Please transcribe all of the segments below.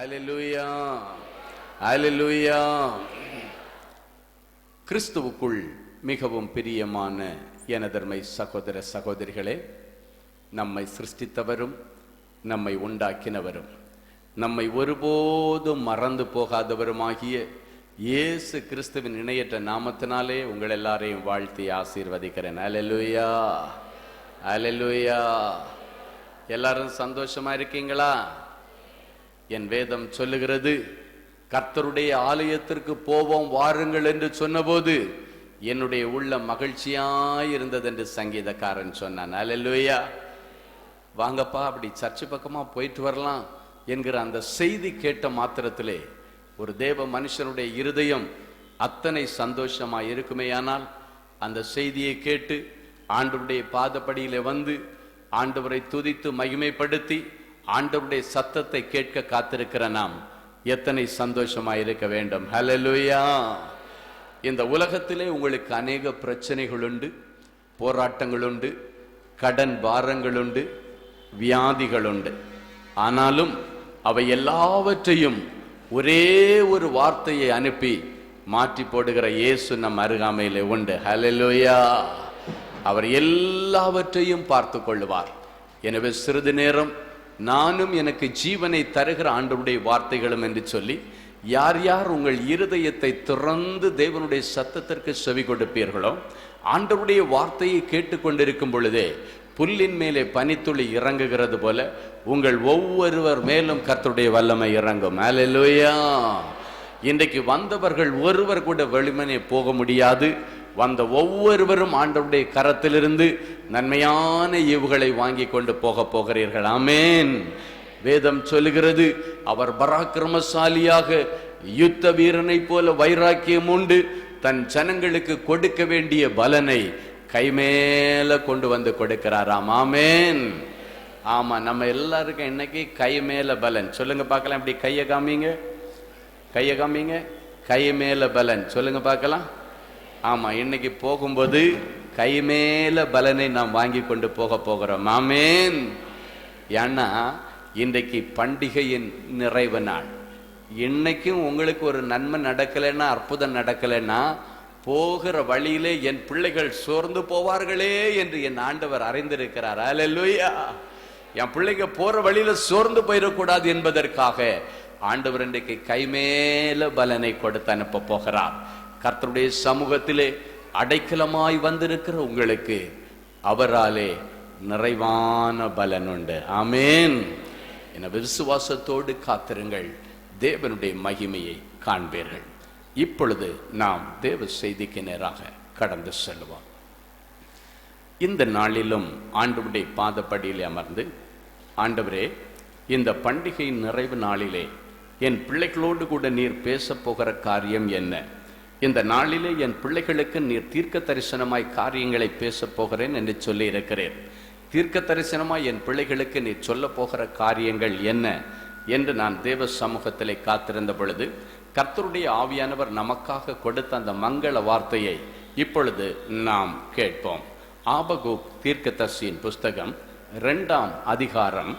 அல்லேலூயா, அல்லேலூயா. கிறிஸ்துவுக்குள் மிகவும் பிரியமான எனதர்மை சகோதர சகோதரிகளே, நம்மை சிருஷ்டித்தவரும் நம்மை உண்டாக்கினவரும் நம்மை ஒருபோதும் மறந்து போகாதவருமாகிய இயேசு கிறிஸ்துவின் இணையற்ற நாமத்தினாலே உங்கள் எல்லாரையும் வாழ்த்தி ஆசீர்வதிக்கிறேன். அல்லேலூயா, அல்லேலூயா. எல்லாரும் சந்தோஷமா இருக்கீங்களா? என் வேதம் சொல்லுகிறது, கர்த்தருடைய ஆலயத்திற்கு போவோம் வாருங்கள் என்று சொன்னபோது என்னுடைய உள்ள மகிழ்ச்சியாயிருந்தது என்று சங்கீதக்காரன் சொன்னான். அல்லேலூயா. வாங்கப்பா, அப்படி சர்ச்சு பக்கமா போயிட்டு வரலாம் என்கிற அந்த செய்தி கேட்ட மாத்திரத்திலே ஒரு தேவ மனுஷனுடைய இருதயம் அத்தனை சந்தோஷமா இருக்குமேயானால், அந்த செய்தியை கேட்டு ஆண்டவருடைய பாதப்படியிலே வந்து ஆண்டவரை துதித்து மகிமைப்படுத்தி ஆண்டவருடைய சத்தத்தை கேட்க காத்திருக்கிற நாம் எத்தனை சந்தோஷமா இருக்க வேண்டும். ஹல்லேலூயா. இந்த உலகத்திலே உங்களுக்கு அநேக பிரச்சனைகள் உண்டு, போராட்டங்கள் உண்டு, கடன் பாரங்கள் உண்டு, வியாதிகள் உண்டு. ஆனாலும் அவை எல்லாவற்றையும் ஒரே ஒரு வார்த்தையை அனுப்பி மாற்றி போடுகிற இயேசு நம் அருகாமையிலே உண்டு. ஹல்லேலூயா. அவர் எல்லாவற்றையும் பார்த்து கொள்ளுவார். எனவே சிறிது நேரம் நானும் எனக்கு ஜீவனை தருகிற ஆண்டவருடைய வார்த்தைகளும் என்று சொல்லி யார் யார் உங்கள் இருதயத்தை திறந்து தேவனுடைய சத்தத்திற்கு செவி கொடுப்பீர்களோ, ஆண்டவருடைய வார்த்தையை கேட்டுக்கொண்டிருக்கும் பொழுதே புல்லின் மேலே பனித்துளி இறங்குகிறது போல உங்கள் ஒவ்வொருவர் மேலும் கர்த்தருடைய வல்லமை இறங்கும். அல்லேலூயா. இன்றைக்கு வந்தவர்கள் ஒருவர் கூட வெளிமனே போக முடியாது. வந்த ஒவ்வொருவரும் ஆண்டவருடைய கரத்திலிருந்து நன்மையான ஈவுகளை வாங்கி கொண்டு போக போகிறீர்கள். ஆமென். வேதம் சொல்லுகிறது, அவர் பராக்கிரமசாலியாக யுத்த வீரனை போல வைராக்கியம் உண்டு, தன் ஜனங்களுக்கு கொடுக்க வேண்டிய பலனை கைமேல கொண்டு வந்து கொடுக்கிறாராம். ஆமென். ஆமா, நம்ம எல்லாருக்கும் இன்னைக்கு கை மேல பலன். சொல்லுங்க பார்க்கலாம். இப்படி கையை காமிங்க, கையை காமிங்க. கை மேல பலன் சொல்லுங்க பார்க்கலாம். ஆமா, இன்னைக்கு போகும்போது கை மேல பலனை நாம் வாங்கி கொண்டு போக போகிறோம். ஆமென். ஏன்னா இன்றைக்கு பண்டிகையின் நிறைவு நாள். இன்னைக்கும் உங்களுக்கு ஒரு நன்மை நடக்கலைன்னா, அற்புதம் நடக்கலைன்னா, போகிற வழியிலே என் பிள்ளைகள் சோர்ந்து போவார்களே என்று என் ஆண்டவர் அறிந்திருக்கிறார். அல்லேலூயா. என் பிள்ளைங்க போற வழியில சோர்ந்து போயிடக்கூடாது என்பதற்காக ஆண்டவர் இன்றைக்கு கைமேல பலனை கொடுத்து அனுப்ப போகிறார். கர்த்தருடைய சமூகத்திலே அடைக்கலமாய் வந்திருக்கிற உங்களுக்கு அவராலே நிறைவான பலன் உண்டு. ஆமென். என விசுவாசத்தோடு காத்திருங்கள், தேவனுடைய மகிமையை காண்பீர்கள். இப்பொழுது நாம் தேவ செய்திக்கு நேராக கடந்து செல்வோம். இந்த நாளிலும் ஆண்டவருடைய பாதப்படியிலே அமர்ந்து, ஆண்டவரே, இந்த பண்டிகையின் நிறைவு நாளிலே என் பிள்ளைகளோடு கூட நீர் பேச போகிற காரியம் என்ன? இந்த நாளிலே என் பிள்ளைகளுக்கு நீர் தீர்க்க தரிசனமாய் காரியங்களை பேச போகிறேன் என்று சொல்லி இருக்கிறேன். தீர்க்க தரிசனமாய் என் பிள்ளைகளுக்கு நீர் சொல்ல போகிற காரியங்கள் என்ன என்று நான் தேவ சமூகத்திலே காத்திருந்த பொழுது கர்த்தருடைய ஆவியானவர் நமக்காக கொடுத்த அந்த மங்கள வார்த்தையை இப்பொழுது நாம் கேட்போம். ஆபகூக் தீர்க்கதரிசியின் புஸ்தகம் 2ஆம் அதிகாரம்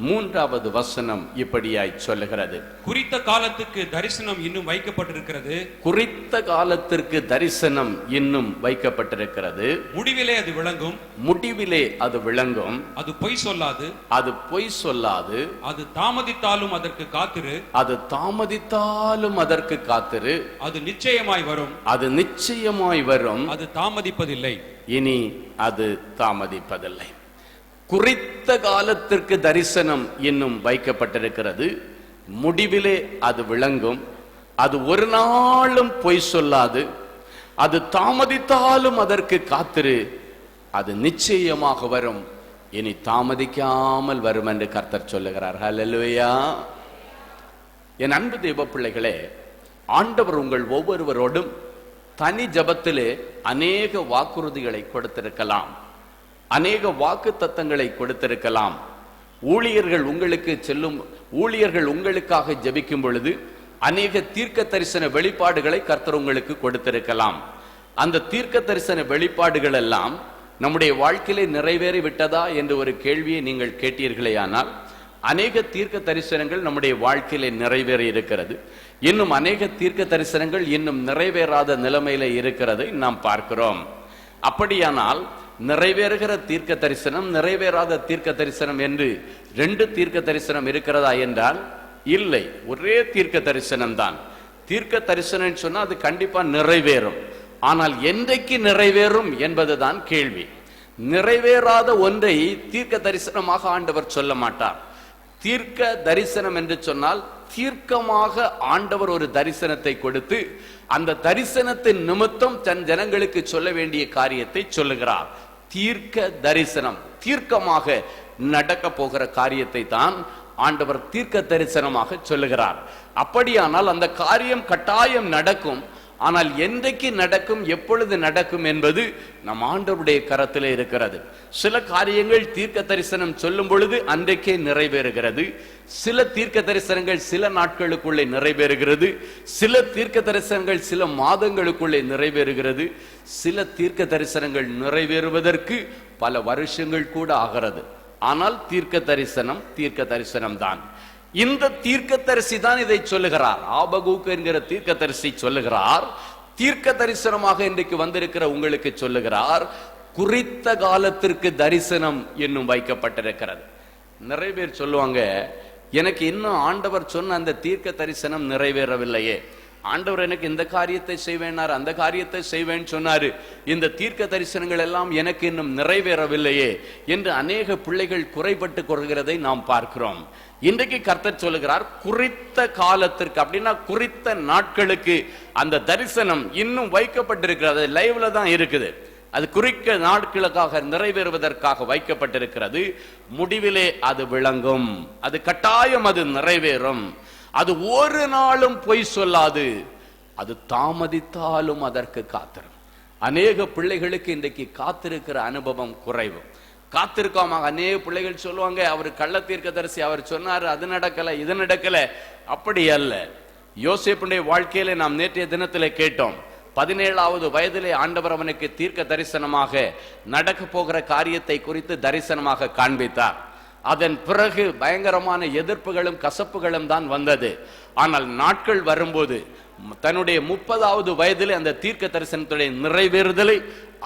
3வது வசனம் இப்படியாய் சொல்லுகிறது. குறித்த காலத்துக்கு தரிசனம் இன்னும் வைக்கப்பட்டிருக்கிறது. குறித்த காலத்திற்கு தரிசனம் இன்னும் வைக்கப்பட்டிருக்கிறது. முடிவிலே அது விளங்கும். முடிவிலே அது விளங்கும். அது பொய் சொல்லாது. அது பொய் சொல்லாது. அது தாமதித்தாலும் அதற்கு காத்திரு. அது தாமதித்தாலும் அதற்கு காத்திரு. அது நிச்சயமாய் வரும். அது நிச்சயமாய் வரும். அது தாமதிப்பதில்லை. இனி அது தாமதிப்பதில்லை. குறித்த காலத்திற்கு தரிசனம் இன்னும் வைக்கப்பட்டிருக்கிறது. முடிவிலே அது விளங்கும். அது ஒரு நாளும் பொய் சொல்லாது. அது தாமதித்தாலும் அதற்கு காத்திரு. அது நிச்சயமாக வரும். இனி தாமதிக்காமல் வரும் என்று கர்த்தர் சொல்லுகிறார். ஹல்லேலூயா. என் அன்பு தேவ பிள்ளைகளே, ஆண்டவர் உங்கள் ஒவ்வொருவரோடும் தனி ஜபத்திலே அநேக வாக்குறுதிகளை கொடுத்திருக்கலாம், அநேக வாக்கு தத்தங்களை கொடுத்திருக்கலாம். ஊழியர்கள் உங்களுக்காக ஜெபிக்கும் பொழுது அநேக தீர்க்க தரிசன வெளிப்பாடுகளை கர்த்தர் உங்களுக்கு கொடுத்திருக்கலாம். அந்த தீர்க்க தரிசன வெளிப்பாடுகள் எல்லாம் நம்முடைய வாழ்க்கையிலே நிறைவேறி விட்டதா என்று ஒரு கேள்வியை நீங்கள் கேட்டீர்களே, ஆனால் அநேக தீர்க்க தரிசனங்கள் நம்முடைய வாழ்க்கையில நிறைவேற இருக்கிறது. இன்னும் அநேக தீர்க்க தரிசனங்கள் இன்னும் நிறைவேறாத நிலைமையில இருக்கிறதை நாம் பார்க்கிறோம். அப்படியானால் நிறைவேறுகிற தீர்க்க தரிசனம், நிறைவேறாத தீர்க்க தரிசனம் என்று ரெண்டு தீர்க்க தரிசனம் இருக்கிறதா என்றால் இல்லை, ஒரே தீர்க்க தரிசனம் தான். தீர்க்க தரிசனம் சொன்னா அது கண்டிப்பா நிறைவேறும். ஆனால் என்றைக்கு நிறைவேறும் என்பதுதான் கேள்வி. நிறைவேறாத ஒன்றை தீர்க்க தரிசனமாக ஆண்டவர் சொல்ல மாட்டார். தீர்க்க தரிசனம் என்று சொன்னால் தீர்க்கமாக ஆண்டவர் ஒரு தரிசனத்தை கொடுத்து அந்த தரிசனத்தின் நிமித்தம் தன் ஜனங்களுக்கு சொல்ல வேண்டிய காரியத்தை சொல்லுகிறார். தீர்க்க தரிசனம், தீர்க்கமாக நடக்க போகிற காரியத்தை தான் ஆண்டவர் தீர்க்க தரிசனமாக சொல்லுகிறார். அப்படியானால் அந்த காரியம் கட்டாயம் நடக்கும். ஆனால் என்றைக்கு நடக்கும், எப்பொழுது நடக்கும் என்பது நம் ஆண்டவருடைய கரத்திலே இருக்கிறது. சில காரியங்கள் தீர்க்க தரிசனம் சொல்லும் பொழுது அன்றைக்கே நிறைவேறுகிறது. சில தீர்க்க தரிசனங்கள் சில நாட்களுக்குள்ளே நிறைவேறுகிறது. சில தீர்க்க தரிசனங்கள் சில மாதங்களுக்குள்ளே நிறைவேறுகிறது. சில தீர்க்க தரிசனங்கள் நிறைவேறுவதற்கு பல வருஷங்கள் கூட ஆகிறது. ஆனால் தீர்க்க தரிசனம் தான். இந்த தீர்க்கதரிசி தான் இதை சொல்லுகிறார். ஆபகூக் என்கிற தீர்க்கதரிசி சொல்லுகிறார். தீர்க்க தரிசனமாக இன்றைக்கு வந்திருக்கிற உங்களுக்கு சொல்லுகிறார், குறித்த காலத்திற்கு தரிசனம் என்னும் வைக்கப்பட்டிருக்கிறது. நிறைய பேர் சொல்லுவாங்க, எனக்கு இன்னும் ஆண்டவர் சொன்ன அந்த தீர்க்க தரிசனம் நிறைவேறவில்லையே, ஆண்டவர் எனக்கு இந்த காரியத்தை செய்வேனார், அந்த காரியத்தை செய்வேன் சொன்னாரு, இந்த தீர்க்க தரிசனங்கள் எல்லாம் எனக்கு இன்னும் நிறைவேறவில்லையே என்று அநேக பிள்ளைகள் குறைபட்டு கொள்கிறதை நாம் பார்க்கிறோம். இன்றைக்கு கர்த்தர் சொல்லுகிறார், குறித்த காலத்திற்கு, அப்படின்னா குறித்த நாட்களுக்கு அந்த தரிசனம் இன்னும் வைக்கப்பட்டிருக்கிறது. லைவ்ல தான் இருக்குது. அது குறிக்க நாட்களுக்காக நிறைவேறுவதற்காக வைக்கப்பட்டிருக்கிறது. முடிவிலே அது விளங்கும். அது கட்டாயம், அது நிறைவேறும். அது ஒரு நாளும் பொய் சொல்லாது. அது தாமதித்தாலும் அதற்கு காத்திரும். அநேக பிள்ளைகளுக்கு இன்றைக்கு காத்திருக்கிற அனுபவம் குறைவு. காத்திருக்காம அநேக பிள்ளைகள் சொல்லுவாங்க, அவர் கள்ள தீர்க்கதரிசி, அவர் சொன்னாரு, அது நடக்கல, இது நடக்கல. அப்படி அல்ல. யோசேப்புடைய வாழ்க்கையில நாம் நேற்றைய தினத்திலே கேட்டோம். 17வது வயதிலே ஆண்டவர் அவனுக்கு தீர்க்க தரிசனமாக நடக்க போகிற காரியத்தை குறித்து தரிசனமாக காண்பித்தார். அதன் பிறகு பயங்கரமான எதிர்ப்புகளும் கசப்புகளும் தான் வந்தது. ஆனால் நாட்கள் வரும்போது தன்னுடைய 30வது வயதிலே அந்த தீர்க்க தரிசனத்துடைய நிறைவேறுதலை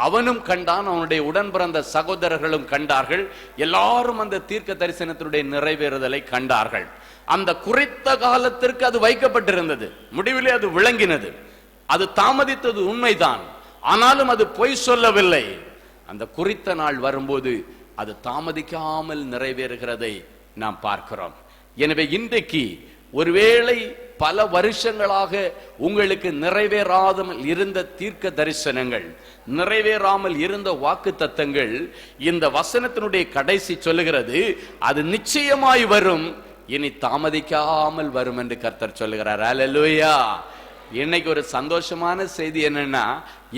அவனும் கண்டான், அவனுடைய உடன் பிறந்த சகோதரர்களும் கண்டார்கள். எல்லாரும் அந்த தீர்க்க தரிசனத்தினுடைய நிறைவேறுதலை கண்டார்கள். அந்த குறித்த காலத்திற்கு அது வைக்கப்பட்டிருந்தது. முடிவிலே அது விளங்கினது. அது தாமதித்தது உண்மைதான், ஆனாலும் அது பொய் சொல்லவில்லை. அந்த குறித்த நாள் வரும்போது அது தாமதிக்காமல் நிறைவேறுகிறதை நாம் பார்க்கிறோம். எனவே இன்றைக்கு ஒருவேளை பல வருஷங்களாக உங்களுக்கு நிறைவேறாமல் இருந்த தீர்க்க தரிசனங்கள், நிறைவேறாமல் இருந்த வாக்கு தத்தங்கள், இந்த வசனத்தினுடைய கடைசி சொல்லுகிறது, அது நிச்சயமாய் வரும், இனி தாமதிக்காமல் வரும் என்று கர்த்தர் சொல்லுகிறார். அல்லேலூயா. இன்னைக்கு ஒரு சந்தோஷமான செய்தி என்னன்னா,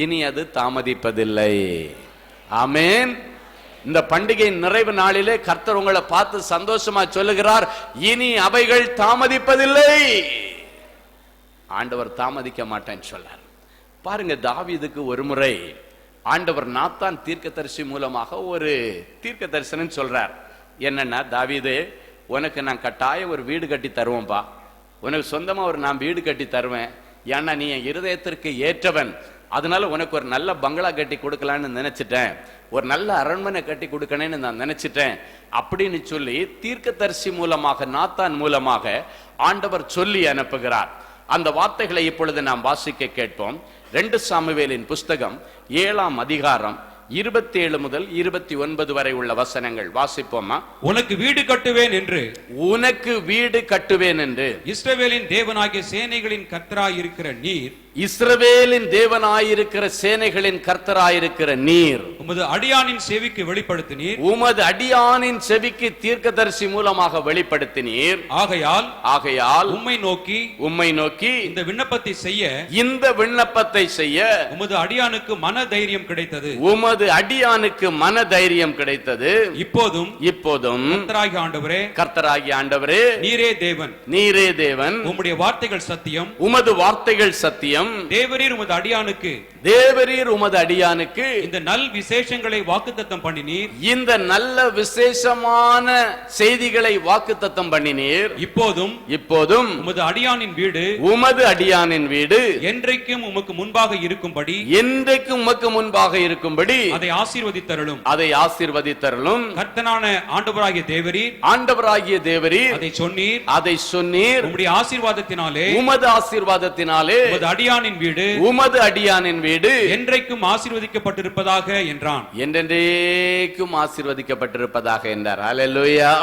இனி அது தாமதிப்பதில்லை. ஆமென். இந்த பண்டிகை நிறைவு நாளிலே கர்த்தர் உங்களை பார்த்து சந்தோஷமா சொல்லுகிறார், இனி அவைகள் தாமதிப்பதில்லை. ஆண்டவர் தாமதிக்க மாட்டேன்னு சொன்னார். பாருங்க, தாவீதுக்கு ஒரு முறை ஆண்டவர் நாத்தான் தீர்க்கதரிசி மூலமாக ஒரு தீர்க்க தரிசனம் சொல்றார். என்னன்னா, தாவீதே, உனக்கு நான் கட்டாயம் ஒரு வீடு கட்டி தருவோம்பா, உனக்கு சொந்தமா நான் வீடு கட்டி தருவேன், ஏன்னா நீ என் இருதயத்திற்கு ஏற்றவன், அதனால உனக்கு ஒரு நல்ல பங்களா கட்டி கொடுக்கலான்னு நினைச்சிட்டேன், ஒரு நல்ல அரண்மனை கட்டி கொடுக்கணும்னு நான் நினைச்சிட்டேன் அப்படின்னு சொல்லி தீர்க்கதரிசி மூலமாக, நாத்தான் மூலமாக ஆண்டவர் சொல்லி அனுப்புகிறார். அந்த வார்த்தைகளை இப்பொழுது நாம் வாசிக்க கேட்போம். 2 சாமுவேலின் புஸ்தகம் 7ஆம் அதிகாரம் 27 முதல் 29 வரை உள்ள வசனங்கள் வாசிப்போமா? உனக்கு வீடு கட்டுவேன் என்று, உனக்கு வீடு கட்டுவேன் என்று இஸ்ரவேலின் தேவனாகிய சேனைகளின் கர்த்தராயிருக்கிற நீர், இஸ்ரவேலின் தேவனாயிருக்கிற சேனைகளின் கர்த்தராயிருக்கிற நீர் உமது அடியானின் செவிக்கு வெளிப்படுத்தினீர், உமது அடியானின் செவிக்கு தீர்க்கதரிசி மூலமாக வெளிப்படுத்தினீர். ஆகையால் உம்மை நோக்கி இந்த விண்ணப்பத்தை செய்ய உமது அடியானுக்கு மன தைரியம் கிடைத்தது. உமது அடியானுக்கு மன தைரியம் கிடைத்தது. இப்போதும் கர்த்தராகிய ஆண்டவரே, நீரே தேவன், உம்முடைய வார்த்தைகள் சத்தியம், உமது வார்த்தைகள் சத்தியம், தேவரீர் உமது அடியானுக்கு இந்த நல் விசேஷங்களை வாக்குத்தத்தம் பண்ணினீர். இந்த நல்ல விசேஷமான செய்திகளை வாக்குத்தத்தம் பண்ணினீர். இப்போதும் உமது அடியானின் வீடு என்றைக்கும் உமக்கு முன்பாக இருக்கும்படி அதை ஆசீர்வதித்தருளும். கர்த்தனான ஆண்டவராகிய தேவரீர் அதை சொன்னீர். உம்முடைய ஆசீர்வாதத்தினாலே உமது அடியானின் வீடு என்றைக்கும் ஆசீர்வதிக்கப்பட்டிருப்பதாக என்றான். என்றென்றைக்கும் ஆசீர்வதிக்கப்பட்டிருப்பதாக என்றார். அல்லேலூயா.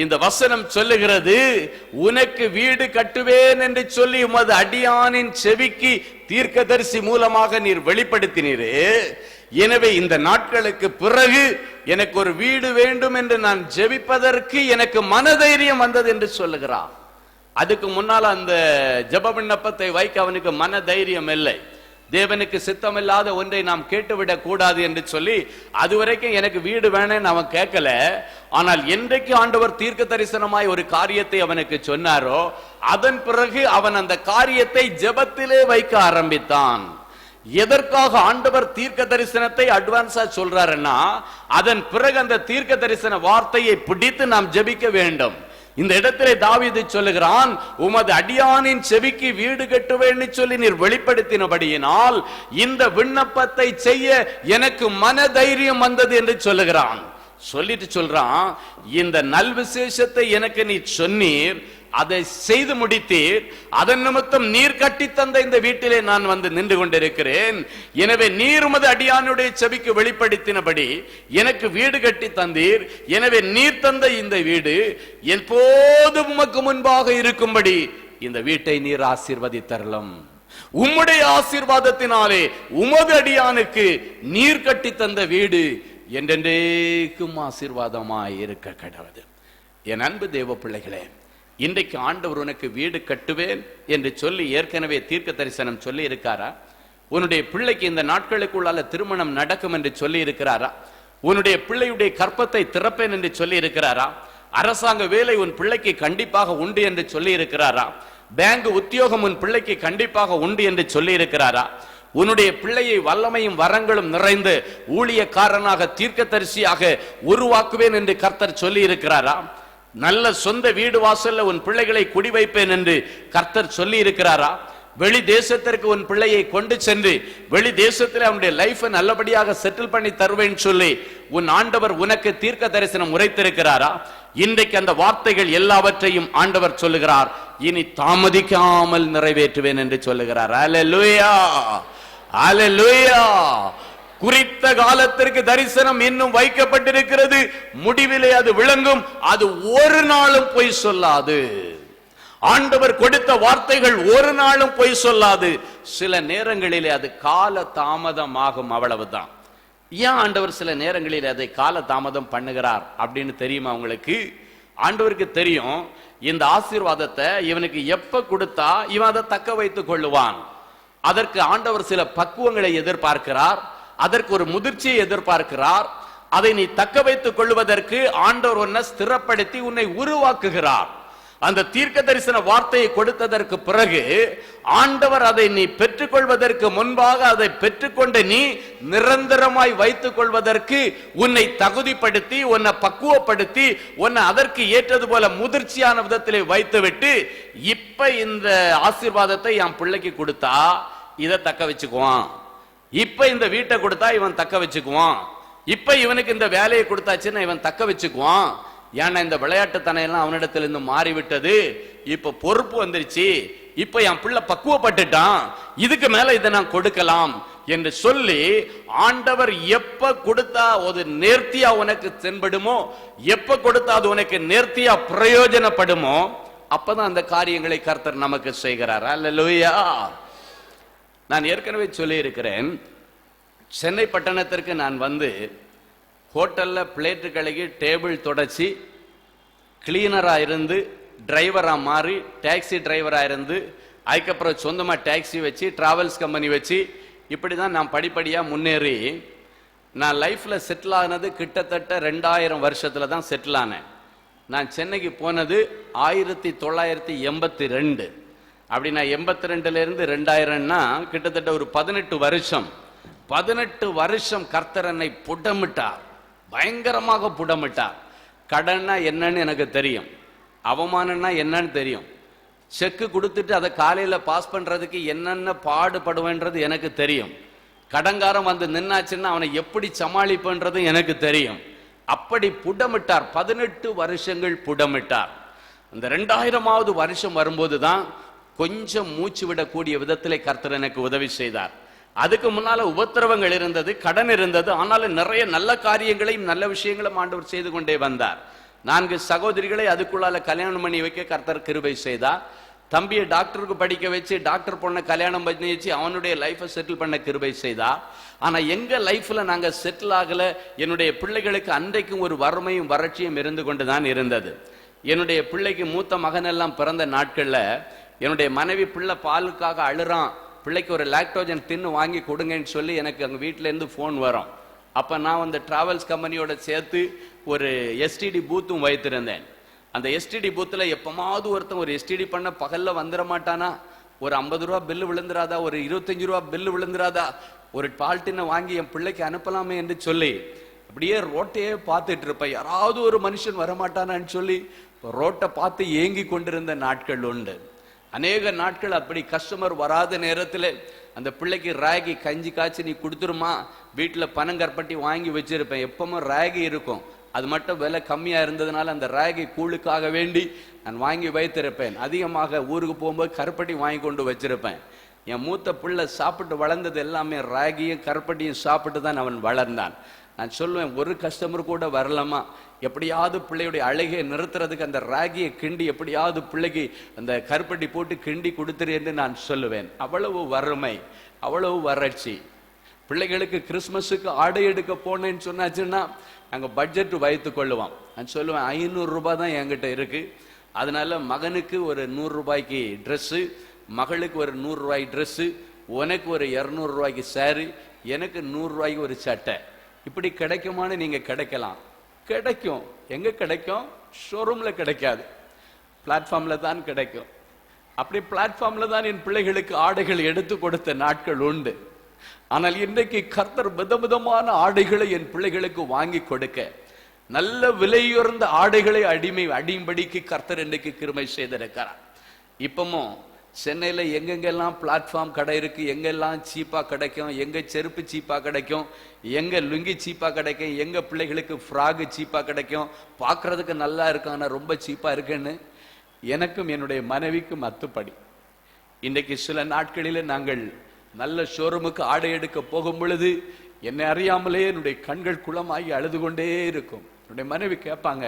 இந்த வசனம் சொல்லுகிறது, உனக்கு வீடு கட்டுவேன் என்று சொல்லி உமது அடியானின் செவிக்கு தீர்க்கதரிசி மூலமாக நீர் வெளிப்படுத்தினீரே. எனவே இந்த நாட்களுக்கு பிறகு எனக்கு ஒரு வீடு வேண்டும் என்று நான் ஜெபிப்பதற்கு எனக்கு மனதைரியம் வந்தது என்று சொல்லுகிறார். அதுக்கு முன்னால் அந்த ஜெப விண்ணப்பத்தை வைக்க அவனுக்கு மன தைரியம் இல்லை. தேவனுக்கு சித்தமில்லாத ஒன்றை நாம் கேட்டுவிடக் கூடாது என்று சொல்லி அதுவரைக்கும் எனக்கு வீடு வேணும்னு அவன் கேட்கல. ஆனால் என்றைக்கு ஆண்டவர் தீர்க்க தரிசனமாய் ஒரு காரியத்தை அவனுக்கு சொன்னாரோ அதன் பிறகு அவன் அந்த காரியத்தை ஜெபத்திலே வைக்க ஆரம்பித்தான். எதற்காக ஆண்டவர் தீர்க்க தரிசனத்தை அட்வான்ஸா சொல்றாருன்னா, அதன் பிறகு அந்த தீர்க்க தரிசன வார்த்தையை பிடித்து நாம் ஜெபிக்க வேண்டும். இந்த இடத்திலே தாவீது சொல்லுகிறான், உமது அடியானின் செவிக்கு வீடு கட்டுவேன்னு சொல்லி நீர் வெளிப்படுத்தினபடியினால் இந்த விண்ணப்பத்தை செய்ய எனக்கு மன தைரியம் வந்தது என்று சொல்லுகிறான். சொல்லிட்டு சொல்றான், இந்த நல் விசேஷத்தை எனக்கு நீ சொன்னீர், அதை செய்து முடித்தீர். அதன் நிமித்தம் நீர் கட்டி தந்த இந்த வீட்டிலே நான் வந்து நின்று கொண்டிருக்கிறேன். எனவே நீர் உமது அடியானுடைய செவிக்கு வெளிப்படுத்தினபடி எனக்கு வீடு கட்டி தந்தீர். எனவே நீர் தந்த இந்த வீடு எப்போதும் உமக்கு முன்பாக இருக்கும்படி இந்த வீட்டை நீர் ஆசீர்வதித்தரலும். உம்முடைய ஆசீர்வாதத்தினாலே உமது அடியானுக்கு நீர் கட்டி தந்த வீடு என்றென்றைக்கும் ஆசீர்வாதமாய் இருக்க கடவுது. என் அன்பு தேவ பிள்ளைகளே, இன்றைக்கு ஆண்டவர் உனக்கு வீடு கட்டுவேன் என்று சொல்லி ஏற்கனவே தீர்க்க தரிசனம் சொல்லி இருக்காரா? உன்னுடைய பிள்ளைக்கு இந்த நாட்களுக்குள்ளால திருமணம் நடக்கும் என்று சொல்லி இருக்கிறாரா? உன்னுடைய பிள்ளையுடைய கற்பத்தை திறப்பேன் என்று சொல்லி இருக்கிறாரா? அரசாங்க வேலை உன் பிள்ளைக்கு கண்டிப்பாக உண்டு என்று சொல்லி இருக்கிறாரா? பேங்க் உத்தியோகம் உன் பிள்ளைக்கு கண்டிப்பாக உண்டு என்று சொல்லி இருக்கிறாரா? உன்னுடைய பிள்ளையை வல்லமையும் வரங்களும் நிறைந்து ஊழியக்காரனாக தீர்க்கதரிசியாக உருவாக்குவேன் என்று கர்த்தர் சொல்லி இருக்கிறாரா? நல்ல சொந்த வீடு வாசல்ல உன் பிள்ளைகளை குடி வைப்பேன் என்று கர்த்தர் சொல்லி இருக்கிறாரா? வெளி தேசத்திற்கு உன் பிள்ளையை கொண்டு சென்று வெளி தேசத்தில் அவனுடைய லைஃபை நல்லபடியாக செட்டில் பண்ணி தருவேன் சொல்லி உன் ஆண்டவர் உனக்கு தீர்க்க தரிசனம் உரைத்திருக்கிறாரா? இன்றைக்கு அந்த வார்த்தைகள் எல்லாவற்றையும் ஆண்டவர் சொல்லுகிறார், இனி தாமதிக்காமல் நிறைவேற்றுவேன் என்று சொல்லுகிறார். அல்லேலூயா, அல்லேலூயா. குறித்த காலத்திற்கு தரிசனம் இன்னும் வைக்கப்பட்டிருக்கிறது. முடிவிலே அது விளங்கும். அது ஒரு நாளும் பொய் சொல்லாது. ஆண்டவர் கொடுத்த வார்த்தைகள் ஒரு நாளும் பொய் சொல்லாது. சில நேரங்களிலே அது கால தாமதமாகும், அவ்வளவுதான். ஏன் ஆண்டவர் சில நேரங்களிலே அதை கால தாமதம் பண்ணுகிறார் அப்படின்னு தெரியுமா உங்களுக்கு? ஆண்டவருக்கு தெரியும், இந்த ஆசீர்வாதத்தை இவனுக்கு எப்ப கொடுத்தா இவன் அதை தக்க வைத்துக் கொள்ளுவான். அதற்கு ஆண்டவர் சில பக்குவங்களை எதிர்பார்க்கிறார். அதற்கு ஒரு முதிர்ச்சியை எதிர்பார்க்கிறார். அதை நீ தக்க வைத்துக் கொள்வதற்கு ஆண்டவர் உன்னை ஸ்திரப்படுத்தி உன்னை உருவாக்குகிறார். அந்த தீர்க்க தரிசன வார்த்தையை கொடுத்ததற்கு பிறகு ஆண்டவர் அதை நீ பெற்றுக்கொள்வதற்கு முன்பாக அதை பெற்றுக்கொண்டு நீ நிரந்தரமாய் வைத்துக் கொள்வதற்கு உன்னை தகுதிப்படுத்தி உன்னை பக்குவப்படுத்தி உன்னை அதற்கு ஏற்றது போல முதிர்ச்சியான விதத்திலே வைத்துவிட்டு இப்ப இந்த ஆசீர்வாதத்தை என் பிள்ளைக்கு கொடுத்தா இதை தக்க வச்சுக்குவான், இப்ப இந்த வீட்டை கொடுத்தா இவன் தக்க வச்சுக்குவான், இப்ப இவனுக்கு இந்த வேலையை கொடுத்தாச்சுன்னா இவன் தக்க வச்சுக்குவான். ஏன்னா இந்த விளையாட்டுத்தனம் எல்லாம் அவனிடத்திலிருந்து மாறிவிட்டது. இப்ப பொறுப்பு வந்துருச்சு, இப்ப என் பிள்ளை பக்குவப்பட்டுட்டான், இதுக்கு மேல இதை நான் கொடுக்கலாம் என்று சொல்லி ஆண்டவர் எப்ப கொடுத்தா அது நேர்த்தியா உனக்கு தென்படுமோ, எப்ப கொடுத்தா அது உனக்கு நேர்த்தியா பிரயோஜனப்படுமோ அப்பதான் அந்த காரியங்களை கர்த்தர் நமக்கு செய்கிறார். அல்லேலூயா. நான் ஏற்கனவே சொல்லி இருக்கிறேன், சென்னை பட்டணத்திற்கு நான் வந்து ஹோட்டல்ல பிளேட்டு கழுகி டேபிள் தொடச்சி கிளீனரா இருந்து டிரைவரா மாறி டாக்ஸி டிரைவரா இருந்து அதுக்கப்புறம் சொந்தமா டாக்ஸி வச்சு டிராவல்ஸ் கம்பெனி வச்சு இப்படிதான் நான் படிப்படியா முன்னேறி நான் லைஃப்ல செட்டில் ஆனது கிட்டத்தட்ட 2000 வருஷத்துல தான் செட்டில் ஆனேன். நான் சென்னைக்கு போனது 1982. அப்படி நான் 82லேருந்து 2000ன்னா கிட்டத்தட்ட ஒரு 18 வருஷம். 18 வருஷம் கர்த்தர் என்னை புடமிட்டார், பயங்கரமாக புடமிட்டார். கடன்னா என்னன்னு எனக்கு தெரியும், அவமானம்னா என்னன்னு தெரியும், செக்கு கொடுத்துட்டு அதை காலையில் பாஸ் பண்றதுக்கு என்னென்ன பாடுபடுவேன்றது எனக்கு தெரியும், கடங்காரம் வந்து நின்னாச்சுன்னா அவனை எப்படி சமாளிப்புன்றது எனக்கு தெரியும். அப்படி புடமிட்டார், 18 வருஷங்கள் புடமிட்டார். அந்த 2000வது வருஷம் வரும்போது தான் கொஞ்சம் மூச்சு விடக்கூடிய விதத்திலே கர்த்தர் எனக்கு உதவி செய்தார். அதுக்கு முன்னால உபத்திரவங்கள் இருந்தது, கடன் இருந்தது, ஆனாலும் நிறைய நல்ல காரியங்களையும் நல்ல விஷயங்களும் ஆண்டவர் செய்து கொண்டே வந்தார். 4 சகோதரிகளை அதுக்குள்ளால கல்யாணம் பண்ணி வைக்க கர்த்தர் கிருபை செய்தார். தம்பியை டாக்டருக்கு படிக்க வச்சு டாக்டர் பொண்ணை கல்யாணம் பண்ணி வச்சு அவனுடைய லைஃபை செட்டில் பண்ண கிருபை செய்தா. ஆனா எங்க லைஃப்ல நாங்க செட்டில் ஆகல. என்னுடைய பிள்ளைகளுக்கு அன்றைக்கும் ஒரு வறுமையும் வறட்சியும் இருந்து கொண்டு தான் இருந்தது. என்னுடைய பிள்ளைக்கு மூத்த மகன் எல்லாம் பிறந்த நாட்கள்ல என்னுடைய மனைவி பிள்ளை பாலுக்காக அழுறான், பிள்ளைக்கு ஒரு லாக்டோஜன் டின்னு வாங்கி கொடுங்கன்னு சொல்லி எனக்கு அங்க வீட்டுல இருந்து போன் வரும். அப்ப நான் அந்த டிராவல்ஸ் கம்பெனியோட சேர்த்து ஒரு எஸ்டிடி பூத்தும் வைத்திருந்தேன். அந்த எஸ்டிடி பூத்துல எப்பமாவது ஒருத்தன் ஒரு எஸ்டிடி பண்ண பகல்ல வந்துட மாட்டானா? ஒரு 50 ரூபா பில்லு விழுந்துராதா, ஒரு 25 ரூபா பில்லு விழுந்துராதா, ஒரு பால்ட்டினை வாங்கி என் பிள்ளைக்கு அனுப்பலாமே என்று சொல்லி அப்படியே ரோட்டையே பார்த்துட்டு இருப்பேன். யாராவது ஒரு மனுஷன் வரமாட்டானான்னு சொல்லி ரோட்டை பார்த்து ஏங்கி கொண்டிருந்த நாட்கள் உண்டு. அநேக நாட்கள் அப்படி கஸ்டமர் வராத நேரத்தில் அந்த பிள்ளைக்கு ராகி கஞ்சி காய்ச்சி நீ கொடுத்துருமா, வீட்டில் பனங்கற்பட்டி வாங்கி வச்சிருப்பேன். எப்பவும் ராகி இருக்கும், அது மட்டும் விலை கம்மியா இருந்ததுனால அந்த ராகி கூழுக்காக வேண்டி நான் வாங்கி வைத்திருப்பேன். அதிகமாக ஊருக்கு போகும்போது கருப்பட்டி வாங்கி கொண்டு வச்சிருப்பேன். என் மூத்த பிள்ளை சாப்பிட்டு வளர்ந்தது எல்லாமே ராகியும் கருப்பட்டியும் சாப்பிட்டு தான் அவன் வளர்ந்தான். நான் சொல்லுவேன், ஒரு கஸ்டமர் கூட வரலாமா, எப்படியாவது பிள்ளையுடைய அழகையை நிறுத்துறதுக்கு அந்த ராகியை கிண்டி எப்படியாவது பிள்ளைக்கு அந்த கருப்பட்டி போட்டு கிண்டி கொடுத்துரு என்று நான் சொல்லுவேன். அவ்வளவு வறுமை, அவ்வளவு வறட்சி. பிள்ளைகளுக்கு கிறிஸ்மஸுக்கு ஆடை எடுக்க போனேன்னு சொன்னாச்சுன்னா நாங்கள் பட்ஜெட் வைத்து கொள்ளுவோம். நான் சொல்லுவேன், 500 ரூபாய் தான் என்கிட்ட இருக்கு, அதனால மகனுக்கு ஒரு 100 ரூபாய்க்கு ட்ரெஸ்ஸு, மகளுக்கு ஒரு 100 ரூபாய் ட்ரெஸ்ஸு, உனக்கு ஒரு 200 ரூபாய்க்கு சாரி, எனக்கு 100 ரூபாய்க்கு ஒரு சட்டை. இப்படி கிடைக்குமான்னு நீங்க கிடைக்கலாம். கிடைக்கும். எங்க கிடைக்கும்? ஷோரூம்ல கிடைக்காது, பிளாட்ஃபார்ம்ல தான் கிடைக்கும். அப்படி பிளாட்ஃபார்ம்ல தான் என் பிள்ளைகளுக்கு ஆடைகள் எடுத்து கொடுத்த நாட்கள் உண்டு. ஆனால் இன்றைக்கு கர்த்தர் விதவிதமான ஆடைகளை என் பிள்ளைகளுக்கு வாங்கி கொடுக்க, நல்ல விலையுயர்ந்த ஆடைகளை அடியும்படிக்கு கர்த்தர் இன்றைக்கு கிருபை செய்திருக்கிறார். இப்பமும் சென்னையில் எங்கெங்கெல்லாம் பிளாட்ஃபார்ம் கடை இருக்கு, எங்கெல்லாம் சீப்பா கிடைக்கும், எங்க செருப்பு சீப்பா கிடைக்கும், எங்க லுங்கி சீப்பா கிடைக்கும், எங்க பிள்ளைகளுக்கு ஃப்ராக் சீப்பா கிடைக்கும், பார்க்கறதுக்கு நல்லா இருக்கும் ஆனா ரொம்ப சீப்பா இருக்குன்னு எனக்கும் என்னுடைய மனைவிக்கும் அத்துப்படி. இன்றைக்கு சில நாட்களில் நாங்கள் நல்ல ஷோரூமுக்கு ஆடை எடுக்க போகும் பொழுது என்னை அறியாமலே என்னுடைய கண்கள் குளமாகி அழுது கொண்டே இருக்கும். என்னுடைய மனைவி கேட்பாங்க,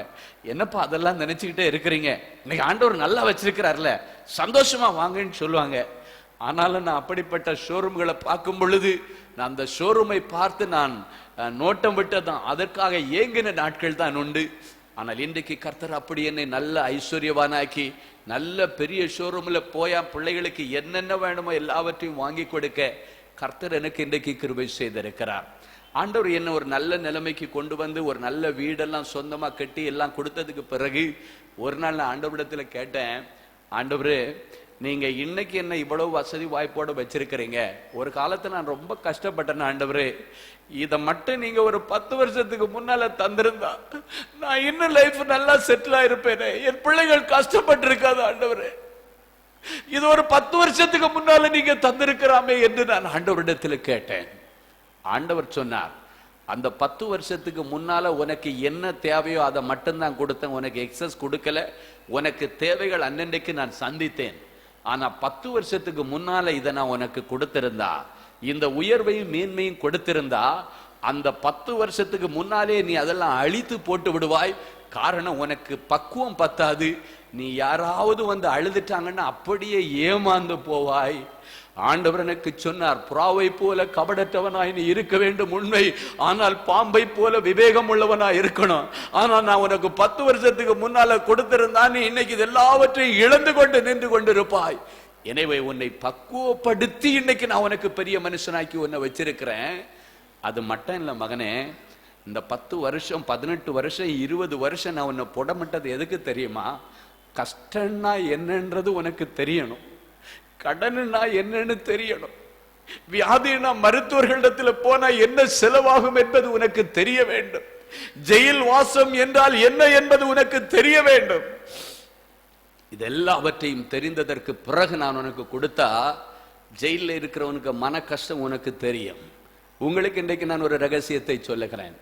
என்னப்பா அதெல்லாம் நினைச்சுக்கிட்டே இருக்கிறீங்க, இன்னைக்கு ஆண்டவர் நல்லா வச்சிருக்கிறார்ல, சந்தோஷமா வாங்கன்னு சொல்லுவாங்க. ஆனாலும் நான் அப்படிப்பட்ட ஷோரூம்களை பார்க்கும் பொழுது நான் அந்த ஷோரூமை பார்த்து நான் நோட்டம் விட்டதான், அதற்காக ஏங்கின நாட்கள் தான் உண்டு. ஆனால் இன்றைக்கு கர்த்தர் அப்படி என்னை நல்ல ஐஸ்வர்யவானாக்கி நல்ல பெரிய ஷோரூம்ல போயா பிள்ளைகளுக்கு என்னென்ன வேணுமோ எல்லாவற்றையும் வாங்கி கொடுக்க கர்த்தர் எனக்கு இன்றைக்கு கிருபை செய்திருக்கிறார். ஆண்டவர் என்ன ஒரு நல்ல நிலைமைக்கு கொண்டு வந்து ஒரு நல்ல வீடெல்லாம் சொந்தமா கட்டி எல்லாம் கொடுத்ததுக்கு பிறகு ஒரு நாள் நான் ஆண்டவரிடத்துல கேட்டேன், ஆண்டவரே நீங்க இன்னைக்கு என்ன இவ்வளவு வசதி வாய்ப்போட வச்சிருக்கிறீங்க, ஒரு காலத்துல நான் ரொம்ப கஷ்டப்பட்டேன் ஆண்டவரே, இதை மட்டும் நீங்க ஒரு 10 வருஷத்துக்கு முன்னால தந்திருந்தா நான் இன்னும் லைஃப் நல்லா செட்டில் ஆயிருப்பேனே, என் பிள்ளைகள் கஷ்டப்பட்டு இருக்காது ஆண்டவரே, இது ஒரு 10 வருஷத்துக்கு முன்னால நீங்க தந்திருக்கிறாமே என்று நான் ஆண்டவரிடத்துல கேட்டேன். ஆண்டவர் சொன்னார், அந்த 10 வருஷத்துக்கு முன்னால உனக்கு என்ன தேவையோ அதை மட்டும்தான் கொடுத்தேன், உனக்கு எக்ஸஸ் கொடுக்கல, உனக்கு தேவைகள் அன்னன்னைக்கு நான் சந்தித்தேன். ஆனா 10 வருஷத்துக்கு முன்னால இதை நான் உனக்கு கொடுத்திருந்தா, இந்த உயர்வையும் மேன்மையும் கொடுத்திருந்தா, அந்த 10 வருஷத்துக்கு முன்னாலே நீ அதெல்லாம் அழித்து போட்டு விடுவாய். காரணம் உனக்கு பக்குவம் பத்தாது, நீ யாராவது வந்து அழுதுட்டாங்கன்னா அப்படியே ஏமாந்து போவாய். ஆண்டவர் எனக்கு சொன்னார், புறாவை போல கபடற்றவனாய் நீ இருக்க வேண்டும் உண்மை, ஆனால் பாம்பை போல விவேகம் உள்ளவனாய் இருக்கணும். ஆனா நான் உனக்கு 10 வருஷத்துக்கு முன்னால கொடுத்திருந்தா நீ இன்னைக்கு எல்லாவற்றையும் இழந்து கொண்டு நின்று கொண்டிருப்பாய். எனவே உன்னை பக்குவப்படுத்தி இன்னைக்கு நான் உனக்கு பெரிய மனுஷனாக்கி உன்னை வச்சிருக்கிறேன். அது மட்டும் இல்ல மகனே, இந்த 10 வருஷம் 18 வருஷம் 20 வருஷம் நான் உன்னை புடமிட்டது எதுக்கு தெரியுமா? கஷ்டம்னா என்னன்றது உனக்கு தெரியணும். கடனுன்னா என்னன்னு தெரியணும். வியாதினா மருத்துவர்களிடத்துல போனா என்ன செலவாகும் என்பது உனக்கு தெரிய வேண்டும். ஜெயில் வாசம் என்றால் என்ன என்பது உனக்கு தெரிய வேண்டும். இதெல்லாவற்றையும் தெரிந்ததற்கு பிறகு நான் உனக்கு கொடுத்தா ஜெயிலில் இருக்கிறவனுக்கு மன கஷ்டம் உனக்கு தெரியும். உங்களுக்கு இன்றைக்கு நான் ஒரு ரகசியத்தை சொல்லுகிறேன்.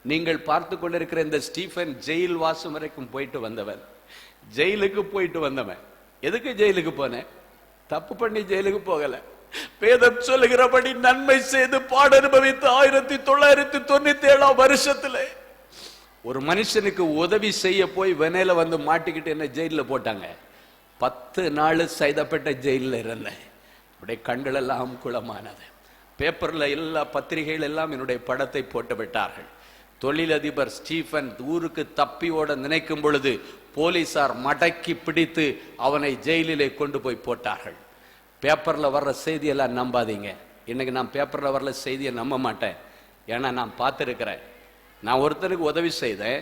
நீங்கள் பார்த்து கொண்டிருக்கிற இந்த ஸ்டீஃபன் ஜெயில் வாசம் வரைக்கும் போயிட்டு வந்தவன், ஜெயிலுக்கு போயிட்டு வந்தவன். எதுக்கு ஜெயிலுக்கு போனேன்? தப்பு பண்ணி ஜெயிலுக்கு போகல. வேதம் சொல்லுகிறபடி நன்மை செய்து பாட அனுபவித்து 1997 வருஷத்துல ஒரு மனுஷனுக்கு உதவி செய்ய போய் வெனையில வந்து மாட்டிக்கிட்டு என்ன ஜெயில போட்டாங்க. 10 நாள் சைதாப்பேட்டை ஜெயில இருந்தேன். அப்படியே கண்கள் எல்லாம் குளமானது. பேப்பர்ல எல்லா பத்திரிகைகள் எல்லாம் என்னுடைய படத்தை போட்டு விட்டார்கள். தொழிலதிபர் ஸ்டீஃபன் ஊருக்கு தப்பி ஓட நினைக்கும் பொழுது போலீசார் மடக்கி பிடித்து அவனை ஜெயிலிலே கொண்டு போய் போட்டார்கள். பேப்பர்ல வர்ற செய்தியெல்லாம் நம்பாதீங்க. இன்னைக்கு நான் பேப்பர்ல வர்ற செய்தியை நம்ப மாட்டேன். ஏன்னா நான் பார்த்துருக்கிறேன். நான் ஒருத்தனுக்கு உதவி செய்தேன்.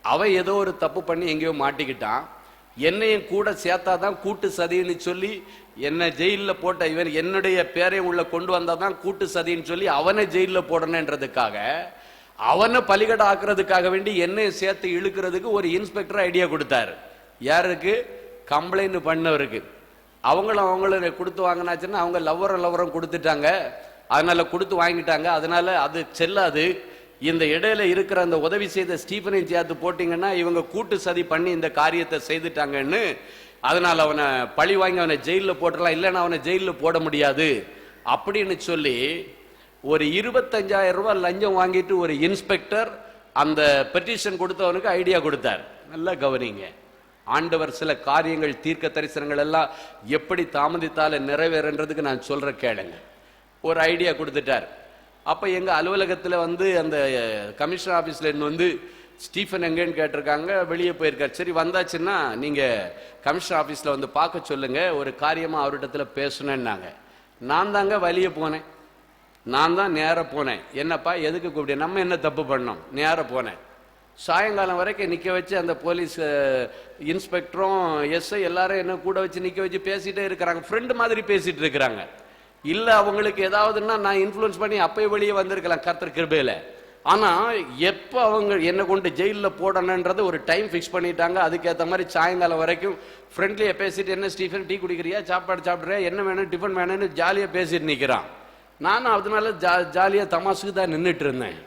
அவன் ஏதோ ஒரு தப்பு பண்ணி எங்கேயோ மாட்டிக்கிட்டான். என்னையும் கூட சேர்த்தாதான் கூட்டு சதின்னு சொல்லி என்ன ஜெயிலில் போட்ட இவன் என்னுடைய பேரை உள்ள கொண்டு வந்தாதான் கூட்டு சதின்னு சொல்லி அவனை ஜெயிலில் போடணுன்றதுக்காக, அவனை பலிகடை ஆக்குறதுக்காக வேண்டி என்னையும் சேர்த்து இழுக்கிறதுக்கு ஒரு இன்ஸ்பெக்டர் ஐடியா கொடுத்தாரு. யாருக்கு? கம்ப்ளைண்ட் பண்ணவருக்கு. அவங்கள கொடுத்து வாங்கினாச்சுன்னா அவங்க லவ்வரம் கொடுத்துட்டாங்க. அதனால கொடுத்து வாங்கிட்டாங்க. அதனால அது செல்லாது. இந்த இடையில இருக்கிற அந்த உதவி செய்த ஸ்டீஃபனையும் சேர்த்து போட்டீங்கன்னா இவங்க கூட்டு சதி பண்ணி இந்த காரியத்தை செய்துட்டாங்கன்னு, அதனால அவனை பழி வாங்கி அவனை ஜெயிலில் போட்டுடலாம், இல்லைன்னா அவனை ஜெயிலில் போட முடியாது அப்படின்னு சொல்லி ஒரு 25,000 ரூபாய் லஞ்சம் வாங்கிட்டு ஒரு இன்ஸ்பெக்டர் அந்த பெட்டிஷன் கொடுத்தவனுக்கு ஐடியா கொடுத்தார். நல்லா கவனிங்க. ஆண்டவர் சில காரியங்கள் தீர்க்க தரிசனங்கள் எல்லாம் எப்படி தாமதித்தால நிறைவேறன்றதுக்கு நான் சொல்ற கேளுங்க. ஒரு ஐடியா கொடுத்துட்டார். அப்ப எங்க அலுவலகத்துல வந்து அந்த கமிஷனர் ஆபீஸ்ல வந்து ஸ்டீஃபன் எங்கன்னு கேட்டிருக்காங்க. வெளியே போயிருக்காரு. சரி வந்தாச்சுன்னா நீங்க கமிஷனர் ஆபீஸ்ல வந்து பார்க்க சொல்லுங்க, ஒரு காரியமா அவரிடத்துல பேசணும்னாங்க. நான் தாங்க வெளியே போனேன். நான் தான் நேர போனேன். என்னப்பா எதுக்கு கூப்பிட்டு? நம்ம என்ன தப்பு பண்ணோம்? நேர போனேன். சாயங்காலம் வரைக்கும் நிற்க வச்சு அந்த போலீஸ் இன்ஸ்பெக்டரும் எஸ்ஐ எல்லாரும் என்ன கூட வச்சு நிற்க வச்சு பேசிட்டே இருக்கிறாங்க. ஃப்ரெண்டு மாதிரி பேசிட்டு இருக்கிறாங்க. இல்லை அவங்களுக்கு ஏதாவதுன்னா நான் இன்ஃப்ளூயன்ஸ் பண்ணி அப்பயே வெளியே வந்திருக்கலாம் கர்த்தர் கிருபையில. ஆனால் எப்போ அவங்க என்னை கொண்டு ஜெயிலில் போடணுன்றது ஒரு டைம் ஃபிக்ஸ் பண்ணிட்டாங்க. அதுக்கேற்ற மாதிரி சாயங்காலம் வரைக்கும் ஃப்ரெண்ட்லியாக பேசிட்டு, என்ன ஸ்டீஃபன் டீ குடிக்கிறியா, சாப்பாடு சாப்பிட்றியா, என்ன வேணும், டிஃபன் வேணும்னு ஜாலியாக பேசிட்டு நிற்கிறான். நானும் அதனால ஜாலியாக தமாசுக்கு தான் நின்றுட்டு இருந்தேன்.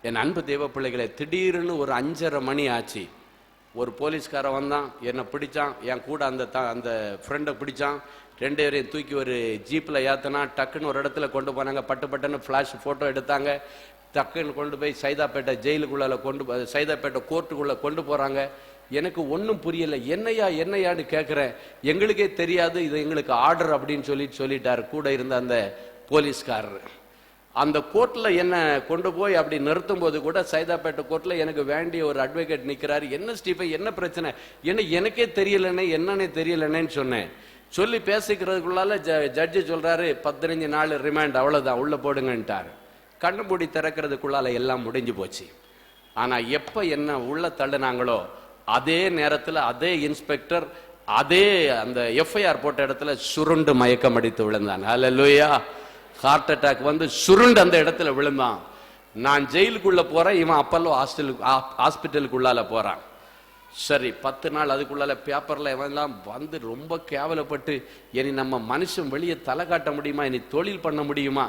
என் அன்பு தேவ பிள்ளைகளை, திடீர்னு ஒரு 5:30 மணி ஆச்சு. ஒரு போலீஸ்காரன் வந்தான், என்னை பிடிச்சான். என் கூட அந்த ஃப்ரெண்டை பிடிச்சான். 2 பேரையும் தூக்கி ஒரு ஜீப்பில் ஏற்றினா. டக்குன்னு ஒரு இடத்துல கொண்டு போனாங்க. பட்டுன்னு ஃப்ளாஷ் ஃபோட்டோ எடுத்தாங்க. டக்குன்னு கொண்டு போய் சைதாப்பேட்டை ஜெயிலுக்குள்ளால சைதாப்பேட்டை கோர்ட்டுக்குள்ளே கொண்டு போகிறாங்க. எனக்கு ஒன்றும் புரியலை. என்னையான்னு கேட்குறேன். எங்களுக்கே தெரியாது, இது எங்களுக்கு ஆர்டர் அப்படின்னு சொல்லிட்டார் கூட இருந்த அந்த போலீஸ்காரர். அந்த கோர்ட்டில் என்ன கொண்டு போய் அப்படி நிறுத்தும் போது கூட சைதாப்பேட்டை கோர்ட்டில் எனக்கு வேண்டிய ஒரு அட்வொகேட் நிற்கிறாரு. என்ன ஸ்டீஃபன் என்ன பிரச்சனை? எனக்கே தெரியலனே, என்னன்னே தெரியலனேன்னு சொன்னேன். சொல்லி பேசிக்கிறதுக்குள்ளால ஜட்ஜு சொல்றாரு 15 நாள் ரிமாண்ட், அவ்வளோதான், உள்ள போடுங்கன்ட்டார். கண்ணு மூடி திறக்கிறதுக்குள்ளால எல்லாம் முடிஞ்சு போச்சு. ஆனால் எப்போ என்ன உள்ள தள்ளுனாங்களோ அதே நேரத்தில் அதே இன்ஸ்பெக்டர் அதே அந்த எஃப்ஐஆர் போட்ட இடத்துல சுருண்டு மயக்கம் அடித்து விழுந்தான். ஹல்லேலூயா. ஹார்ட் அட்டாக் வந்து சுருண்டு அந்த இடத்துல விழுந்தான். நான் ஜெயிலுக்குள்ள போறேன், இவன் அப்பல்லோ ஹாஸ்பிட்டலுக்குள்ளால போறான். சரி 10 நாள் அதுக்குள்ளால பேப்பர்ல எல்லாம் வந்து ரொம்ப கேவலப்பட்டு, இனி நம்ம மனுஷன் வெளியே தலை காட்ட முடியுமா, இனி தொழில் பண்ண முடியுமா?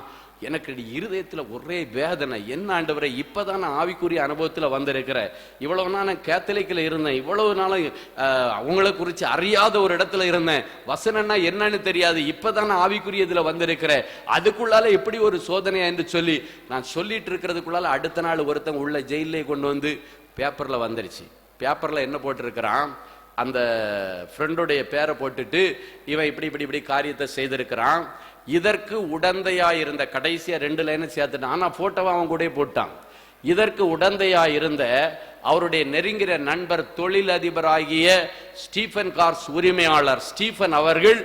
எனக்கு இருதயத்துல ஒரே வேதனை. என்ன ஆண்டவரே, இப்பதான் நான் ஆவிக்குரிய அனுபவத்துல வந்திருக்கிற. இவ்வளவு நாள் நான் கேத்தலிக்கில் இருந்தேன். இவ்வளவு நாளும் அவங்கள குறித்து அறியாத ஒரு இடத்துல இருந்தேன். வசனம்னா என்னன்னு தெரியாது. இப்பதான் நான் ஆவிக்குரிய இதுல வந்திருக்கிற. அதுக்குள்ளால எப்படி ஒரு சோதனையா என்று சொல்லி நான் சொல்லிட்டு இருக்கிறதுக்குள்ளால அடுத்த நாள் ஒருத்தன் உள்ள ஜெயிலே கொண்டு வந்து பேப்பர்ல வந்துருச்சு. பேப்பர்ல என்ன போட்டிருக்கிறான், அந்த ஃப்ரெண்டுடைய பேரை போட்டுட்டு இவன் இப்படி காரியத்தை செய்திருக்கிறான். இதற்கு உடந்தையாயிருந்த கடைசியா 2 லைனை சேர்த்துட்டான். ஆனா போட்டோவை அவன் கூட போட்டான். இதற்கு உடந்தையாயிருந்த அவருடைய நெருங்கிற நண்பர் தொழிலதிபராகிய ஸ்டீஃபன் கார்ஸ் உரிமையாளர் ஸ்டீஃபன் அவர்கள்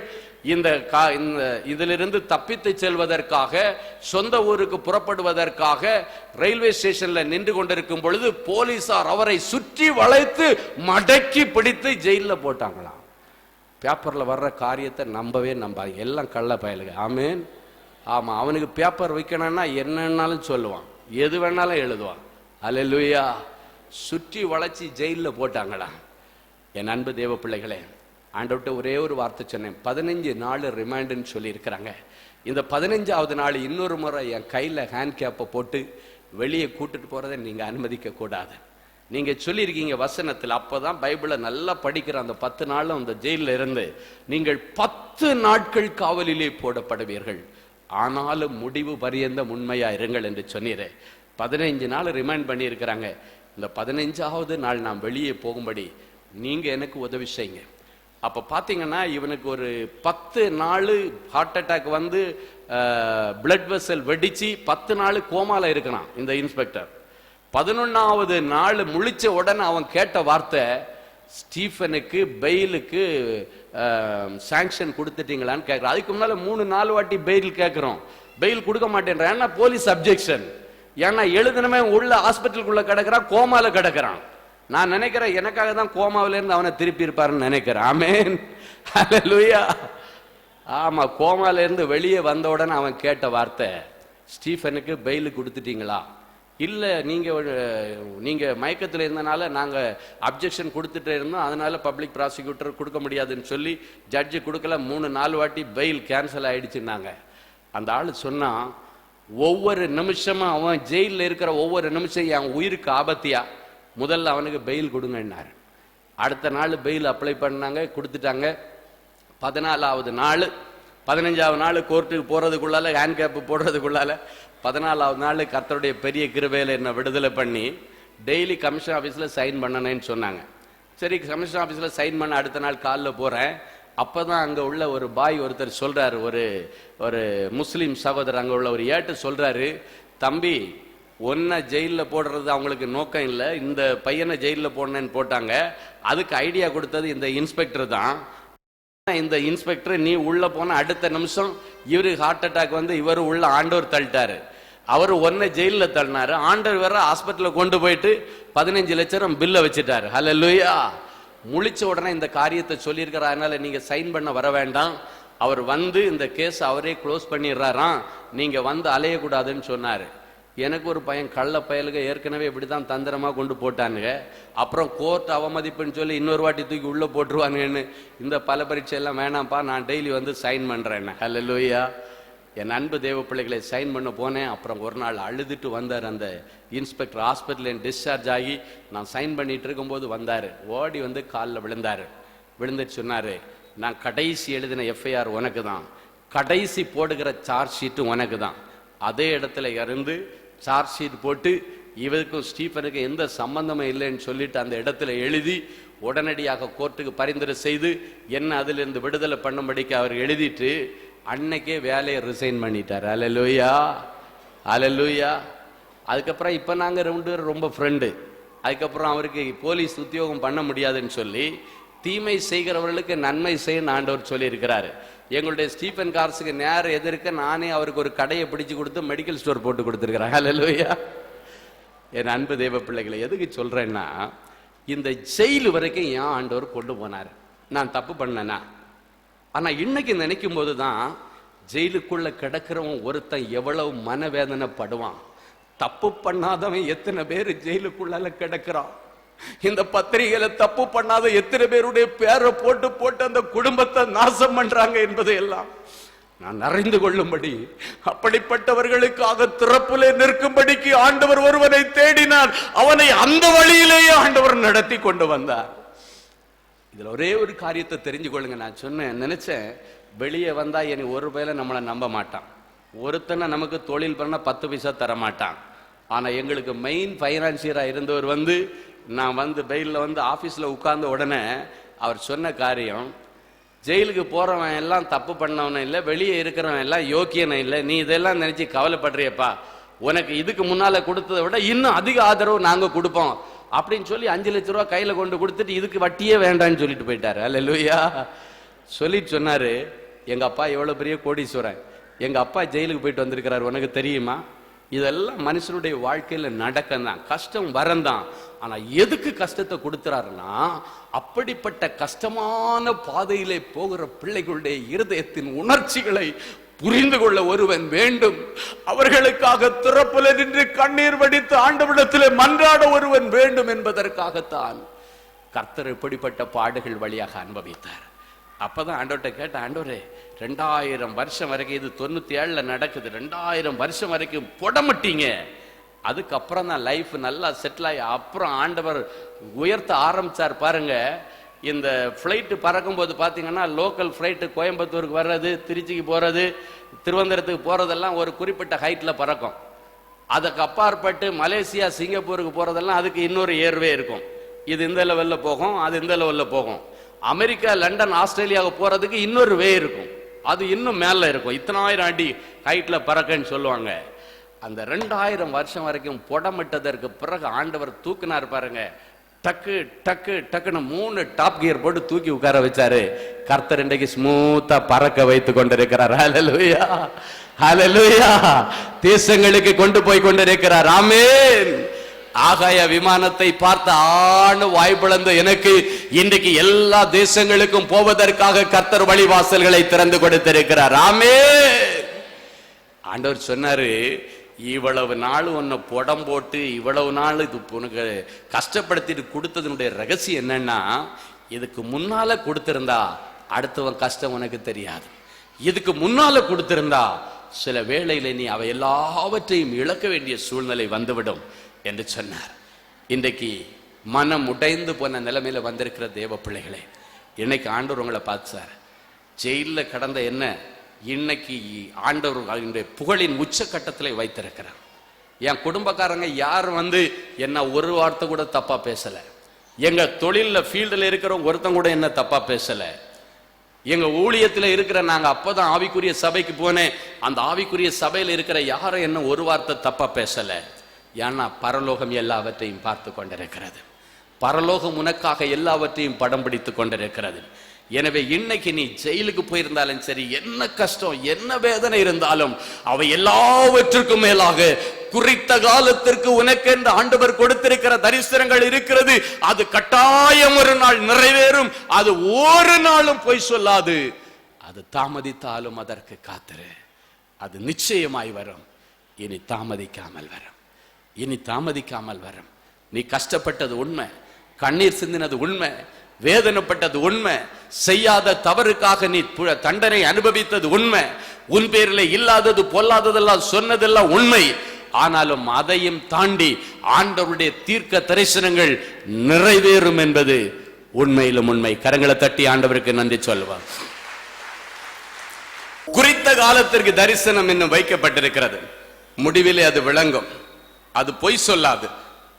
இதிலிருந்து தப்பித்து செல்வதற்காக, சொந்த ஊருக்கு புறப்படுவதற்காக ரயில்வே ஸ்டேஷன்ல நின்று கொண்டிருக்கும் பொழுது போலீசார் அவரை சுற்றி வளைத்து மடக்கி பிடித்து ஜெயில போட்டாங்களாம். பேப்பரில் வர்ற காரியத்தை நம்பவே நம்பாது, எல்லாம் கள்ள பயலுங்க. ஆமேன். ஆமாம், அவனுக்கு பேப்பர் வைக்கணும்னா என்னன்னாலும் சொல்லுவான், எது வேணாலும் எழுதுவான். அல்லேலூயா. சுற்றி வளைச்சி ஜெயிலில் போட்டாங்களா. என் அன்பு தேவ பிள்ளைகளே, ஆண்டவர்கிட்ட ஒரே ஒரு வார்த்தை சொன்னேன், 15 நாள் ரிமாண்டுன்னு சொல்லியிருக்கிறாங்க. இந்த 15ஆவது நாள் இன்னொரு முறை என் கையில் ஹேண்ட் கேப்பை போட்டு வெளியே கூட்டிட்டு போகிறத நீங்கள் அனுமதிக்க கூடாது. நீங்கள் சொல்லியிருக்கீங்க வசனத்தில், அப்போ தான் பைபிளை நல்லா படிக்கிற அந்த 10 நாளும் அந்த ஜெயிலில் இருந்து நீங்கள் 10 நாட்கள் காவலிலே போடப்படுவீர்கள், ஆனாலும் முடிவு பரியந்த உண்மையா இருங்கள் என்று சொன்னீரேன். 15 நாள் ரிமைண்ட் பண்ணியிருக்கிறாங்க. இந்த 15ஆவது நாள் நான் வெளியே போகும்படி நீங்கள் எனக்கு உதவி செய்யுங்க. அப்போ பார்த்தீங்கன்னா இவனுக்கு ஒரு 10 நாள் ஹார்ட் அட்டாக் வந்து பிளட் வெசல் வெடிச்சு 10 நாள் கோமால இருக்கிறான் இந்த இன்ஸ்பெக்டர். 11ஆவது நாள் முழிச்ச உடனே அவன் கேட்ட வார்த்தை, ஸ்டீஃபனுக்கு பெயிலுக்கு சாங்ஷன் கொடுத்துட்டீங்களான்னு கேட்குறான். அதுக்கு முன்னால 3-4 வாட்டி பெயில் கேட்குறோம், பெயில் கொடுக்க மாட்டேன்ற. ஏன்னா போலீஸ் அப்ஜெக்ஷன். ஏன்னா எழுதினமே உள்ள ஹாஸ்பிட்டலுக்குள்ள கிடக்கிறான், கோமால கிடக்கிறான். நான் நினைக்கிறேன் எனக்காக தான் கோமாவில இருந்து அவனை திருப்பி இருப்பாருன்னு நினைக்கிறேன். ஆமென். ஹல்லேலூயா. ஆமா, கோமால இருந்து வெளியே வந்த உடனே அவன் கேட்ட வார்த்தை, ஸ்டீஃபனுக்கு பெயில் கொடுத்துட்டீங்களா? இல்லை, நீங்க மயக்கத்தில் இருந்தனால நாங்க அப்ஜெக்ஷன் கொடுத்துட்டு இருந்தோம், அதனால பப்ளிக் ப்ராசிக்யூட்டர் கொடுக்க முடியாதுன்னு சொல்லி ஜட்ஜு கொடுக்கல, 3-4 வாட்டி பெயில் கேன்சல் ஆயிடுச்சுன்னாங்க. அந்த ஆள் சொன்னா, ஒவ்வொரு நிமிஷமும் அவன் ஜெயிலில் இருக்கிற ஒவ்வொரு நிமிஷம் என் உயிருக்கு ஆபத்தியா, முதல்ல அவனுக்கு பெயில் கொடுங்கன்னாரு. அடுத்த நாள் பெயில் அப்ளை பண்ணாங்க, கொடுத்துட்டாங்க. 14ஆவது நாள் 15ஆவது நாள் கோர்ட்டுக்கு போறதுக்குள்ளால, ஹேண்ட் கேப் போடுறதுக்குள்ளால 14ஆவது நாள் கர்த்தருடைய பெரிய கிருபையில என்ன விடுதலை பண்ணி டெய்லி கமிஷன் ஆஃபீஸில் சைன் பண்ணணும்னு சொன்னாங்க. சரி, கமிஷன் ஆஃபீஸில் சைன் பண்ண அடுத்த நாள் காலில் போகிறேன். அப்போ தான் அங்கே உள்ள ஒரு பாய் ஒருத்தர் சொல்கிறாரு, ஒரு முஸ்லீம் சகோதரர் அங்கே உள்ள ஒரு ஏட்டு சொல்கிறாரு, தம்பி ஒன்றை ஜெயிலில் போடுறது அவங்களுக்கு நோக்கம் இல்லை, இந்த பையனை ஜெயிலில் போடணுன்னு போட்டாங்க, அதுக்கு ஐடியா கொடுத்தது இந்த இன்ஸ்பெக்டர் தான். இந்த இன்ஸ்பெக்டர் நீ உள்ள போன அடுத்த நிமிஷம் இவரு ஹார்ட் அட்டாக் வந்து இவரு உள்ள ஆண்டவர் தள்ளிட்டாரு, அவர் ஒன்ன ஜெயிலில் தள்ளினாரு, ஆண்டவர் வேற ஹாஸ்பிட்டலில் கொண்டு போயிட்டு 15 லட்சம் பில்லை வச்சுட்டாரு. ஹல்லேலூயா. முழிச்ச உடனே இந்த காரியத்தை சொல்லியிருக்கிறார், அதனால நீங்க சைன் பண்ண வர வேண்டாம், அவர் வந்து இந்த கேஸ் அவரே க்ளோஸ் பண்ணிடுறாராம், நீங்க வந்து அலையக்கூடாதுன்னு சொன்னாரு. எனக்கு ஒரு பையன், கள்ள பயலுக ஏற்கனவே இப்படிதான் தந்திரமா கொண்டு போட்டானுங்க, அப்புறம் கோர்ட் அவமதிப்புன்னு சொல்லி இன்னொரு வாட்டி தூக்கி உள்ள போட்டுருவானுன்னு, இந்த பல பரீட்சை எல்லாம் வேணாம்ப்பா, நான் டெய்லி வந்து சைன் பண்றேன். ஹல்லேலூயா. என் அன்பு தேவ பிள்ளைகளை சைன் பண்ண போனேன். அப்புறம் ஒரு நாள் அழுதுட்டு வந்தார் அந்த இன்ஸ்பெக்டர். ஹாஸ்பிட்டல் டிஸ்சார்ஜ் ஆகி நான் சைன் பண்ணிட்டு இருக்கும்போது வந்தார், ஓடி வந்து காலில் விழுந்தார். விழுந்துட்டு சொன்னார், நான் கடைசி எழுதின எஃப்ஐஆர் உனக்கு தான், கடைசி போடுகிற சார்ஜ் ஷீட்டு உனக்கு தான். அதே இடத்துல இருந்து சார்ஜ் ஷீட் போட்டு இவருக்கும் ஸ்டீஃபனுக்கு எந்த சம்பந்தமும் இல்லைன்னு சொல்லிட்டு அந்த இடத்துல எழுதி உடனடியாக கோர்ட்டுக்கு பரிந்துரை செய்து என்ன அதிலிருந்து விடுதலை பண்ணும்படிக்கு அவர் எழுதிட்டு அன்னைக்கே வேலையை ரிசைன் பண்ணிட்டார். அல்லேலூயா, அல்லேலூயா. அதுக்கப்புறம் இப்போ நாங்கள் 2 பேரும் ரொம்ப ஃப்ரெண்டு. அதுக்கப்புறம் அவருக்கு போலீஸ் உத்தியோகம் பண்ண முடியாதுன்னு சொல்லி தீமை செய்கிறவர்களுக்கு நன்மை செய்ய ஆண்டவர் சொல்லியிருக்கிறாரு. எங்களுடைய ஸ்டீஃபன் கார்ஸுக்கு நேர எதிர்க்க நானே அவருக்கு ஒரு கடையை பிடிச்சு கொடுத்து மெடிக்கல் ஸ்டோர் போட்டு கொடுத்துருக்கிறேன். ஹல்லேலூயா. என் அன்பு தேவ பிள்ளைகளை எதுக்கு சொல்றேன்னா, இந்த ஜெயில் வரைக்கும் ஏன் ஆண்டவர் கொண்டு போனார்? நான் தப்பு பண்ணேனா? ஆனா இன்னைக்கு நினைக்கும் போதுதான் ஜெயிலுக்குள்ள கிடக்கிறவன் ஒருத்தன் எவ்வளவு மனவேதனைப்படுவான். தப்பு பண்ணாதவன் எத்தனை பேர் ஜெயிலுக்குள்ள கிடக்கிறான். இந்த பத்திரிகையில தப்பு பண்ணாத எத்தனை பேருடைய பேரை போட்டு போட்டு அந்த குடும்பத்தை நாசம் பண்றாங்க என்பதை எல்லாம் நான் அறிந்து கொள்ளும்படி, அப்படிப்பட்டவர்களுக்காக திறப்புலே நிற்கும்படிக்கு ஆண்டவர் ஒருவனை தேடினார், அவனை அந்த வழியிலேயே ஆண்டவர் நடத்தி கொண்டு வந்தார். இதுல ஒரே ஒரு காரியத்தை தெரிஞ்சு கொள்ளுங்க. நான் சொன்னேன், நினைச்சேன் வெளியே வந்தா இனி ஒரு வேளை நம்மளை நம்ப மாட்டான், ஒருத்தனை நமக்கு தொழில் பண்ண 10 பைசா தர மாட்டான். ஆனா எங்களுக்கு மெயின் பைனான்சியரா இருந்தவர் வந்து, நான் வந்து பெயிலில் வந்து ஆஃபீஸில் உட்கார்ந்த உடனே அவர் சொன்ன காரியம், ஜெயிலுக்கு போகிறவன் எல்லாம் தப்பு பண்ணவன இல்லை, வெளியே இருக்கிறவன் எல்லாம் யோக்கியனை இல்லை, நீ இதெல்லாம் நினச்சி கவலைப்படுறியப்பா, உனக்கு இதுக்கு முன்னால் கொடுத்ததை விட இன்னும் அதிக ஆதரவு நாங்கள் கொடுப்போம் அப்படின்னு சொல்லி 5 லட்ச ரூபா கையில் கொண்டு கொடுத்துட்டு இதுக்கு வட்டியே வேண்டான்னு சொல்லிட்டு போயிட்டாரு. அல்லேலூயா. சொல்லிட்டு சொன்னார், எங்கள் அப்பா எவ்வளோ பெரிய கோடீஸ்வரன், எங்கள் அப்பா ஜெயிலுக்கு போயிட்டு வந்திருக்கிறார், உனக்கு தெரியுமா? இதெல்லாம் மனுஷனுடைய வாழ்க்கையில நடக்கதான், கஷ்டம் வரந்தான். ஆனா எதுக்கு கஷ்டத்தை கொடுக்கிறாருன்னா, அப்படிப்பட்ட கஷ்டமான பாதையிலே போகிற பிள்ளைகளுடைய இருதயத்தின் உணர்ச்சிகளை புரிந்து கொள்ள ஒருவன் வேண்டும். அவர்களுக்காக திறப்புல நின்று கண்ணீர் வடித்து ஆண்டவரிடத்திலே மன்றாட ஒருவன் வேண்டும் என்பதற்காகத்தான் கர்த்தர் இப்படிப்பட்ட பாடுகள் வழியாக அனுபவித்தார். அப்பதான் ஆண்டவர்கிட்ட கேட்ட, ஆண்டவரே 2000 வருஷம் வரைக்கும், இது 97ல நடக்குது, 2000 வருஷம் வரைக்கும் போடமாட்டீங்க, அதுக்கப்புறம் தான் லைஃப் நல்லா செட்டில் ஆகி அப்புறம் ஆண்டவர் உயர்த்த ஆரம்பிச்சார் பாருங்க. இந்த ஃப்ளைட்டு பறக்கும்போது பார்த்தீங்கன்னா, லோக்கல் ஃப்ளைட்டு கோயம்புத்தூருக்கு வர்றது, திருச்சிக்கு போகிறது, திருவனந்தபுரத்துக்கு போகிறதெல்லாம் ஒரு குறிப்பிட்ட ஹைட்டில் பறக்கும். அதுக்கு அப்பாற்பட்டு மலேசியா சிங்கப்பூருக்கு போகிறதெல்லாம் அதுக்கு இன்னொரு ஏர்வே இருக்கும். இது இந்த லெவலில் போகும், அது இந்த லெவலில் போகும். அமெரிக்கா, லண்டன், ஆஸ்திரேலியாவுக்கு போகிறதுக்கு இன்னொரு வே இருக்கும், அது இன்னும் மேலே இருக்கும். 1000 அடி ஹைட்டில் பறக்கன்னு சொல்லுவாங்க. அந்த 2000 வருஷம் வரைக்கும் புடமிட்டதற்கு பிறகு ஆண்டவர் தூக்கினார் பாருங்க. டக்கு டக்கு டக்குன்னு 3 டாப் கியர் போட்டு தூக்கி உட்கார வச்சாரு. கர்த்தர் இன்றைக்கு ஸ்மூத்தா பறக்க வைத்து கொண்டிருக்கிறார். ஹல்லேலூயா, ஹல்லேலூயா. தேசங்களுக்கு கொண்டு போய் கொண்டிருக்கிறார். ஆமென். ஆகாய விமானத்தை பார்த்து ஆணு வாய்ப்பிழந்த எனக்கு இன்றைக்கு எல்லா தேசங்களுக்கும் போவதற்காக கர்த்தர் வழிவாசல்களை திறந்து கொடுத்திருக்கிறார். ஆமென். ஆண்டவர் சொன்னாரு, இவ்வளவு நாள் உன்னை புடம் போட்டு இவ்வளவு நாள் இது உனக்கு கஷ்டப்படுத்திட்டு கொடுத்ததனுடைய ரகசியம் என்னன்னா, இதுக்கு முன்னால கொடுத்திருந்தா அடுத்தவன் கஷ்டம் உனக்கு தெரியாது. இதுக்கு முன்னால கொடுத்திருந்தா சில வேளையில நீ அவை எல்லாவற்றையும் இழக்க வேண்டிய சூழ்நிலை வந்துவிடும் என்று சொன்னார். இன்றைக்கு மனம் உடைந்து போன நிலைமையில வந்திருக்கிற தேவ பிள்ளைகளே, இன்னைக்கு ஆண்டவர் உங்களை பார்த்தார். ஜெயிலில் கடந்த என்ன இன்னைக்கு ஆண்டவர் புகழின் உச்சக்கட்டத்தில் வைத்திருக்கிறார். என் குடும்பக்காரங்க யார் என்ன ஒரு வார்த்தை கூட தப்பா பேசல. எங்க தொழில ஃபீல்டில் இருக்கிறவங்க ஒருத்தங்க கூட என்ன தப்பா பேசல. எங்க ஊழியத்தில் இருக்கிற நாங்க அப்பதான் ஆவிக்குரிய சபைக்கு போனேன், அந்த ஆவிக்குரிய சபையில் இருக்கிற யாரும் என்ன ஒரு வார்த்தை தப்பா பேசல. ஏன்னா பரலோகம் எல்லாவற்றையும் பார்த்து கொண்டிருக்கிறது. பரலோகம் உனக்காக எல்லாவற்றையும் படம் பிடித்து கொண்டிருக்கிறது. எனவே இன்னைக்கு நீ ஜெயிலுக்கு போயிருந்தாலும் சரி, என்ன கஷ்டம் என்ன வேதனை இருந்தாலும் அவை எல்லாவற்றுக்கும் மேலாக குறித்த காலத்திற்கு உனக்கு என்று ஆண்டவர் கொடுத்திருக்கிற தரிசனங்கள் இருக்கிறது. அது கட்டாயம் ஒரு நாள் நிறைவேறும். அது ஒரு நாளும் பொய் சொல்லாது. அது தாமதித்தாலும் அதற்கு காத்திரு, அது நிச்சயமாய் வரும். இனி தாமதிக்காமல் வரும், இனி தாமதிக்காமல் வரும். நீ கஷ்டப்பட்டது உண்மை, கண்ணீர் சிந்தினது உண்மை, வேதனைப்பட்டது உண்மை, செய்யாத தவறுக்காக நீ தண்டனை அனுபவித்தது உண்மை, உன் பேரில் இல்லாதது பொல்லாததெல்லாம் சொன்னதெல்லாம் உண்மை. ஆனாலும் அதையும் தாண்டி ஆண்டவருடைய தீர்க்க தரிசனங்கள் நிறைவேறும் என்பது உண்மையிலும் உண்மை. கரங்களை தட்டி ஆண்டவருக்கு நன்றி சொல்லுவார். குறித்த காலத்திற்கு தரிசனம் இன்னும் வைக்கப்பட்டிருக்கிறது. முடிவிலே அது விளங்கும். அது பொய் சொல்லாது.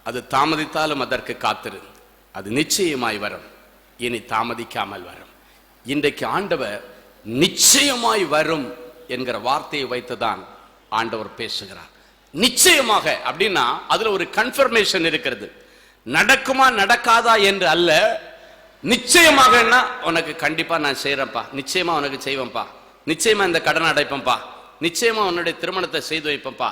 அது தாமதித்தாலும் அதற்கு காத்திரு, அது நிச்சயமாய் வரும். இனி தாமதிக்காமல் வரும். இன்றைக்கு ஆண்டவர் நிச்சயமாய் வரும் என்கிற வார்த்தையை வைத்துதான் ஆண்டவர் பேசுகிறார். நிச்சயமாக அப்படின்னா அதுல ஒரு கன்ஃபர்மேஷன் இருக்கிறது. நடக்குமா நடக்காதா என்று அல்ல. நிச்சயமாக உனக்கு கண்டிப்பா நான் செய்யறேன்ப்பா, நிச்சயமா உனக்கு செய்வேன்ப்பா, நிச்சயமா இந்த கடன் அடைப்பேன்ப்பா, நிச்சயமா உன்னுடைய திருமணத்தை செய்து வைப்பேன்ப்பா,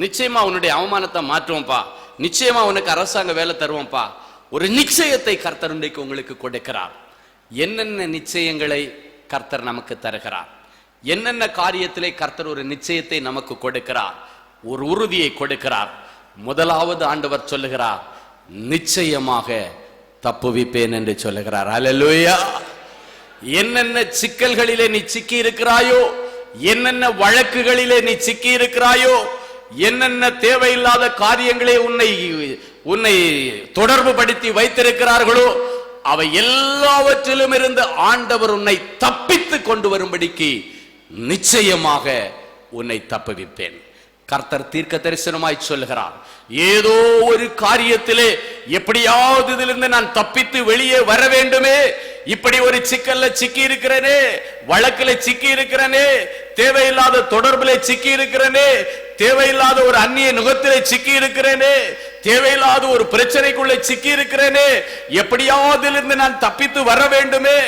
நிச்சயமா உன்னுடைய அவமானத்தை மாற்றுவோம்ப்பா, நிச்சயமா உனக்கு அரசாங்க வேலை தருவோம்ப்பா. ஒரு நிச்சயத்தை கர்த்தர் இன்றைக்கு உங்களுக்கு கொடுக்கிறார். என்னென்ன நிச்சயங்களை கர்த்தர் நமக்கு தருகிறார், என்னென்ன காரியத்திலே கர்த்தர் ஒரு நிச்சயத்தை நமக்கு கொடுக்கிறார், ஒரு உறுதியை கொடுக்கிறார். முதலாவது ஆண்டவர் சொல்லுகிறார், நிச்சயமாக தப்புவிப்பேன் என்று சொல்லுகிறார். அல்லேலூயா. என்னென்ன சிக்கல்களிலே நீ சிக்கி இருக்கிறாயோ, என்னென்ன வழக்குகளிலே நீ சிக்கி இருக்கிறாயோ, என்னென்ன தேவையில்லாத காரியங்களே உன்னை தொடர்பு படுத்தி வைத்திருக்கிறார்களோ, அவை எல்லாவற்றிலும் இருந்து ஆண்டவர் உன்னை தப்பித்து கொண்டு வரும்படிக்கு நிச்சயமாக உன்னை தப்புவிப்பேன். கர்த்தர் தீர்க்க தரிசனமாய் சொல்லுகிறார். ஏதோ ஒரு காரியத்திலே எப்படியாவது இதிலிருந்து நான் தப்பித்து வெளியே வர வேண்டுமே, இப்படி ஒரு சிக்கல்ல சிக்கி இருக்கிறனே, வழக்குல சிக்கி இருக்கிறனே, தேவையில்லாத தொடர்புல சிக்கி இருக்கிறனே, தேவையில்லாத ஒரு அந்நிய நுகத்திலே சிக்கி இருக்கிறேனே, தேவையில்லாத ஒரு பிரச்சனைக்குள்ள சிக்கி இருக்கிறேனே, எப்படியாவது இதிலிருந்து நான் தப்பித்து வர வேண்டுமே,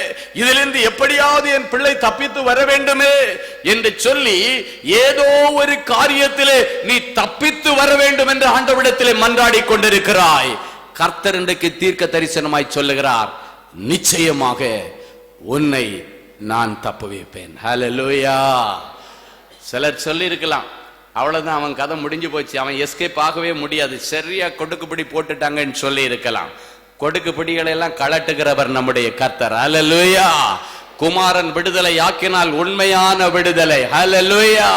இதிலிருந்து எப்படியாவது என் பிள்ளை தப்பித்து வர வேண்டுமே என்று சொல்லி ஏதோ ஒரு காரியத்திலே நீ தப்பித்து வர வேண்டும் என்று ஆண்டவரிடத்திலே மன்றாடி கொண்டிருக்கிறாய். கர்த்தர் இன்றைக்கு தீர்க்க தரிசனமாய் சொல்லுகிறார், நிச்சயமாக உன்னை நான் தப்புவிப்பேன். ஹல்லேலூயா. சிலர் சொல்லி இருக்கலாம், அவ்வளவுதான் அவன் கதை முடிஞ்சு போச்சு, அவன் எஸ்கேப் ஆகவே முடியாது, சரியா கொடுக்குப்பிடி போட்டுட்டாங்கன்னு சொல்லி இருக்கலாம். கொடுக்குப்பிடிகளை எல்லாம் கலட்டுகிறவர் நம்முடைய கர்த்தர். ஹல்லேலூயா. குமாரன் விடுதலை ஆக்கினால் உண்மையான விடுதலை. ஹல்லேலூயா.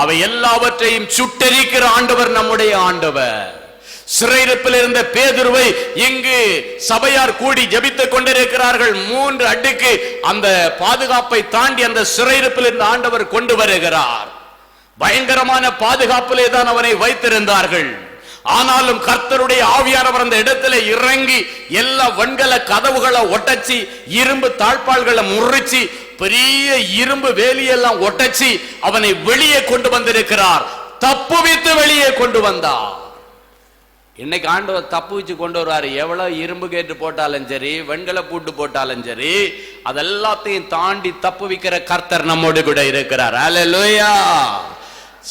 அவை எல்லாவற்றையும் சுட்டெரிக்கிற ஆண்டவர் நம்முடைய ஆண்டவர். சிறையிருப்பில் இருந்த பேதுருவை இங்கு சபையார் கூடி ஜெபித்துக் கொண்டிருக்கிறார்கள். 3 அடுக்கு அந்த பாதுகாப்பை தாண்டி அந்த சிறையிருப்பில் இருந்த ஆண்டவர் கொண்டு வருகிறார். பயங்கரமான பாதுகாப்பிலே தான் அவனை வைத்திருந்தார்கள். ஆனாலும் கர்த்தருடைய ஆவியானவர் அந்த இடத்துல இறங்கி எல்லா வெண்கல கதவுகளை ஒட்டச்சி, இரும்பு தாழ்பால்களை முறிச்சு, பெரிய இரும்பு வேலியெல்லாம் ஒட்டச்சி அவனை வெளியே கொண்டு வந்திருக்கிறார். தப்புவித்து வெளியே கொண்டு வந்தார். இன்னைக்கு ஆண்டவர் தப்பு வச்சு கொண்டு வருவாரு. எவ்வளவு இரும்பு கேட்டு போட்டாலும் சரி, வெண்கல பூட்டு போட்டாலும் சரி, அதெல்லாத்தையும் தாண்டி தப்பு வைக்கிற கர்த்தர் நம்மோடு கூட இருக்கிறார். ஹல்லேலூயா.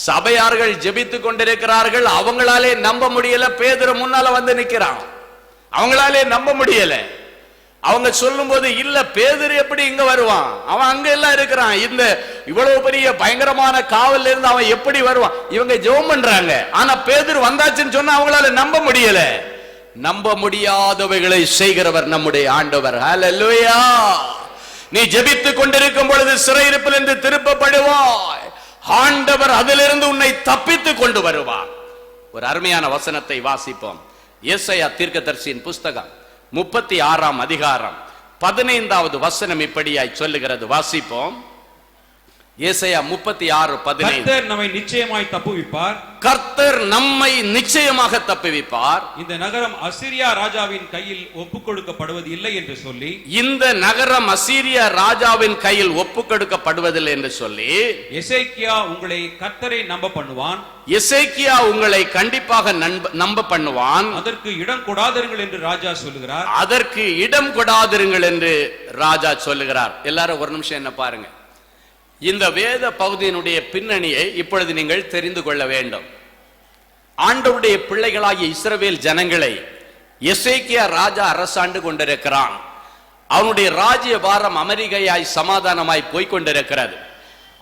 சபையார்கள் ஜெபித்துக் கொண்டிருக்கிறார்கள். அவங்களாலே நம்ப முடியல. பேதுரு முன்னால வந்து நிக்கிறான். அவங்களாலே நம்ப முடியல. அவங்க சொல்லும் போது, இல்ல பேதுரு எப்படி இங்க வருவான், அவன் அங்க எல்லாம் இருக்கிறான், இந்த இவ்வளவு பெரிய பயங்கரமான காவல்ல இருந்து அவன் எப்படி வருவான். இவங்க ஜெபம் பண்றாங்க. ஆனா பேதுரு வந்தாச்சுன்னு சொன்னா அவங்களால நம்ப முடியல. நம்ப முடியாதவைகளை செய்கிறவர் நம்முடைய ஆண்டவர். ஹல்லேலூயா. நீ ஜெபித்துக் கொண்டிருக்கும் பொழுது சிறையிருப்பில் இருந்து திருப்பப்படுவாய். ஆண்டவர் அதிலிருந்து உன்னை தப்பித்து கொண்டு வருவார். ஒரு அருமையான வசனத்தை வாசிப்போம். ஏசாயா தீர்க்கதரிசியின் புஸ்தகம் 36ஆம் அதிகாரம் 15வது வசனம் இப்படியாய் சொல்லுகிறது. வாசிப்போம். ஏசாயா 36:15. கர்த்தர் நம்மை நிச்சயமாய் தப்புவிப்பார். கர்த்தர் நம்மை நிச்சயமாக தப்புவிப்பார். இந்த நகரம் அசீரியா ராஜாவின் கையில் ஒப்புக் கொடுக்கப்படுவது இல்லை என்று சொல்லி, இந்த நகரம் அசீரியா ராஜாவின் கையில் ஒப்புக் கொடுக்கப்படுவதில்லை என்று சொல்லி, எசேக்கியா உங்களை கர்த்தரை நம்ப பண்ணுவான். எசேக்கியா உங்களை கண்டிப்பாக நம்ப பண்ணுவான். அதற்கு இடம் கொடாதிருங்கள் என்று ராஜா சொல்லுகிறார். அதற்கு இடம் கொடாதிருங்கள் என்று ராஜா சொல்லுகிறார். எல்லாரும் ஒரு நிமிஷம் என்ன பாருங்க. இந்த வேத பகுதியினுடைய பின்னணியை இப்பொழுது நீங்கள் தெரிந்து கொள்ள வேண்டும். ஆண்டவருடைய பிள்ளைகளாகிய இஸ்ரவேல் ஜனங்களை எசேக்கியா ராஜா அரசாண்டு கொண்டிருக்கிறான். அவனுடைய ராஜ்ய பாரம் அமெரிக்கையாய் சமாதானமாய் போய்கொண்டிருக்கிறது.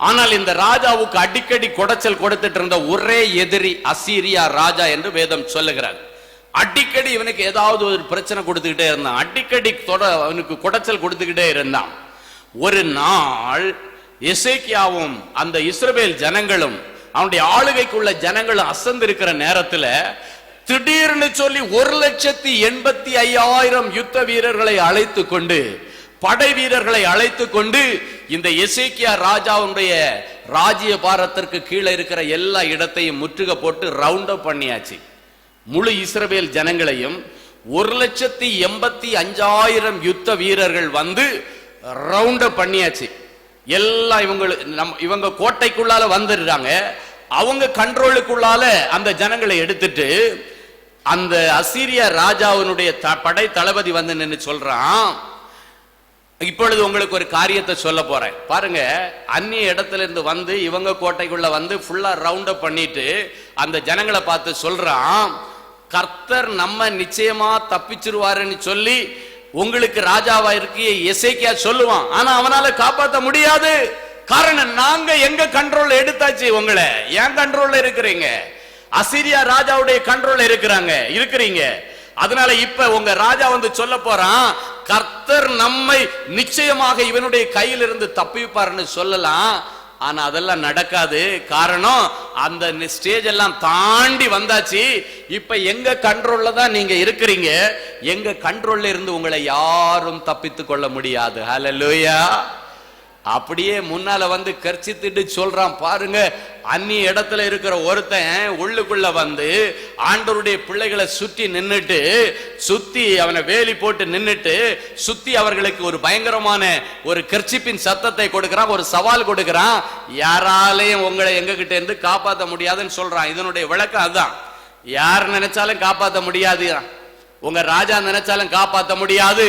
ஆனால் இந்த ராஜாவுக்கு அடிக்கடி குடைச்சல் கொடுத்துட்டு இருந்த ஒரே எதிரி அசீரியா ராஜா என்று வேதம் சொல்லுகிறது. அடிக்கடி இவனுக்கு ஏதாவது ஒரு பிரச்சனை கொடுத்துக்கிட்டே இருந்தான். அடிக்கடி அவனுக்கு குடைச்சல் கொடுத்துக்கிட்டே இருந்தான். ஒரு நாள் எசேக்கியாவும் அந்த இஸ்ரவேல் ஜனங்களும் அவனுடைய ஆளுகைக்குள்ள ஜனங்களும் அசந்திருக்கிற நேரத்துல திடீர்னு சொல்லி 1,85,000 யுத்த வீரர்களை அழைத்து கொண்டு, படை வீரர்களை அழைத்து கொண்டு இந்த எசேக்கியா ராஜாவுடைய ராஜ்ய பாரத்திற்கு கீழே இருக்கிற எல்லா இடத்தையும் முற்றுகை போட்டு ரவுண்ட் அப் பண்ணியாச்சு. முழு இஸ்ரவேல் ஜனங்களையும் 1,85,000 யுத்த வீரர்கள் வந்து ரவுண்ட் அப் பண்ணியாச்சு. எல்லாம் இவங்க கோட்டைக்குள்ளால வந்துடுறாங்க. அவங்க கண்ட்ரோலுக்குள்ளால அந்த ஜனங்களை எடுத்துட்டு அந்த அசீரியா ராஜாவினுடைய படை தளபதி வந்து நின்று சொல்றான், இப்பொழுது உங்களுக்கு ஒரு காரியத்தை சொல்ல போறேன் பாருங்க. அந்நிய இடத்துல இருந்து வந்து இவங்க கோட்டைக்குள்ள வந்து ஃபுல்லா ரவுண்ட் அப் பண்ணிட்டு அந்த ஜனங்களை பார்த்து சொல்றான், கர்த்தர் நம்ம நிச்சயமா தப்பிச்சிருவாருன்னு சொல்லி உங்களுக்கு ராஜாவா இருக்கிய எசேக்கியா சொல்லுவான். ஆனா அவனால காப்பாற்ற முடியாது. காரணம், நாங்க எங்க கண்ட்ரோல் எடுத்தாச்சு, உங்களை ஏன் கண்ட்ரோல்ல இருக்கிறீங்க, அசீரியா ராஜாவுடைய கண்ட்ரோல்ல இருக்கிறீங்க. அதனால இப்ப உங்க ராஜா வந்து சொல்ல போறான், கர்த்தர் நம்மை நிச்சயமாக இவனுடைய கையில் இருந்து தப்பிப்பார்னு சொல்லலாம். ஆனா அதெல்லாம் நடக்காது. காரணம், அந்த ஸ்டேஜ் எல்லாம் தாண்டி வந்தாச்சு. இப்ப எங்க கண்ட்ரோல்ல தான் நீங்க இருக்கிறீங்க. எங்க கண்ட்ரோல்ல இருந்து உங்களை யாரும் தப்பித்துக் கொள்ள முடியாது. ஹல்லேலூயா. அப்படியே முன்னால வந்து கர்ச்சித்துட்டு சொல்றான், பாருங்க அந்நிய இடத்துல இருக்கிற ஒருத்தன் உள்ளுக்குள்ள வந்து ஆண்டவருடைய பிள்ளைகளை சுற்றி நின்னுட்டு, சுத்தி அவனை வேலி போட்டு நின்னுட்டு, சுத்தி அவர்களுக்கு ஒரு பயங்கரமான ஒரு கர்ச்சிப்பின் சத்தத்தை கொடுக்கிறான், ஒரு சவால் கொடுக்கிறான். யாராலையும் உங்களை எங்க கிட்ட இருந்து காப்பாற்ற முடியாதுன்னு சொல்றான். இதனுடைய விளக்கம் அதுதான். யார் நினைச்சாலும் காப்பாற்ற முடியாது, உங்க ராஜா நினைச்சாலும் காப்பாற்ற முடியாது,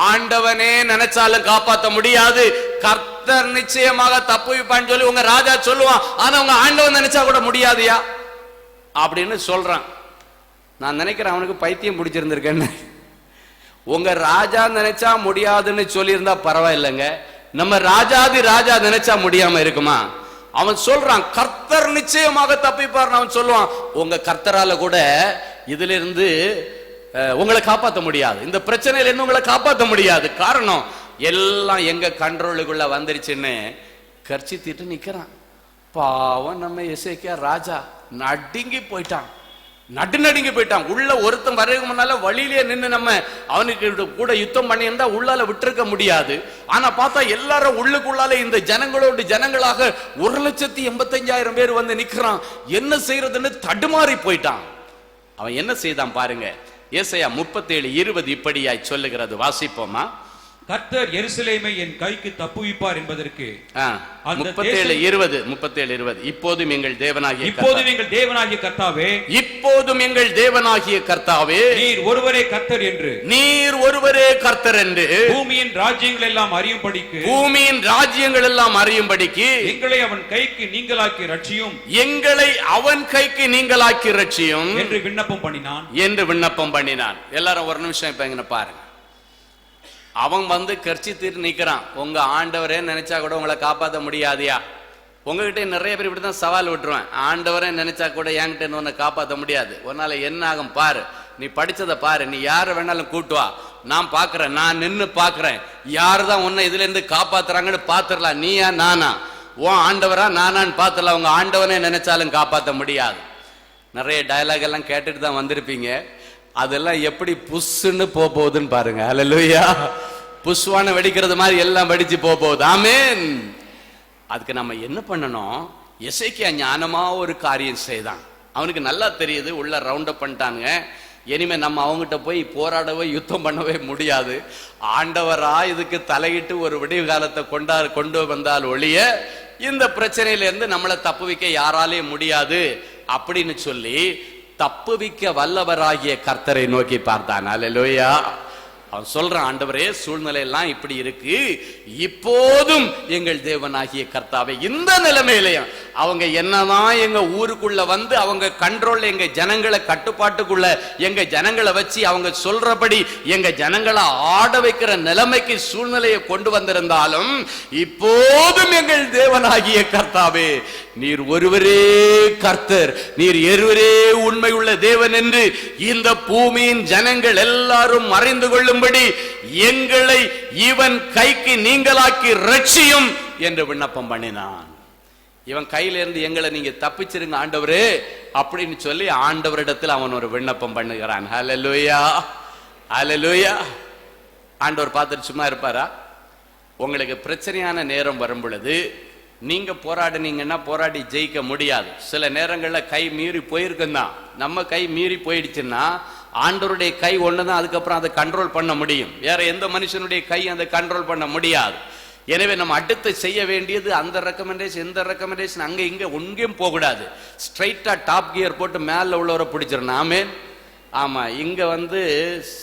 ஆண்டவனே நினைச்சாலும் காப்பாற்ற முடியாது. கர்த்தர் நிச்சயமாக தப்புவிப்பான்னு சொல்லி உங்க ராஜா சொல்லுவான், ஆனா உங்க ஆண்டவன் நினைச்சா கூட முடியாதுயா அப்படின்னு சொல்றான். நான் நினைக்கிறேன் அவனுக்கு பைத்தியம் பிடிச்சிருந்திருக்கேன்னு. உங்க ராஜா நினைச்சா முடியாதுன்னு சொல்லியிருந்தா பரவாயில்லைங்க, நம்ம ராஜாதி ராஜா நினைச்சா முடியாம இருக்குமா? அவன் சொல்றான் கர்த்தர் நிச்சயமாக தப்பிப்பார். அவன் சொல்லுவான், உங்க கர்த்தரால கூட இதுல இருந்து உங்களை காப்பாற்ற முடியாது, இந்த பிரச்சனையில இருந்து உங்களை காப்பாற்ற முடியாது. காரணம் எல்லாம் எங்க கண்ட்ரோலுக்குள்ள வந்துருச்சுன்னு கர்ச்சித்திட்டு நிக்கிறான். பாவம் நம்ம எசேக்கியா ராஜா நடுங்கி போயிட்டான், நடுங்கி போயிட்டான். உள்ள ஒருத்தன் வர்றதுக்கு முன்னால வழியிலே நின்று நம்ம அவனுக்கு கூட யுத்தம் பண்ணியிருந்தா உள்ளால விட்டுருக்க முடியாது. ஆனா பார்த்தா எல்லாரும் உள்ளுக்குள்ளால இந்த ஜனங்களோடு ஜனங்களாக 1,85,000 பேர் வந்து நிக்கிறான். என்ன செய்யறதுன்னு தடுமாறி போயிட்டான். அவன் என்ன செய்தான் பாருங்க. ஏசாயா 37:20 இப்படியாய் சொல்லுகிறது, வாசிப்போமா? கர்த்தர் எருசலேமை என் கைக்கு தப்புவிப்பார் என்பதற்கு 37:20 இப்போதும் எங்கள் தேவனாகிய கர்த்தாவே, இப்போதும் எங்கள் தேவனாகிய கர்த்தாவே, நீர் ஒருவரே கர்த்தர் என்று, நீர் ஒருவரே கர்த்தர் என்று பூமியின் ராஜ்யங்கள் எல்லாம் அறியும்படிக்கு, பூமியின் ராஜ்யங்கள் எல்லாம் அறியும்படிக்கு எங்களை அவன் கைக்கு நீங்களாக்கி ரட்சியும், எங்களை அவன் கைக்கு நீங்களாக்கி ரட்சியும் என்று விண்ணப்பம் பண்ணினான். எல்லாரும் ஒரு நிமிஷம் இப்ப எங்க பாருங்க. அவன் வந்து கர்ச்சித்திட்டு நிக்கிறான், உங்க ஆண்டவரே நினைச்சா கூட உங்களை காப்பாற்ற முடியாதியா? உங்ககிட்ட நிறைய பேர் இப்படிதான் சவால் விட்டுருவேன், ஆண்டவரே நினைச்சா கூட என்கிட்ட உன்னை காப்பாற்ற முடியாது. ஒரு என்ன ஆகும் பாரு, நீ படிச்சதை பாரு, நீ யாரை வேணாலும் கூட்டுவா, நான் பாக்குறேன், நான் நின்னு பாக்குறேன், யாருதான் உன்னை இதுல இருந்து காப்பாத்துறாங்கன்னு பாத்துடலாம். நீயா நானா, உன் ஆண்டவரா நானான்னு பாத்துடலாம். உங்க ஆண்டவனே நினைச்சாலும் காப்பாற்ற முடியாது. நிறைய டயலாக் எல்லாம் கேட்டுட்டு தான் வந்திருப்பீங்க. அதெல்லாம் எப்படி புஷ்ன்னு போகுதுன்னு பாருங்க. ஹல்லேலூயா. புஷ்வான வெடிக்கிறது மாதிரி எல்லாம் வெடிச்சு போகுது. ஆமென். அதுக்கு நம்ம என்ன பண்ணணும்? எசேக்கியா ஞானமா ஒரு காரியம் செய்தான். அவனுக்கு நல்லா தெரியுது, உள்ள ரவுண்ட் அப் பண்ணிட்டாங்க, இனிமே நம்ம அவங்ககிட்ட போய் போராடவே யுத்தம் பண்ணவே முடியாது. ஆண்டவரா இதுக்கு தலையிட்டு ஒரு விடிவு காலத்தை கொண்டு வந்தால் ஒழிய இந்த பிரச்சனையில இருந்து நம்மளை தப்புவிக்க யாராலையும் முடியாது அப்படின்னு சொல்லி தப்புவிக்க வல்லவராகிய கர்த்தரை நோக்கி பார்த்தான். அல்லேலூயா. அவன் சொல்றான், ஆண்டவரே சூழ்நிலை எல்லாம் இப்படி இருக்கு, இப்போதும் எங்கள் தேவனாகிய கர்த்தாவே, இந்த நிலைமையிலையும் அவங்க என்னதான் எங்க ஊருக்குள்ள வந்து அவங்க கண்ட்ரோல், எங்க ஜனங்களை கட்டுப்பாட்டுக்குள்ள எங்க ஜனங்களை வச்சு அவங்க சொல்றபடி எங்க ஜனங்களை ஆட வைக்கிற நிலைமைக்கு சூழ்நிலையை கொண்டு வந்திருந்தாலும், இப்போதும் எங்கள் தேவனாகிய கர்த்தாவே, நீர் ஒருவரே கர்த்தர், நீர் ஒருவரே உண்மை உள்ள தேவன் என்று இந்த பூமியின் ஜனங்கள் எல்லாரும் அறிந்து கொள்ளும்படி எங்களை இவன் கைக்கு நீங்களாக்கி ரட்சியும் என்று விண்ணப்பம் பண்ணினான். இவன் கையில இருந்து எங்களை நீங்க தப்பிச்சிருங்க ஆண்டவரே அப்படின்னு சொல்லி ஆண்டவரிடத்தில் அவன் ஒரு விண்ணப்பம் பண்ணுகிறான். ஹல்லேலூயா, ஹல்லேலூயா. ஆண்டவர் பார்த்துட்டு சும்மா இருப்பாரா? உங்களுக்கு பிரச்சனையான நேரம் வரும் பொழுது நீங்க போராடினீங்கன்னா போராடி ஜெயிக்க முடியாது. சில நேரங்கள்ல கை மீறி போயிருக்குன்னா, நம்ம கை மீறி போயிடுச்சுன்னா ஆண்டவருடைய கை ஒண்ணுதான் அதுக்கப்புறம் அதை கண்ட்ரோல் பண்ண முடியும். வேற எந்த மனுஷனுடைய கை அதை கண்ட்ரோல் பண்ண முடியாது. எனவே நம்ம அடுத்து செய்ய வேண்டியது அந்த ரெக்கமெண்டேஷன் இந்த ரெக்கமெண்டேஷன் அங்க இங்க ஒன்றும் போகக்கூடாது. ஸ்ட்ரைட்டா டாப் கியர் போட்டு மேல உள்ளவரை பிடிச்சிடணும். ஆமென். ஆமா, இங்க வந்து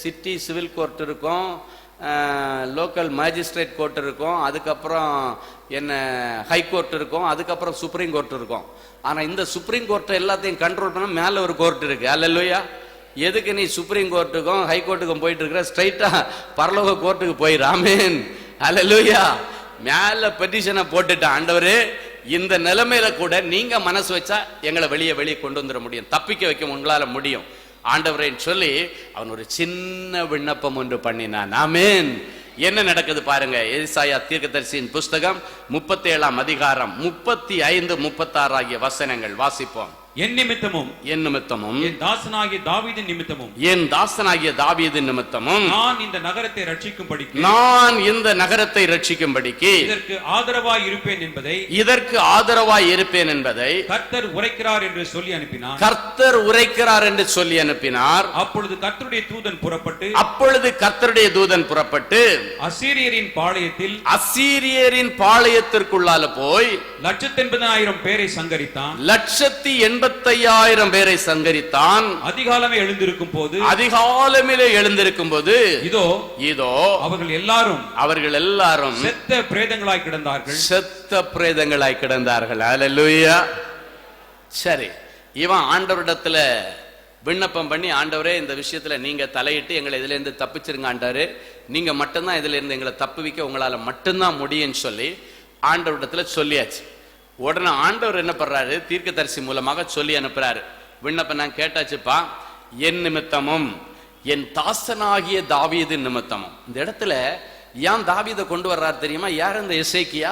சிட்டி சிவில் கோர்ட் இருக்கும், லோக்கல் மேஜிஸ்ட்ரேட் கோர்ட் இருக்கும், அதுக்கப்புறம் என்ன ஹைகோர்ட் இருக்கும், அதுக்கப்புறம் சுப்ரீம் கோர்ட் இருக்கும். ஆனா இந்த சுப்ரீம் கோர்ட்டை எல்லாத்தையும் கண்ட்ரோல் பண்ண மேல ஒரு கோர்ட் இருக்கு. அல்லேலூயா. எதுக்கு நீ சுப்ரீம் கோர்ட்டுக்கும் ஹைகோர்ட்டுக்கும் போயிட்டு இருக்கிற? ஸ்ட்ரைட்டா பரலோக கோர்ட்டுக்கு போயிரு. ஆமென். அல்லேலூயா. மேல பெட்டிஷனை போட்டுட்டான், ஆண்டவரே இந்த நிலைமையில கூட நீங்க மனசு வச்சா எங்களை வெளியே கொண்டு வந்துட முடியும், தப்பிக்க வைக்க உங்களால முடியும் ஆண்டவரேன்னு சொல்லி அவன் ஒரு சின்ன விண்ணப்பம் ஒன்று பண்ணினான். ஆமென். என்ன நடக்குது பாருங்க. ஏசாயா தீர்க்கதரிசியின் புஸ்தகம் 37ஆம் அதிகாரம் 35, 36 ஆகிய வசனங்கள் வாசிப்போம். என் நிமித்தமும் என் தாசனாகிய தாவீதின் நிமித்தமும் நான் இந்த நகரத்தை ரட்சிக்கும்படிக்கு இதற்கு ஆதரவாய் இருப்பேன் என்பதை கர்த்தர் உரைக்கிறார் என்று சொல்லி அனுப்பினார். அப்பொழுது கர்த்தருடைய தூதன் புறப்பட்டு அசீரியரின் பாளையத்திற்குள்ளால போய் 1,80,000 பேரை சங்கரித்தான். 1,85,000 பேரை சங்கரித்தான். அதிகாலமே எழுந்திருக்கும் போது இதோ அவர்கள் எல்லாரும் செத்த பிரேதங்களாய் கிடந்தார்கள். அல்லேலூயா. சரி, இவன் ஆண்டவரிடத்துல விண்ணப்பம் பண்ணி, ஆண்டவரே இந்த விஷயத்துல நீங்க தலையிட்டு எங்களை இதுல இருந்து தப்பிச்சிருங்க ஆண்டவரே, நீங்க மட்டும்தான் இதுல இருந்து எங்களை தப்புவிக்க உங்களால மட்டும்தான் முடியும்னு சொல்லி ஆண்டவரிடத்துல சொல்லியாச்சு. உடனே ஆண்டவர் என்ன பண்றாரு, தீர்க்கதரிசி மூலமாக சொல்லி அனுப்புறாரு. விண்ணப்பம் நான் கேட்டாச்சுப்பா, என் நிமித்தமும் என் தாசனாகிய தாவீது நிமித்தமும். இந்த இடத்துல ஏன் தாவீதை கொண்டு வர்றாரு தெரியுமா? யார் இந்த எசேக்கியா?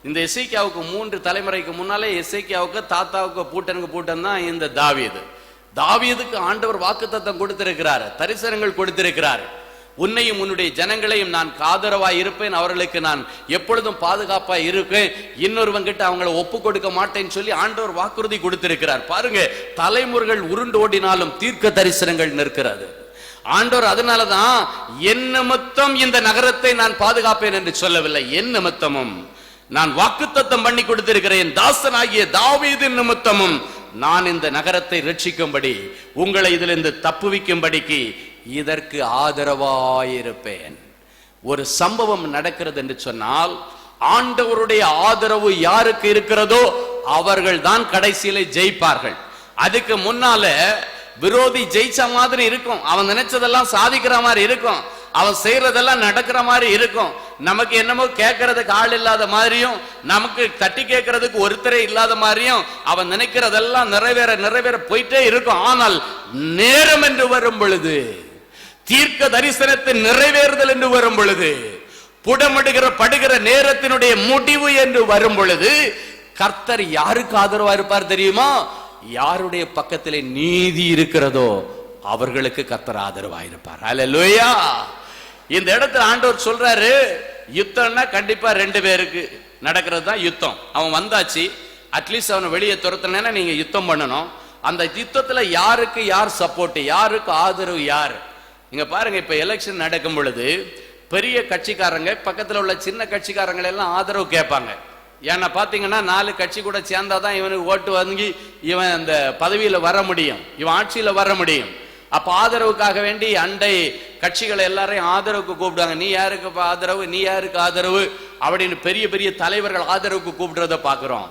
இந்த எசேக்கியாவுக்கு 3 தலைமுறைக்கு முன்னாலே எசேக்கியாவுக்கு தாத்தாவுக்கு பூட்டன் தான் இந்த தாவீது. தாவீதுக்கு ஆண்டவர் வாக்குத்தத்தம் கொடுத்திருக்கிறார், தரிசனங்கள் கொடுத்திருக்கிறார். உன்னையும் உன்னுடைய ஜனங்களையும் நான் ஆதரவாய் இருப்பேன், அவர்களுக்கு நான் எப்பொழுதும் பாதுகாப்பாய் இருப்பேன், இன்னொருவங்கிட்ட அவங்களை ஒப்பு கொடுக்க மாட்டேன்னு சொல்லி ஆண்டவர் வாக்குறுதி கொடுத்திருக்கிறார். பாருங்க, தலைமுறைகள் உருண்டோடினாலும் தீர்க்க தரிசனங்கள் நிற்கிறது. ஆண்டவர் அதனாலதான் என் நிமித்தம் இந்த நகரத்தை நான் பாதுகாப்பேன் என்று சொல்லவில்லை, என் நிமித்தமும் நான் வாக்குத்தத்தம் பண்ணி கொடுத்திருக்கிறேன், தாசனாகிய தாவீதின் நிமித்தமும் நான் இந்த நகரத்தை ரட்சிக்கும்படி, உங்களை இதிலிருந்து தப்புவிக்கும்படிக்கு இதற்கு ஆதரவாயிருப்பேன். ஒரு சம்பவம் நடக்கிறது என்று சொன்னால், ஆண்டவருடைய ஆதரவு யாருக்கு இருக்கிறதோ அவர்கள் தான் கடைசியில ஜெயிப்பார்கள். அதுக்கு முன்னால விரோதி ஜெயிச்ச மாதிரி இருக்கும், அவன் நினைச்சதெல்லாம் சாதிக்கிற மாதிரி இருக்கும், அவன் செய்யறதெல்லாம் நடக்கிற மாதிரி இருக்கும். நமக்கு என்னமோ கேட்கறதுக்கு ஆள் இல்லாத மாதிரியும், நமக்கு தட்டி கேட்கறதுக்கு ஒருத்தரே இல்லாத மாதிரியும், அவன் நினைக்கிறதெல்லாம் நிறைவேற போயிட்டே இருக்கும். ஆனால் நேரம் என்று வரும் பொழுது, தீர்க்க தரிசனத்தின் நிறைவேறுதல் என்று வரும் பொழுது, படுகிற நேரத்தினுடைய முடிவு என்று வரும் பொழுது, கர்த்தர் யாருக்கு ஆதரவா இருப்பார் தெரியுமா? யாருடைய பக்கத்திலே நீதி இருக்கிறதோ அவர்களுக்கு கர்த்தர் ஆதரவா இருப்பார். அல்லேலூயா. இந்த இடத்துல ஆண்டவர் சொல்றாரு, யுத்தம்னா கண்டிப்பா 2 பேருக்கு நடக்கிறது தான் யுத்தம். அவன் வந்தாச்சு, அட்லீஸ்ட் அவனை வெளியே துரத்தினா நீங்க யுத்தம் பண்ணணும். அந்த யுத்தத்துல யாருக்கு யார் சப்போர்ட், யாருக்கு ஆதரவு யார்? நீங்க பாருங்க, இப்ப எலெக்ஷன் நடக்கும் பொழுது பெரிய கட்சிக்காரங்க பக்கத்துல உள்ள சின்ன கட்சிக்காரங்க எல்லாம் ஆதரவு கேட்பாங்க. ஏன்னா பாத்தீங்கன்னா 4 கட்சி கூட சேர்ந்தாதான் இவனுக்கு ஓட்டு வாங்கி இவன் அந்த பதவியில வர முடியும், இவன் ஆட்சியில வர முடியும். அப்ப ஆதரவுக்காக வேண்டி அண்டை கட்சிகளை எல்லாரையும் ஆதரவுக்கு கூப்பிடுவாங்க. நீ யாருக்கு ஆதரவு, நீ யாருக்கு ஆதரவு அப்படின்னு பெரிய பெரிய தலைவர்கள் ஆதரவுக்கு கூப்பிடுறத பாக்குறோம்.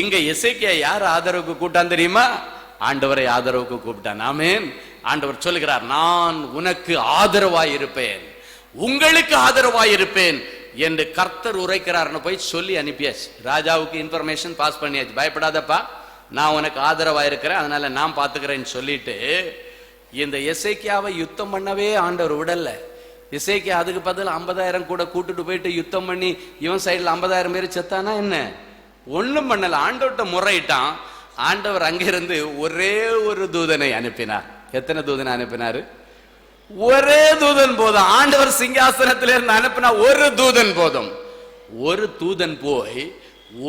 இங்க எசேக்கியா யார் ஆதரவுக்கு கூப்பிட்டான் தெரியுமா? ஆண்டவரை ஆதரவுக்கு கூப்பிட்டான். ஆமென். ஆண்டவர் சொல்லுகிறார், நான் உனக்கு ஆதரவாய் இருப்பேன், உங்களுக்கு ஆதரவாய் இருப்பேன் என்று கர்த்தர் உரைக்கிறார்னு போய் சொல்லி அனுப்பியாச்சு. ராஜாவுக்கு இன்ஃபர்மேஷன் பாஸ் பண்ணியாச்சு. பயப்படாதப்பா, நான் உனக்கு ஆதரவா இருக்கிறேன், அதனால நான் பாத்துக்கிறேன்னு சொல்லிட்டு இந்த எசேக்கியாவை யுத்தம் பண்ணவே ஆண்டவர் விடல. எசேக்கியா அதுக்கு பதில் 50,000 கூட கூட்டிட்டு போயிட்டு யுத்தம் பண்ணி இவன் சைடுல 50,000 பேர் செத்தானா என்ன? ஒண்ணும் பண்ணல. ஆண்டவர்கிட்ட முறையிட்டான். ஆண்டவர் அங்கிருந்து ஒரே ஒரு தூதனை அனுப்பினார். எத்தனை தூதனை அனுப்பினாரு? ஒரே தூதன் போதும். ஆண்டவர் சிங்காசனத்திலிருந்து அனுப்பினா ஒரு தூதன் போதும். ஒரு தூதன் போய்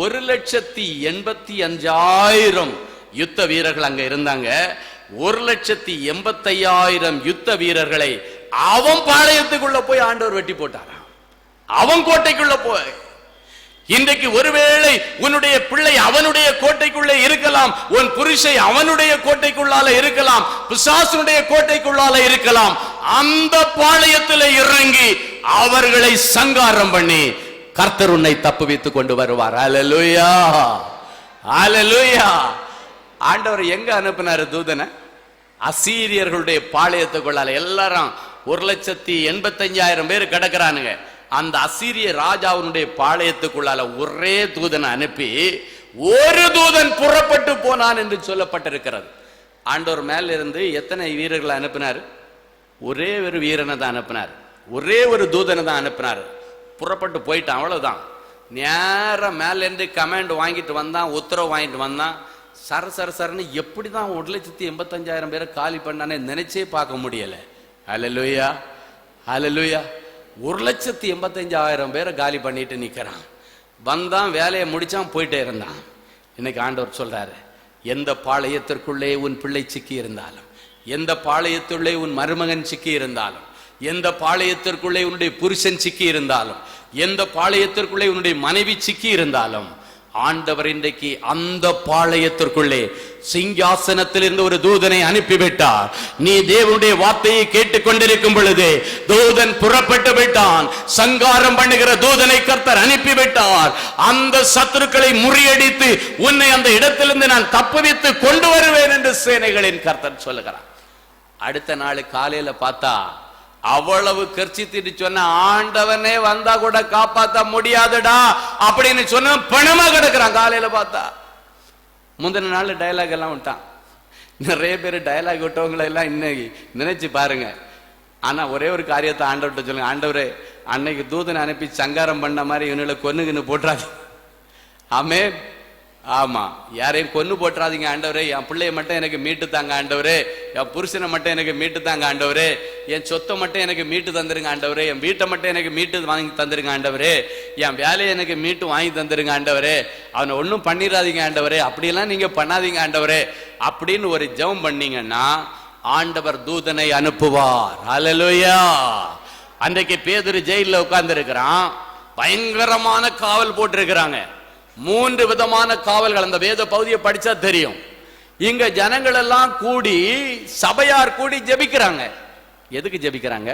1,85,000 யுத்த வீரர்கள் அங்க இருந்தாங்க. 1,85,000 யுத்த வீரர்களை அவன் பாளையத்துக்குள்ள போய் ஆண்டவர் வெட்டி போட்டாராம். அவன் கோட்டைக்குள்ள போய். இன்றைக்கு ஒருவேளை உன்னுடைய பிள்ளை அவனுடைய கோட்டைக்குள்ளே இருக்கலாம், உன் புருஷை அவனுடைய கோட்டைக்குள்ளால இருக்கலாம், பிசாசுடைய கோட்டைக்குள்ளால இருக்கலாம். அந்த பாளையத்தில் இறங்கி அவர்களை சங்காரம் பண்ணி கர்த்தர் உன்னை தப்புவித்துக் கொண்டு வருவார். அல்லேலூயா, அல்லேலூயா. ஆண்டவர் எங்க அனுப்பினாரு தூதனை? அசீரியர்களுடைய பாளையத்துக்குள்ளால. எல்லாரும் 1,85,000 பேர் கிடக்குறானுங்க. அந்த அசீரிய ராஜாவுடைய பாளையத்துக்குள்ளால ஒரே தூதனை அனுப்பி ஒரு தூதன் புறப்பட்டு போனான் என்று சொல்லப்பட்டிருக்கிறது. ஆண்டவர் மேல இருந்து எத்தனை வீரர்களை அனுப்பினார்? ஒரே ஒரு வீரனை தான் அனுப்பினார், ஒரே ஒரு தூதனை தான் அனுப்பினார். புறப்பட்டு போயிட்டான், அவ்வளவுதான். நேரம் மேல இருந்து கமாண்ட் வாங்கிட்டு வந்தான், உத்தரவு வாங்கிட்டு வந்தான். சரன்னு எப்படிதான் 1,85,000 பேரை காலி பண்ணானே நினைச்சே பார்க்க முடியல. ஹல்லேலூயா, ஹல்லேலூயா. 1,85,000 பேரை காலி பண்ணிட்டு நிக்கிறான். வந்தான், வேலையை முடிச்சான், போயிட்டே இருந்தான். இன்னைக்கு ஆண்டவர் சொல்றாரு, எந்த பாளையத்திற்குள்ளே உன் பிள்ளை சிக்கி இருந்தாலும், எந்த பாளையத்துள்ளே உன் மருமகன் சிக்கி இருந்தாலும், எந்த பாளையத்திற்குள்ளே உன்னுடைய புருஷன் சிக்கி இருந்தாலும், எந்த பாளையத்திற்குள்ளே உன்னுடைய மனைவி சிக்கி இருந்தாலும், ஆண்டவர் இன்றைக்கு அந்த பாளையத்திற்குள்ளே சிங்காசனத்திலிருந்து ஒரு தூதனை அனுப்பிவிட்டார். நீ தேவனுடைய வார்த்தையை கேட்டுக்கொண்டிருக்கும் பொழுது தூதன் புறப்பட்டு விட்டான். சங்காரம் பண்ணுகிற தூதனை கர்த்தர் அனுப்பிவிட்டார். அந்த சத்துருக்களை முறியடித்து உன்னை அந்த இடத்திலிருந்து நான் தப்புவித்து கொண்டு வருவேன் என்று சேனைகளின் கர்த்தர் சொல்லுகிறார். அடுத்த நாள் காலையில பார்த்தா அவ்வளவு கர்ச்சித்திட்டு சொன்ன, ஆண்டவனே வந்தா கூட காப்பாற்ற முடியாதுடா அப்படின்னு சொன்ன பணமா கிடக்குறான். காலையில பார்த்தா முந்தின நாள் டயலாக் எல்லாம் விட்டான். நிறைய பேர் டயலாக் விட்டவங்களை எல்லாம் இன்னைக்கு நினைச்சு பாருங்க. ஆனா ஒரே ஒரு காரியத்தை ஆண்டவர்கிட்ட சொல்லுங்க, ஆண்டவரே அன்னைக்கு தூதனை அனுப்பி சங்காரம் பண்ண மாதிரி இவனுங்களை கொன்னுக்குன்னு போட்டுறாது. ஆமே, ஆமா, யாரையும் கொன்னு போட்டுறாதீங்க ஆண்டவரே. என் பிள்ளைய மட்டும் எனக்கு மீட்டு தாங்க ஆண்டவரே. என் புருஷனை மட்டும் எனக்கு மீட்டு தாங்க ஆண்டவரே. என் சொத்தை மட்டும் எனக்கு மீட்டு தந்துருங்க ஆண்டவரே. என் வீட்டை மட்டும் எனக்கு மீட்டு வாங்கி தந்துருங்க ஆண்டவரே. என் வேலையை எனக்கு மீட்டு வாங்கி தந்துருங்க ஆண்டவரே. அவனை ஒன்றும் பண்ணிடாதீங்க ஆண்டவரே. அப்படியெல்லாம் நீங்க பண்ணாதீங்க ஆண்டவரே அப்படின்னு ஒரு ஜெபம் பண்ணீங்கன்னா ஆண்டவர் தூதனை அனுப்புவார். ஹல்லேலூயா. அன்றைக்கு பேதுரு ஜெயில உட்கார்ந்து இருக்கிறான். பயங்கரமான காவல் போட்டு இருக்கிறாங்க. 3 விதமான காவல்கள். அந்த வேத பகுதியை படிச்சா தெரியும். இங்க ஜனங்கள் எல்லாம் கூடி, சபையார் கூடி ஜெபிக்கிறாங்க. எதுக்கு ஜெபிக்கிறாங்க?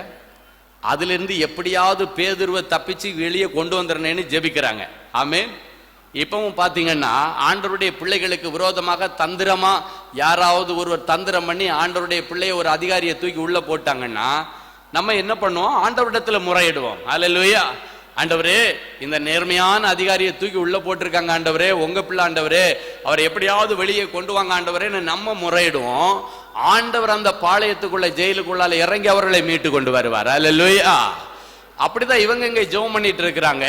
அதுல இருந்து எப்படியாவது பேதுருவை தப்பிச்சு வெளியே கொண்டு வந்துறனேன்னு ஜெபிக்கிறாங்க. ஆமென். இப்பவும் பாத்தீங்கன்னா ஆண்டவருடைய பிள்ளைகளுக்கு விரோதமாக தந்திரமா யாராவது ஒருவர் தந்திரம் பண்ணி ஆண்டவருடைய பிள்ளைய ஒரு அதிகாரியை தூக்கி உள்ள போட்டாங்கன்னா நம்ம என்ன பண்ணுவோம்? ஆண்டவரிடத்துல முறையிடுவோம். ஹல்லேலூயா. ஆண்டவரே, இந்த நேர்மையான அதிகாரியை தூக்கி உள்ள போட்டிருக்காங்க ஆண்டவரே, உங்க பிள்ளை ஆண்டவரே, அவரை எப்படியாவது வெளியே கொண்டு வாங்க ஆண்டவரே நம்ம முறையிடுவோம். ஆண்டவர் அந்த பாளையத்துக்குள்ள ஜெயிலுக்குள்ளால இறங்கி அவர்களை மீட்டு கொண்டு வருவார். அல்லேலூயா. அப்படிதான் இவங்க இங்க ஜெபம் பண்ணிட்டு இருக்கிறாங்க.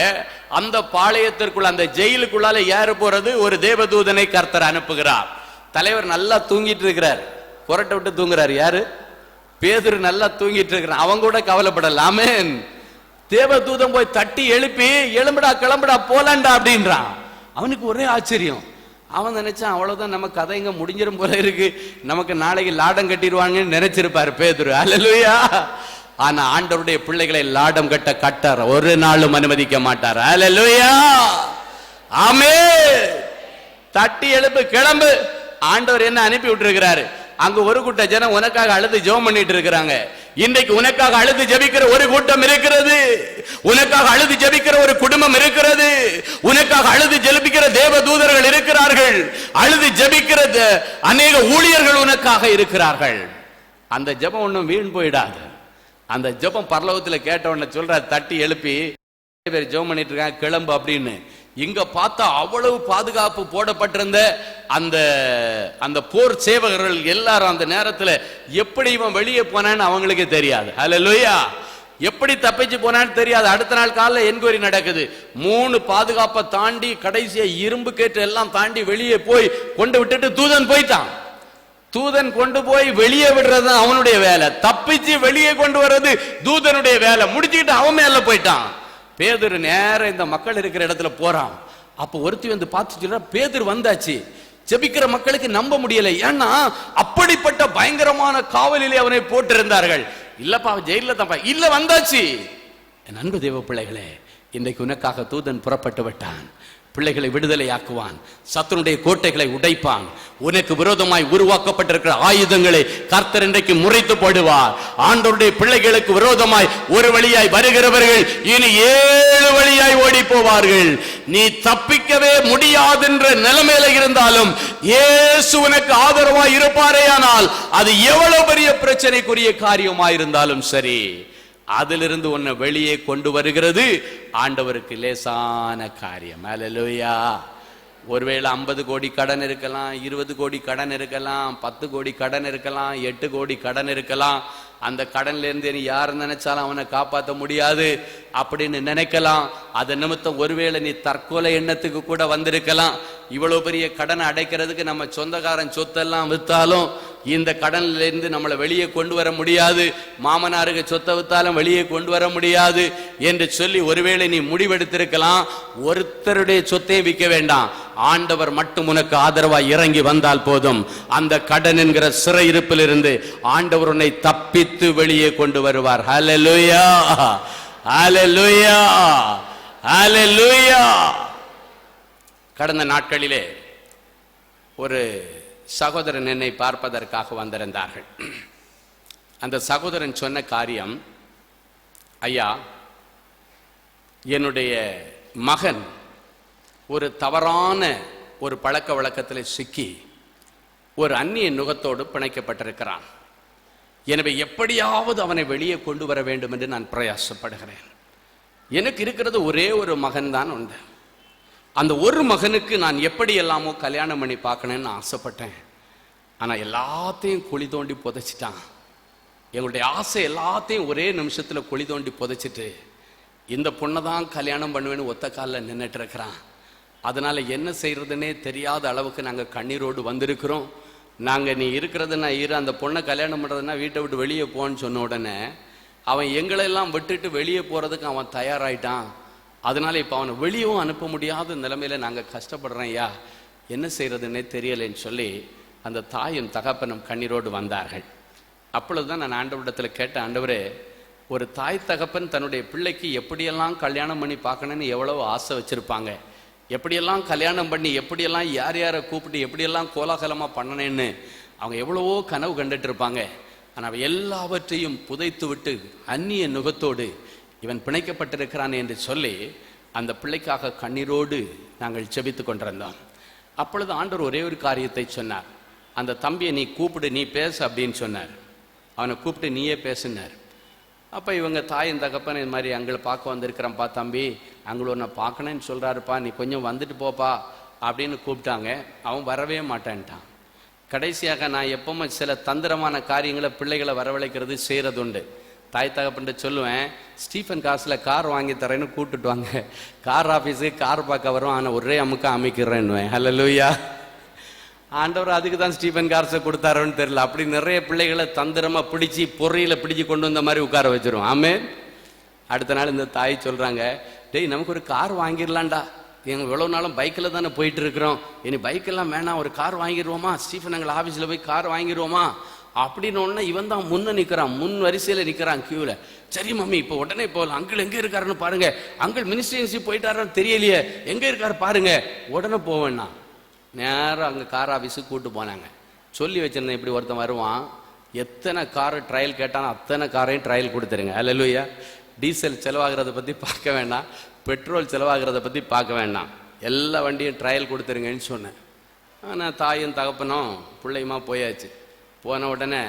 அந்த பாளையத்திற்குள்ள, அந்த ஜெயிலுக்குள்ளால ஏற போறது ஒரு தேவதூதனை கர்த்தர் அனுப்புகிறார். தலைவர் நல்லா தூங்கிட்டு இருக்கிறார், கொரட்டை விட்டு தூங்குறாரு. யாரு? பேதுரு நல்லா தூங்கிட்டு இருக்கிறான். அவங்க கூட கவலைப்படலாமே. தேவதூதன் போய் தட்டி எழுப்பி, எழும்புடா கிளம்புடா போலாண்டா அப்படின்றான். அவனுக்கு ஒரே ஆச்சரியம். அவன் நினைச்சான் அவ்வளவுதான், நம்ம கதை இங்க முடிஞ்சிரும் போல இருக்கு, நமக்கு நாளைக்கு லாடம் கட்டிடுவாங்கன்னு நினைச்சிருப்பாரு பேதுரு. அல்லேலூயா. ஆனா ஆண்டவருடைய பிள்ளைகளை லாடம் கட்டார், ஒரு நாளும் அனுமதிக்க மாட்டார். அல்லேலூயா. ஆமென். தட்டி எழுப்பு, கிளம்பு. ஆண்டவர் என்ன அனுப்பி விட்டுருக்கிறாரு. அங்க ஒரு கூட்ட ஜனம் உனக்காக அழுது ஜெபம் பண்ணிட்டு இருக்கிறாங்க. இன்றைக்கு உனக்காக அழுது ஜெபிக்கிற ஒரு கூட்டம் இருக்கிறது. உனக்காக அழுது ஜெபிக்கிற ஒரு குடும்பம் இருக்கிறது. உனக்காக அழுது ஜெபிக்கிற தேவ தூதர்கள் இருக்கிறார்கள். அழுது ஜெபிக்கிற அநேக ஊழியர்கள் உனக்காக இருக்கிறார்கள். அந்த ஜெபம் ஒன்றும் வீண் போயிடாது. அந்த ஜெபம் பரலோகத்துல கேட்ட உடனே சொல்ற, தட்டி எழுப்பி பேர் ஜெபம் பண்ணிட்டு இருக்காங்க, கிளம்பு அப்படின்னு. இங்க பார்த்தா அவ்வளவு பாதுகாப்பு போடப்பட்டிருந்த அந்த போர் சேவகர்கள் எல்லாரும் அந்த நேரத்துல எப்படி இவன் வெளியே போனான்னு அவங்களுக்கு தெரியாது. அல்லேலூயா. எப்படி தப்பிச்சு போனான்னு தெரியாது. அடுத்த நாள் காலைல என்கொயரி நடக்குது. 3 பாதுகாப்பை தாண்டி கடைசியா இரும்பு கேட்டு எல்லாம் தாண்டி வெளியே போய் கொண்டு விட்டுட்டு தூதன் போயிட்டான். தூதன் கொண்டு போய் வெளியே விடுறது அவனுடைய வேலை, தப்பிச்சு வெளியே கொண்டு வர்றது தூதனுடைய வேலை. முடிச்சுக்கிட்டு அவன் மேல போயிட்டான். பேதுரு நேர இந்த மக்கள் இருக்கிற இடத்துல போறான். அப்ப ஒருத்தி வந்து பார்த்து சொல்ற, பேதுரு வந்தாச்சு. ஜெபிக்கிற மக்களுக்கு நம்ப முடியல. ஏன்னா அப்படிப்பட்ட பயங்கரமான காவலிலே அவனை போட்டிருந்தார்கள். இல்லப்பா ஜெயில தான் இல்ல, வந்தாச்சு. என் அன்பு தேவ பிள்ளைகளே, இன்றைக்கு உனக்காக தூதன் புறப்பட்டு விட்டான். பிள்ளைகளை விடுதலையாக்குவான். சத்துருடைய கோட்டைகளை உடைப்பான். உனக்கு விரோதமாய் உருவாக்கப்பட்டிருக்கிற ஆயுதங்களை கர்த்தர் இன்றைக்கு முறித்து போடுவார். ஆண்டவருடைய பிள்ளைகளுக்கு விரோதமாய் ஒரு வழியாய் வருகிறவர்கள் இனி 7 வழியாய் ஓடி போவார்கள். நீ தப்பிக்கவே முடியாதென்ற நிலைமையில இருந்தாலும் இயேசு உனக்கு ஆதரவாய் இருப்பாரேயானால் அது எவ்வளவு பெரிய பிரச்சனைக்குரிய காரியமாயிருந்தாலும் சரி, அதிலிருந்து உன்னை வெளியே கொண்டு வருகிறது ஆண்டவருக்கு லேசான காரியம். அல்லேலூயா. ஒருவேளை 50 கோடி கடன் இருக்கலாம், 20 கோடி கடன் இருக்கலாம், 10 கோடி கடன் இருக்கலாம், 8 கோடி கடன் இருக்கலாம். அந்த கடன்ல இருந்து நீ யார் நினைச்சாலும் அவனை காப்பாற்ற முடியாது அப்படின்னு நினைக்கலாம். அது நிமித்தம் ஒருவேளை நீ தற்கொலை எண்ணத்துக்கு கூட வந்திருக்கலாம். இவ்வளவு பெரிய கடனை அடைக்கிறதுக்கு நம்ம சொந்தக்காரன் சொத்தெல்லாம் வித்தாலும் இந்த கடன்ல இருந்து நம்மளை வெளியே கொண்டு வர முடியாது, மாமனாருக்கு சொத்தை வித்தாலும் வெளியே கொண்டு வர முடியாது என்று சொல்லி ஒருவேளை நீ முடிவெடுத்திருக்கலாம். ஒருத்தருடைய சொத்தையும் விற்க வேண்டாம், ஆண்டவர் மட்டும் உனக்கு ஆதரவாய் இறங்கி வந்தால் போதும். அந்த கடன் என்கிற சிறையிருப்பில் இருந்து ஆண்டவர் உன்னை தப்பித்து வெளியே கொண்டு வருவார். ஹல்லேலூயா, ஹல்லேலூயா, ஹல்லேலூயா. கடந்த நாட்களிலே ஒரு சகோதரன் என்னை பார்ப்பதற்காக வந்திருந்தார்கள். அந்த சகோதரன் சொன்ன காரியம், ஐயா, என்னுடைய மகன் ஒரு தவறான ஒரு பழக்க வழக்கத்தில் சிக்கி ஒரு அந்நிய நுகத்தோடு பிணைக்கப்பட்டிருக்கிறான். எனவே எப்படியாவது அவனை வெளியே கொண்டு வர வேண்டும் என்று நான் பிரயாசப்படுகிறேன். எனக்கு இருக்கிறது ஒரே ஒரு மகன் தான் உண்டு. அந்த ஒரு மகனுக்கு நான் எப்படி எல்லாமோ கல்யாணம் பண்ணி பார்க்கணும்னு ஆசைப்பட்டேன். ஆனால் எல்லாத்தையும் குழி தோண்டி புதைச்சிட்டான். எங்களுடைய ஆசை எல்லாத்தையும் ஒரே நிமிஷத்தில் குழி தோண்டி புதைச்சிட்டு இந்த பொண்ணை தான் கல்யாணம் பண்ணுவேன்னு ஒத்த காலில் நின்றுட்டு இருக்கிறான். அதனால என்ன செய்யறதுன்னே தெரியாத அளவுக்கு நாங்கள் கண்ணீரோடு வந்திருக்கிறோம். நாங்கள் நீ இருக்கிறதுனா அந்த பொண்ணை கல்யாணம் பண்ணுறதுன்னா வீட்டை விட்டு வெளியே போன்னு சொன்ன உடனே அவன் எங்களெல்லாம் விட்டுட்டு வெளியே போகிறதுக்கு அவன் தயாராயிட்டான். அதனால இப்போ அவனை வெளியவும் அனுப்ப முடியாத நிலைமையில நாங்கள் கஷ்டப்படுறோம். ஐயா, என்ன செய்யறதுன்னே தெரியலைன்னு சொல்லி அந்த தாயும் தகப்பனும் கண்ணீரோடு வந்தார்கள். அப்பொழுதுதான் நான் ஆண்டவரிடத்தில் கேட்ட, ஆண்டவரே, ஒரு தாய் தகப்பன் தன்னுடைய பிள்ளைக்கு எப்படியெல்லாம் கல்யாணம் பண்ணி பார்க்கணுன்னு எவ்வளவு ஆசை வச்சிருப்பாங்க, எப்படியெல்லாம் கல்யாணம் பண்ணி எப்படியெல்லாம் யார் யாரை கூப்பிட்டு எப்படியெல்லாம் கோலாகலமாக பண்ணணுன்னு அவங்க எவ்வளவோ கனவு கண்டுட்டு இருப்பாங்க. ஆனால் எல்லாவற்றையும் புதைத்து விட்டு அந்நிய நுகத்தோடு இவன் பிணைக்கப்பட்டிருக்கிறான் என்று சொல்லி அந்த பிள்ளைக்காக கண்ணீரோடு நாங்கள் ஜெபித்து கொண்டிருந்தோம். அப்பொழுது ஆண்டவர் ஒரே ஒரு காரியத்தை சொன்னார். அந்த தம்பியை நீ கூப்பிடு, நீ பேசு அப்படின்னு சொன்னார். அவனை கூப்பிட்டு நீயே பேசுனார். அப்போ இவங்க தாயின் தகப்பன் இது மாதிரி அங்களை பார்க்க வந்திருக்கிறேன்ப்பா தம்பி, அங்களை ஒன்று பார்க்கணுன்னு சொல்கிறாருப்பா, நீ கொஞ்சம் வந்துட்டு போப்பா அப்படின்னு கூப்பிட்டாங்க. அவன் வரவே மாட்டேன்ட்டான். கடைசியாக நான் எப்பவுமே சில தந்திரமான காரியங்களை பிள்ளைகளை வரவழைக்கிறது செய்கிறது உண்டு. தாய் தகப்பன்ட்டு சொல்லுவேன், ஸ்டீஃபன் காசில் கார் வாங்கி தரேன்னு கூப்பிட்டுட்டு வாங்க, கார் ஆஃபீஸுக்கு கார் பார்க்க வரும், ஆனால் ஒரே அமுக்க அமைக்கிறேன்னுவேன். ஹல்லேலூயா. ஆண்டவர் அதுக்கு தான் ஸ்டீஃபன் கார்ஸை கொடுத்தாரோன்னு தெரியல. அப்படி நிறைய பிள்ளைகளை தந்திரமாக பிடிச்சி பொறியில் பிடிச்சி கொண்டு வந்த மாதிரி உட்கார வச்சிரும். ஆமென். அடுத்த நாள் இந்த தாய் சொல்கிறாங்க, டேய் நமக்கு ஒரு கார் வாங்கிடலான்டா, எங்கள் இவ்வளோ நாளும் பைக்கில் தானே போயிட்டு இருக்கிறோம், இனி பைக்கெல்லாம் வேணாம், ஒரு கார் வாங்கிடுவோமா, ஸ்டீஃபன் எங்கள் ஆஃபீஸில் போய் கார் வாங்கிடுவோமா அப்படின்னு ஒன்று. இவன் தான் முன்ன நிற்கிறான், முன் வரிசையில் நிற்கிறான் கியூவில். சரி மம்மி இப்போ உடனே போகலாம், அங்கிள் எங்கே இருக்காருன்னு பாருங்க, அங்கிள் மினிஸ்ட்ரி போயிட்டாரான்னு தெரியலையே, எங்கே இருக்காரு பாருங்க, உடனே போவேன்னா. நேரம் அங்கே கார் ஆஃபீஸுக்கு கூப்பிட்டு போனாங்க. சொல்லி வச்சிருந்தேன், இப்படி ஒருத்தன் வருவான், எத்தனை கார் ட்ரையல் கேட்டாலும் அத்தனை காரையும் ட்ரையல் கொடுத்துருங்க. ஹல்லேலூயா. டீசல் செலவாகிறத பற்றி பார்க்க வேண்டாம், பெட்ரோல் செலவாகிறத பற்றி பார்க்க வேண்டாம், எல்லா வண்டியும் ட்ரையல் கொடுத்துருங்கன்னு சொன்னேன். ஆனால் தாயும் தகப்பனும் பிள்ளையுமா போயாச்சு. போன உடனே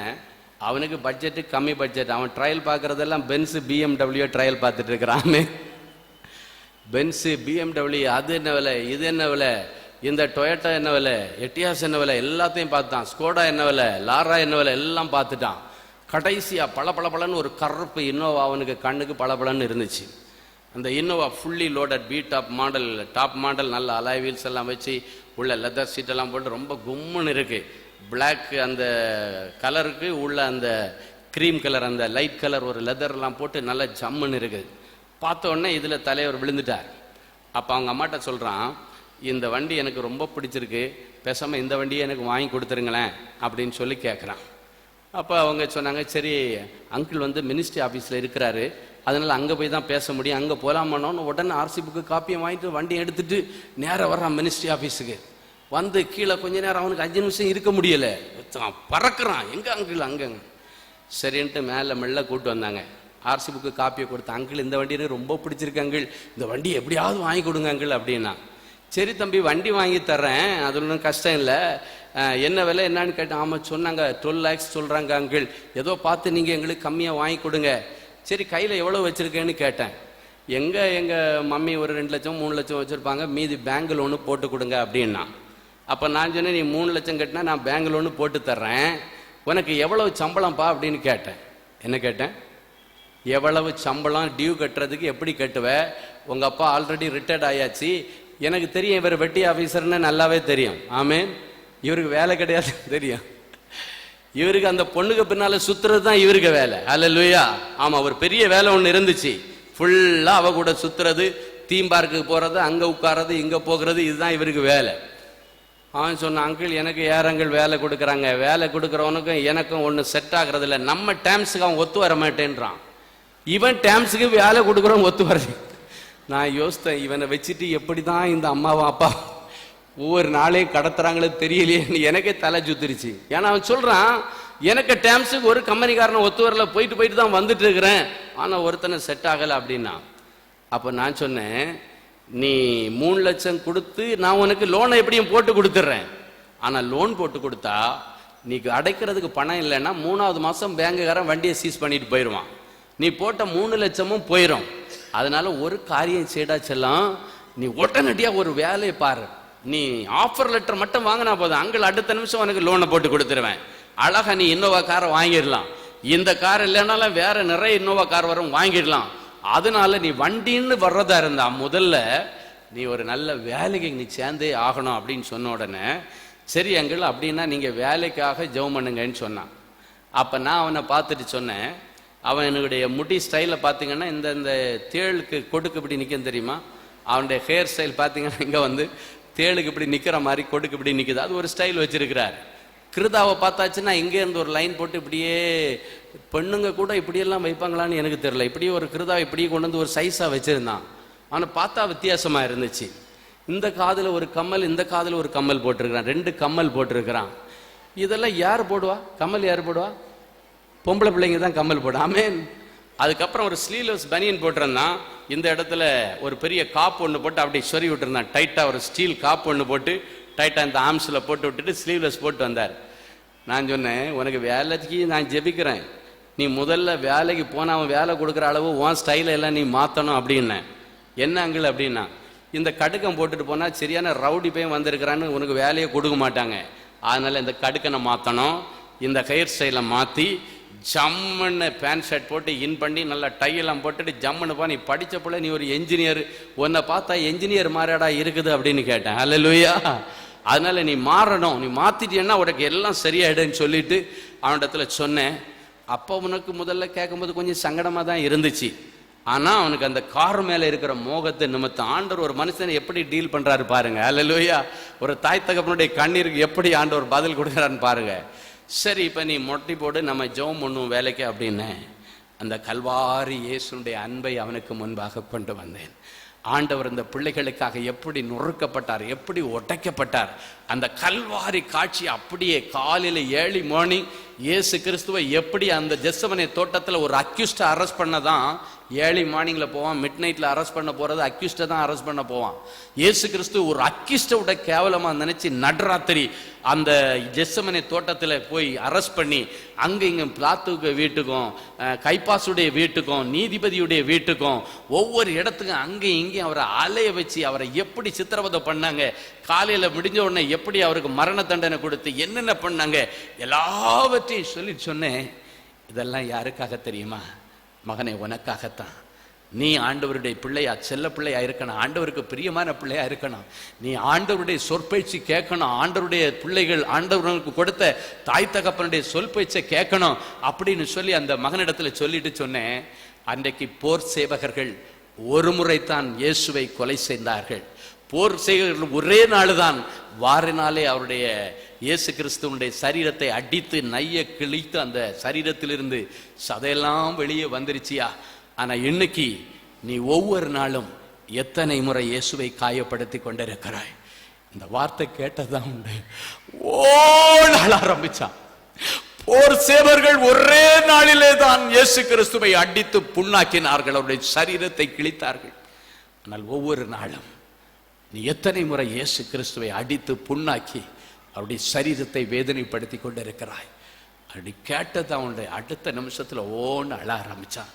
அவனுக்கு பட்ஜெட்டு கம்மி பட்ஜெட், அவன் ட்ரையல் பார்க்குறதெல்லாம் பென்ஸு BMW ட்ரையல் பார்த்துட்டு இருக்கிறான். பென்ஸு BMW அது என்ன விலை, இது என்ன விலை, இந்த டொயோட்டா என்ன விலை, எட்டியாஸ் என்ன விலை, எல்லாத்தையும் பார்த்தான். ஸ்கோடா என்ன விலை, லாரா என்ன விலை, எல்லாம் பார்த்துட்டான். கடைசியாக பளபளன்னு ஒரு கருப்பு இன்னோவா அவனுக்கு கண்ணுக்கு பளபளன்னு இருந்துச்சு. அந்த Innova fully loaded top model நல்ல அலாய் வீல்ஸ் எல்லாம் வச்சு உள்ள லெதர் சீட்டெல்லாம் போட்டு ரொம்ப கும்முன்னு இருக்குது. பிளாக் அந்த கலருக்கு உள்ள அந்த க்ரீம் கலர் அந்த லைட் கலர் ஒரு லெதர்லாம் போட்டு நல்லா ஜம்முன்னு இருக்குது. பார்த்த உடனே இதில் தலைவர் விழுந்துட்டார். அப்போ அவங்க அம்மாட்ட சொல்கிறான், இந்த வண்டி எனக்கு ரொம்ப பிடிச்சிருக்கு, பேசாமல் இந்த வண்டியை எனக்கு வாங்கி கொடுத்துருங்களேன் அப்படின்னு சொல்லி கேட்குறான். அப்போ அவங்க சொன்னாங்க, சரி அங்கிள் வந்து மினிஸ்ட்ரி ஆஃபீஸில் இருக்கிறாரு, அதனால் அங்கே போய் தான் பேச முடியும், அங்கே போகலாமான்னு உடனே ஆர்சி புக்கு காப்பியை வாங்கிட்டு வண்டியை எடுத்துகிட்டு நேராக வர்றான் மினிஸ்ட்ரி ஆஃபீஸுக்கு. வந்து கீழே கொஞ்ச நேரம் அவனுக்கு 5 நிமிஷம் இருக்க முடியலை, பறக்கிறான், எங்கே அங்கிள் அங்கே. சரின்ட்டு மேலே மெல்ல கூப்பிட்டு வந்தாங்க. ஆர்சி புக்கு காப்பியை கொடுத்த, அங்கிள் இந்த வண்டி எனக்கு ரொம்ப பிடிச்சிருக்கு அங்கிள், இந்த வண்டி எப்படியாவது வாங்கி கொடுங்க அங்கிள் அப்படின்னா. சரி தம்பி வண்டி வாங்கி தர்றேன், அது ஒன்றும் கஷ்டம் இல்லை, என்ன விலை என்னன்னு கேட்டேன். ஆமாம் சொன்னாங்க 12 lakhs சொல்கிறாங்க அங்கிள், ஏதோ பார்த்து நீங்கள் எங்களுக்கு கம்மியாக வாங்கி கொடுங்க. சரி கையில் எவ்வளோ வச்சுருக்கேன்னு கேட்டேன். எங்கள் மம்மி ஒரு 2 லட்சம் 3 லட்சம் வச்சுருப்பாங்க, மீதி பேங்க் லோனு போட்டு கொடுங்க அப்படின்னா. அப்போ நான் சொன்னேன், நீ 3 லட்சம் கட்டினா நான் பேங்க் லோனு போட்டு தர்றேன், உனக்கு எவ்வளவு சம்பளம்ப்பா அப்படின்னு கேட்டேன். என்ன கேட்டேன்? எவ்வளவு சம்பளம், டியூ கட்டுறதுக்கு எப்படி கட்டுவ, உங்கள் அப்பா ஆல்ரெடி ரிட்டையர்ட் ஆயாச்சு, எனக்கு தெரியும் இவர் வெட்டி ஆபீசர்னு நல்லாவே தெரியும். ஆமென். இவருக்கு வேலை கிடையாது தெரியும். இவருக்கு அந்த பொண்ணுக்கு பின்னால சுத்துறது தான் இவருக்கு வேலை. அல்லேலூயா. ஆமா, ஒரு பெரிய வேலை ஒண்ணு இருந்துச்சு. ஃபுல்லா அவ கூட சுத்துறது, தீம் பார்க்கு போறது, அங்க உட்கார்றது, இங்க போகிறது, இதுதான் இவருக்கு வேலை. அவன் சொன்ன, அங்கிள் எனக்கு யார் அங்கிள் வேலை கொடுக்குறாங்க, வேலை கொடுக்குறவனுக்கும் எனக்கும் ஒன்று செட் ஆகுறது இல்லை, நம்ம டேம்ஸுக்கு அவன் ஒத்து வர மாட்டேன்றான். இவன் டேம்ஸுக்கு வேலை கொடுக்குறவன் ஒத்து வருது. நான் யோசித்தேன், இவனை வச்சுட்டு எப்படி தான் இந்த அம்மாவும் அப்பா ஒவ்வொரு நாளையும் கடத்துறாங்களே தெரியலையே, எனக்கே தலை சுத்திருச்சு. ஏன்னா அவன் சொல்றான், எனக்கு டேம்ஸுக்கு ஒரு கம்பெனிக்காரனை ஒத்து வரல, போயிட்டு போயிட்டு தான் வந்துட்டு இருக்கிறேன், ஆனால் ஒருத்தனை செட் ஆகலை அப்படின்னா. அப்போ நான் சொன்னேன், நீ 3 லட்சம் கொடுத்து நான் உனக்கு லோனை எப்படியும் போட்டு கொடுத்துட்றேன். ஆனால் லோன் போட்டு கொடுத்தா நீ அடைக்கிறதுக்கு பணம் இல்லைன்னா 3வது மாதம் பேங்குக்காரன் வண்டியை சீஸ் பண்ணிட்டு போயிடுவான். நீ போட்ட 3 லட்சமும் போயிடும். அதனால ஒரு காரியம் செய்டா செல்லம், நீ உடனடியாக ஒரு வேலையை பாரு. நீ ஆஃபர் லெட்டர் மட்டும் வாங்கினா போதும், அங்கே அடுத்த நிமிஷம் உனக்கு லோனை போட்டு கொடுத்துருவேன். அழகா நீ இன்னோவா காரை வாங்கிடலாம். இந்த கார் இல்லைனாலும் வேற நிறைய இன்னோவா கார் வரும், வாங்கிடலாம். அதனால நீ வண்டின்னு வர்றதா இருந்தா முதல்ல நீ ஒரு நல்ல வேலைக்கு நீ சேர்ந்தே ஆகணும் அப்படின்னு சொன்ன உடனே, சரி அங்கிள் அப்படின்னா நீங்க வேலைக்காக ஜெபம் பண்ணுங்கன்னு சொன்னான். அப்ப நான் அவனை பார்த்துட்டு சொன்னேன், அவன் என்னுடைய முடி ஸ்டைல பார்த்தீங்கன்னா இந்த தேளுக்கு கொடுக்கு இப்படி நிற்கும் தெரியுமா, அவனுடைய ஹேர் ஸ்டைல் பார்த்தீங்கன்னா இங்க வந்து தேளுக்கு இப்படி நிக்கிற மாதிரி கொடுக்கு இப்படி நிக்குது, அது ஒரு ஸ்டைல் வச்சிருக்கிறார். கிருதாவை பார்த்தாச்சுன்னா இங்கே இருந்து ஒரு லைன் போட்டு இப்படியே, பெண்ணுங்க கூட இப்படியெல்லாம் வைப்பாங்களான்னு எனக்கு தெரியல, இப்படியே ஒரு கிருதாவை இப்படியே கொண்டு வந்து ஒரு சைஸாக வச்சுருந்தான். அவனை பார்த்தா வித்தியாசமாக இருந்துச்சு. இந்த காதில் ஒரு கம்மல், இந்த காதில் ஒரு கம்மல் போட்டிருக்கிறான், 2 கம்மல் போட்டிருக்கிறான். இதெல்லாம் யார் போடுவா? கம்மல் யார் போடுவா? பொம்பளை பிள்ளைங்க தான் கம்மல் போடு. ஆமேன். அதுக்கப்புறம் ஒரு ஸ்லீவ்லெஸ் பனியன் போட்டிருந்தான். இந்த இடத்துல ஒரு பெரிய காப்பு ஒன்று போட்டு அப்படியே சொறி விட்டுருந்தான். டைட்டாக ஒரு ஸ்டீல் காப்பு ஒன்று போட்டு டைட்டாக இந்த ஆம்ஸில் போட்டு விட்டுட்டு ஸ்லீவ்லெஸ் போட்டு வந்தார். நான் சொன்னேன், உனக்கு வேலைக்கு நான் ஜெபிக்கிறேன், நீ முதல்ல வேலைக்கு போனால் அவன் வேலை கொடுக்குற அளவு உன் ஸ்டைல எல்லாம் நீ மாற்றணும் அப்படின்னேன். என்ன அங்கிள் அப்படின்னா, இந்த கடுக்கம் போட்டுட்டு போனால் சரியான ரவுடி பையன் வந்திருக்கிறான்னு உனக்கு வேலையை கொடுக்க மாட்டாங்க. அதனால இந்த கடுக்கனை மாற்றணும், இந்த ஹேர் ஸ்டைலை மாற்றி ஜம்முன்னு பேண்ட் ஷர்ட் போட்டு இன் பண்ணி நல்லா டையெல்லாம் போட்டுட்டு ஜம்முன்னு போ, நீ படித்த போல நீ ஒரு என்ஜினியர், உன்னை பார்த்தா என்ஜினியர் மாறியாடா இருக்குது அப்படின்னு கேட்டேன். அல்லேலூயா. அதனால நீ மாறணும், நீ மாத்திட்டீன்னா உனக்கு எல்லாம் சரியாயிடுன்னு சொல்லிட்டு அவனிடத்துல சொன்னேன். அப்போ உனக்கு முதல்ல கேட்கும்போது கொஞ்சம் சங்கடமாக தான் இருந்துச்சு. ஆனால் அவனுக்கு அந்த கார் மேலே இருக்கிற மோகத்தை நிமித்தம் ஆண்டவர் ஒரு மனுஷனை எப்படி டீல் பண்ணுறாரு பாருங்க. அல்லேலூயா. ஒரு தாய் தகப்பனுடைய கண்ணீருக்கு எப்படி ஆண்டவர் பதில் கொடுக்குறான்னு பாருங்க. சரி, இப்போ நீ மொட்டி போடு, நம்ம ஜெபம் பண்ணுவோம் வேலைக்கு அப்படின்னு அந்த கல்வாரி இயேசுனுடைய அன்பை அவனுக்கு முன்பாக கொண்டு வந்தேன். ஆண்டவர் இந்த பிள்ளைகளுக்காக எப்படி நொறுக்கப்பட்டார், எப்படி உடைக்கப்பட்டார், அந்த கல்வாரி காட்சி அப்படியே காலையில் ஏர்லி மார்னிங் இயேசு கிறிஸ்துவை எப்படி அந்த ஜெத்சமனே தோட்டத்தில் ஒரு அக்யூஸ்டை அரெஸ்ட் பண்ணதான் ஏர்லி மார்னிங்கில் போவான், மிட் நைட்டில் அரெஸ்ட் பண்ண போகிறது அக்யூஸ்டை தான் அரெஸ்ட் பண்ண போவான். இயேசு கிறிஸ்து ஒரு அக்யூஸ்டை விட கேவலமாக நினச்சி நடுராத்திரி அந்த ஜெத்சமனே தோட்டத்தில் போய் அரெஸ்ட் பண்ணி அங்கே இங்கே பிலாத்துக்கு வீட்டுக்கும் கைப்பாசுடைய வீட்டுக்கும் நீதிபதியுடைய வீட்டுக்கும் ஒவ்வொரு இடத்துக்கும் அங்கேயும் இங்கேயும் அவரை அலைய வச்சு அவரை எப்படி சித்திரவதை பண்ணாங்க, காலையில் முடிஞ்ச உடனே எப்படி அவருக்கு மரண தண்டனை கொடுத்து என்னென்ன பண்ணாங்க எல்லாவற்றையும் சொல்லி சொன்னேன். இதெல்லாம் யாருக்காக தெரியுமா? மகனே, உனக்காகத்தான். நீ ஆண்டவருடைய பிள்ளையா, செல்ல பிள்ளையா இருக்கணும், ஆண்டவருக்கு பிரியமான பிள்ளையா இருக்கணும், நீ ஆண்டவருடைய சொற்பேச்சு கேட்கணும், ஆண்டவருடைய பிள்ளைகள் ஆண்டவர்களுக்கு கொடுத்த தாய் தகப்பனுடைய சொற்பேச்சை கேட்கணும் அப்படின்னு சொல்லி அந்த மகனிடத்துல சொல்லிட்டு சொன்னேன். அன்றைக்கு போர் சேவகர்கள் ஒரு முறைத்தான் இயேசுவை கொலை செய்தார்கள். போர் சேவகர்கள் ஒரே நாள் தான் வாரினாலே அவருடைய இயேசு கிறிஸ்துவனுடைய சரீரத்தை அடித்து நைய கிழித்து அந்த சரீரத்திலிருந்து சதையெல்லாம் வெளியே வந்துருச்சியா. ஆனா இன்னைக்கு நீ ஒவ்வொரு நாளும் எத்தனை முறை இயேசுவை காயப்படுத்தி கொண்டிருக்கிறாய். இந்த வார்த்தை கேட்டதான் உண்டு. ஓட ஆரம்பிச்சான். போர் சேவர்கள் ஒரே நாளிலே தான் இயேசு கிறிஸ்துவை அடித்து புண்ணாக்கினார்கள், அவருடைய சரீரத்தை கிழித்தார்கள். ஆனால் ஒவ்வொரு நாளும் நீ எத்தனை முறை இயேசு கிறிஸ்துவை அடித்து புண்ணாக்கி அவருடைய சரீரத்தை வேதனைப்படுத்தி கொண்டிருக்கிறாய். அப்படி கேட்டது அவனுடைய அடுத்த நிமிஷத்துல ஓன்னு அழ ஆரம்பிச்சான்.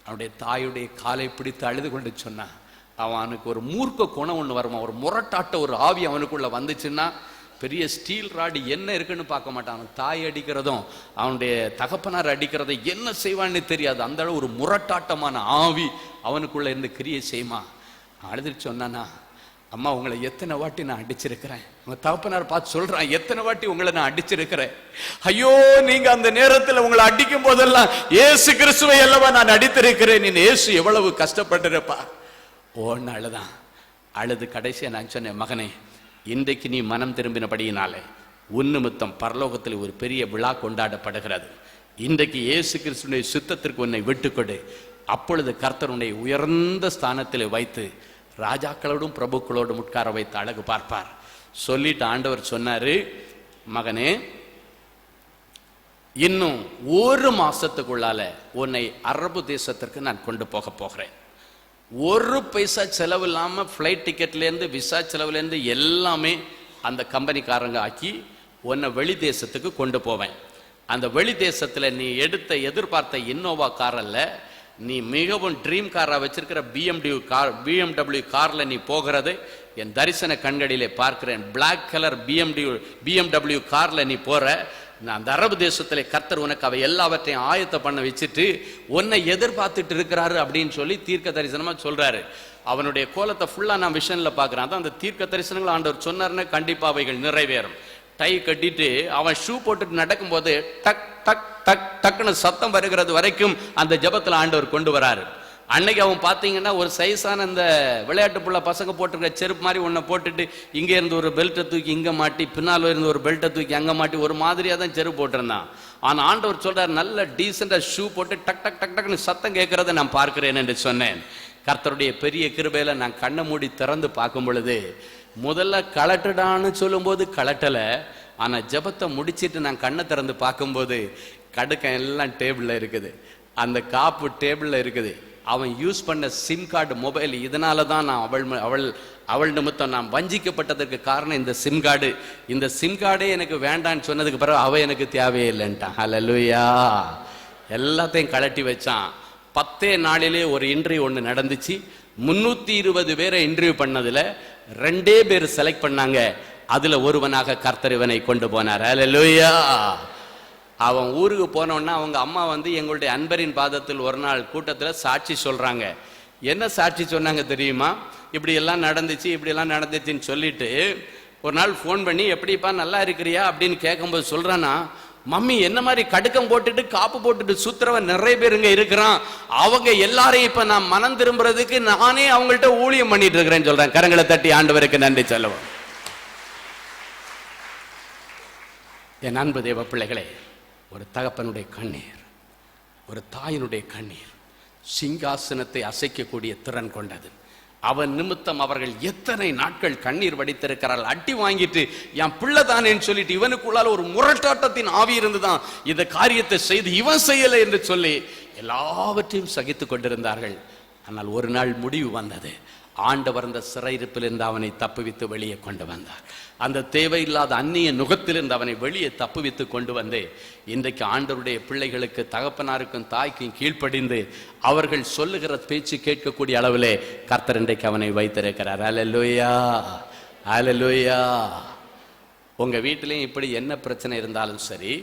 அவனுடைய தாயுடைய காலை பிடித்து அழுது கொண்டு சொன்னான். அவனுக்கு ஒரு மூர்க்க குணம் ஒன்று வருமா, ஒரு முரட்டாட்ட ஒரு ஆவி அவனுக்குள்ள வந்துச்சுன்னா பெரிய ஸ்டீல் ராடு என்ன இருக்குன்னு பார்க்க மாட்டான். அவன் தாய் அடிக்கிறதும் அவனுடைய தகப்பனார் அடிக்கிறதும் என்ன செய்வான்னு தெரியாது. அந்த அளவு ஒரு முரட்டாட்டமான ஆவி அவனுக்குள்ள இருந்து கிரியை செய்யுமா. அழுதுட்டு சொன்னானா, அம்மா உங்களை எத்தனை வாட்டி நான் அடிச்சிருக்கிறேன். உங்க தகப்பனார் பார்த்து சொல்றான், எத்தனை வாட்டி உங்களை நான் அடிச்சிருக்கிறேன். ஐயோ, நீங்க அந்த நேரத்தில் உங்களை அடிக்கும் போதெல்லாம் இயேசு கிறிஸ்துவை அல்லவா நான் அடித்திருக்கிறேன். நீ இயேசு எவ்வளவு கஷ்டப்பட்டிருப்பா. ஓன்னு அழுதான். அழுது கடைசியா நான் சொன்னேன், மகனே, இன்றைக்கு நீ மனம் திரும்பினபடியினாலே உன்னிமித்தம் பரலோகத்தில் ஒரு பெரிய விழா கொண்டாடப்படுகிறது. இன்றைக்கு இயேசு கிறிஸ்துவினுடைய சுத்தத்திற்கு உன்னை விட்டுக்கொடு. அப்பொழுது கர்த்தர் உன்னை உயர்ந்த ஸ்தானத்தில் வைத்து ராஜாக்களோடும் பிரபுக்களோடும் உட்கார வைத்து அழகு பார்ப்பார். சொல்லிட்டு ஆண்டவர் சொன்னாரு, மகனே, இன்னும் ஒரு மாசத்துக்குள்ளால உன்னை அரபு தேசத்திற்கு நான் கொண்டு போகிறேன். ஒரு பைசா செலவு இல்லாம பிளைட் டிக்கெட்லேருந்து விசா செலவுலேருந்து எல்லாமே அந்த கம்பெனிக்காரங்க ஆக்கி உன்னை வெளி தேசத்துக்கு கொண்டு போவேன். அந்த வெளி தேசத்தில் நீ எதிர்பார்த்த இன்னோவா கார் அல்ல, நீ மிகவும் ட்ரீம் காரா வச்சிருக்கிற பிஎம்டபிள்யூ கார்ல நீ போகிறது என் தரிசன கண்களிலே பார்க்கிறேன். பிளாக் கலர் பிஎம்டபிள்யூ கார்ல நீ போற. நான் அந்த அரபு தேசத்திலே கர்த்தர் உனக்கு அவை எல்லாவற்றையும் ஆயத்த பண்ண வச்சுட்டு உன்னை எதிர்பார்த்துட்டு இருக்கிறாரு அப்படின்னு சொல்லி தீர்க்க தரிசனமா சொல்றாரு. அவனுடைய கோலத்தை ஃபுல்லா நான் விஷன்ல பாக்குறேன். அதான் அந்த தீர்க்க தரிசனங்கள் ஆண்டவர் சொன்னார்னு கண்டிப்பா அவைகள் நிறைவேறும். டை கட்டிட்டு அவன் ஷூ போட்டுட்டு நடக்கும் போது டக் டக் டக் டக்குன்னு சத்தம் வருகிறது வரைக்கும் அந்த ஜபத்துல ஆண்டவர் கொண்டு வராரு. அன்னைக்கு அவன் பார்த்தீங்கன்னா ஒரு சைஸான இந்த விளையாட்டு புள்ள பசங்க போட்டுருக்க செருப்பு மாதிரி ஒன்றை போட்டுட்டு இங்கே இருந்து ஒரு பெல்ட்டை தூக்கி இங்கே மாட்டி, பின்னால் இருந்து ஒரு பெல்ட்டை தூக்கி அங்கே மாட்டி, ஒரு மாதிரியாக தான் செருப்பு போட்டிருந்தான். ஆனால் ஆண்டவர் சொல்றார், நல்ல டீசெண்டாக ஷூ போட்டு டக் டக் டக் டக்னு சத்தம் கேட்கறத நான் பார்க்கிறேன் என்று சொன்னேன். கர்த்தருடைய பெரிய கிருபையில நான் கண்ணை மூடி திறந்து பார்க்கும் பொழுது முதல்ல கலட்டுடான்னு சொல்லும் போது கலட்டலை. ஆனா ஜபத்தை முடிச்சிட்டு நான் கண்ணை திறந்து பார்க்கும்போது கடுக்கம் எல்லாம் டேபிள்ல இருக்குது, அந்த காப்பு டேபிள்ல இருக்குது. அவன் யூஸ் பண்ண சிம் கார்டு மொபைல். இதனால தான் நான் அவள் நிமித்தம் நான் வஞ்சிக்கப்பட்டதற்கு காரணம் இந்த சிம் கார்டு. இந்த சிம் கார்டே எனக்கு வேண்டான்னு சொன்னதுக்கு பிறகு அவ எனக்கு தேவையே இல்லைன்ட்டான். ஹல்லேலூயா. எல்லாத்தையும் கலட்டி வச்சான். 10 நாளிலே ஒரு இன்டர்வியூ ஒன்று நடந்துச்சு. 320 பேரை இன்டர்வியூ பண்ணதுல 2 பேர் செலக்ட் பண்ணாங்க. அதுல ஒருவனாக கர்த்தர் இவனை கொண்டு போனார். ஹல்லேலூயா. அவன் ஊருக்கு போனோன்னா அவங்க அம்மா எங்களுடைய அன்பரின் பாதத்தில் ஒரு நாள் கூட்டத்தில் சாட்சி சொல்றாங்க. என்ன சாட்சி சொன்னாங்க தெரியுமா? இப்படி எல்லாம் நடந்துச்சு, இப்படி எல்லாம் நடந்துச்சுன்னு சொல்லிட்டு ஒரு நாள் ஃபோன் பண்ணி, எப்படிப்பா நல்லா இருக்கிறியா அப்படின்னு கேட்கும்போது சொல்றானா, மம்மி என்ன மாதிரி கடுக்கம் போட்டுட்டு காப்பு போட்டுட்டு சுத்துறவன் நிறைய பேர் இங்க இருக்கிறான். அவங்க எல்லாரையும் இப்ப நான் மனம் திரும்புறதுக்கு நானே அவங்கள்ட்ட ஊழியம் பண்ணிட்டு இருக்கிறேன்னு சொல்றேன். கரங்களை தட்டி ஆண்டவருக்கு நன்றி சொல்லுவோம். என் அன்பு தேவ பிள்ளைகளே, ஒரு தகப்பனுடைய கண்ணீர், ஒரு தாயினுடைய கண்ணீர் சிங்காசனத்தை அசைக்கக்கூடிய திறன் கொண்டது. அவன் நிமித்தம் அவர்கள் எத்தனை நாட்கள் கண்ணீர் வடித்திருக்கிறார்கள். அடி வாங்கிட்டு என் பிள்ளை தானேன்னு சொல்லிட்டு இவனுக்குள்ளால ஒரு முரட்டாட்டத்தின் ஆவி இருந்துதான் இந்த காரியத்தை செய்து இவன் செய்யலை என்று சொல்லி எல்லாவற்றையும் சகித்துக் கொண்டிருந்தார்கள். ஆனால் ஒரு நாள் முடிவு வந்தது. ஆண்டவர் அந்த சிறையிருப்பிலிருந்து அவனை தப்புவித்து வெளியே கொண்டு வந்தார். அந்த தேவையில்லாத அந்நிய நுகத்திலிருந்து அவனை வெளியே தப்புவித்து கொண்டு வந்து இன்றைக்கு ஆண்டவருடைய பிள்ளைகளுக்கு, தகப்பனாருக்கும் தாய்க்கும் கீழ்ப்படிந்து அவர்கள் சொல்லுகிற பேச்சு கேட்கக்கூடிய அளவிலே கர்த்தர் இன்றைக்கு அவனை வைத்திருக்கிறார். ஹல்லேலூயா, ஹல்லேலூயா. உங்க வீட்டிலையும் இப்படி என்ன பிரச்சனை இருந்தாலும் சரி,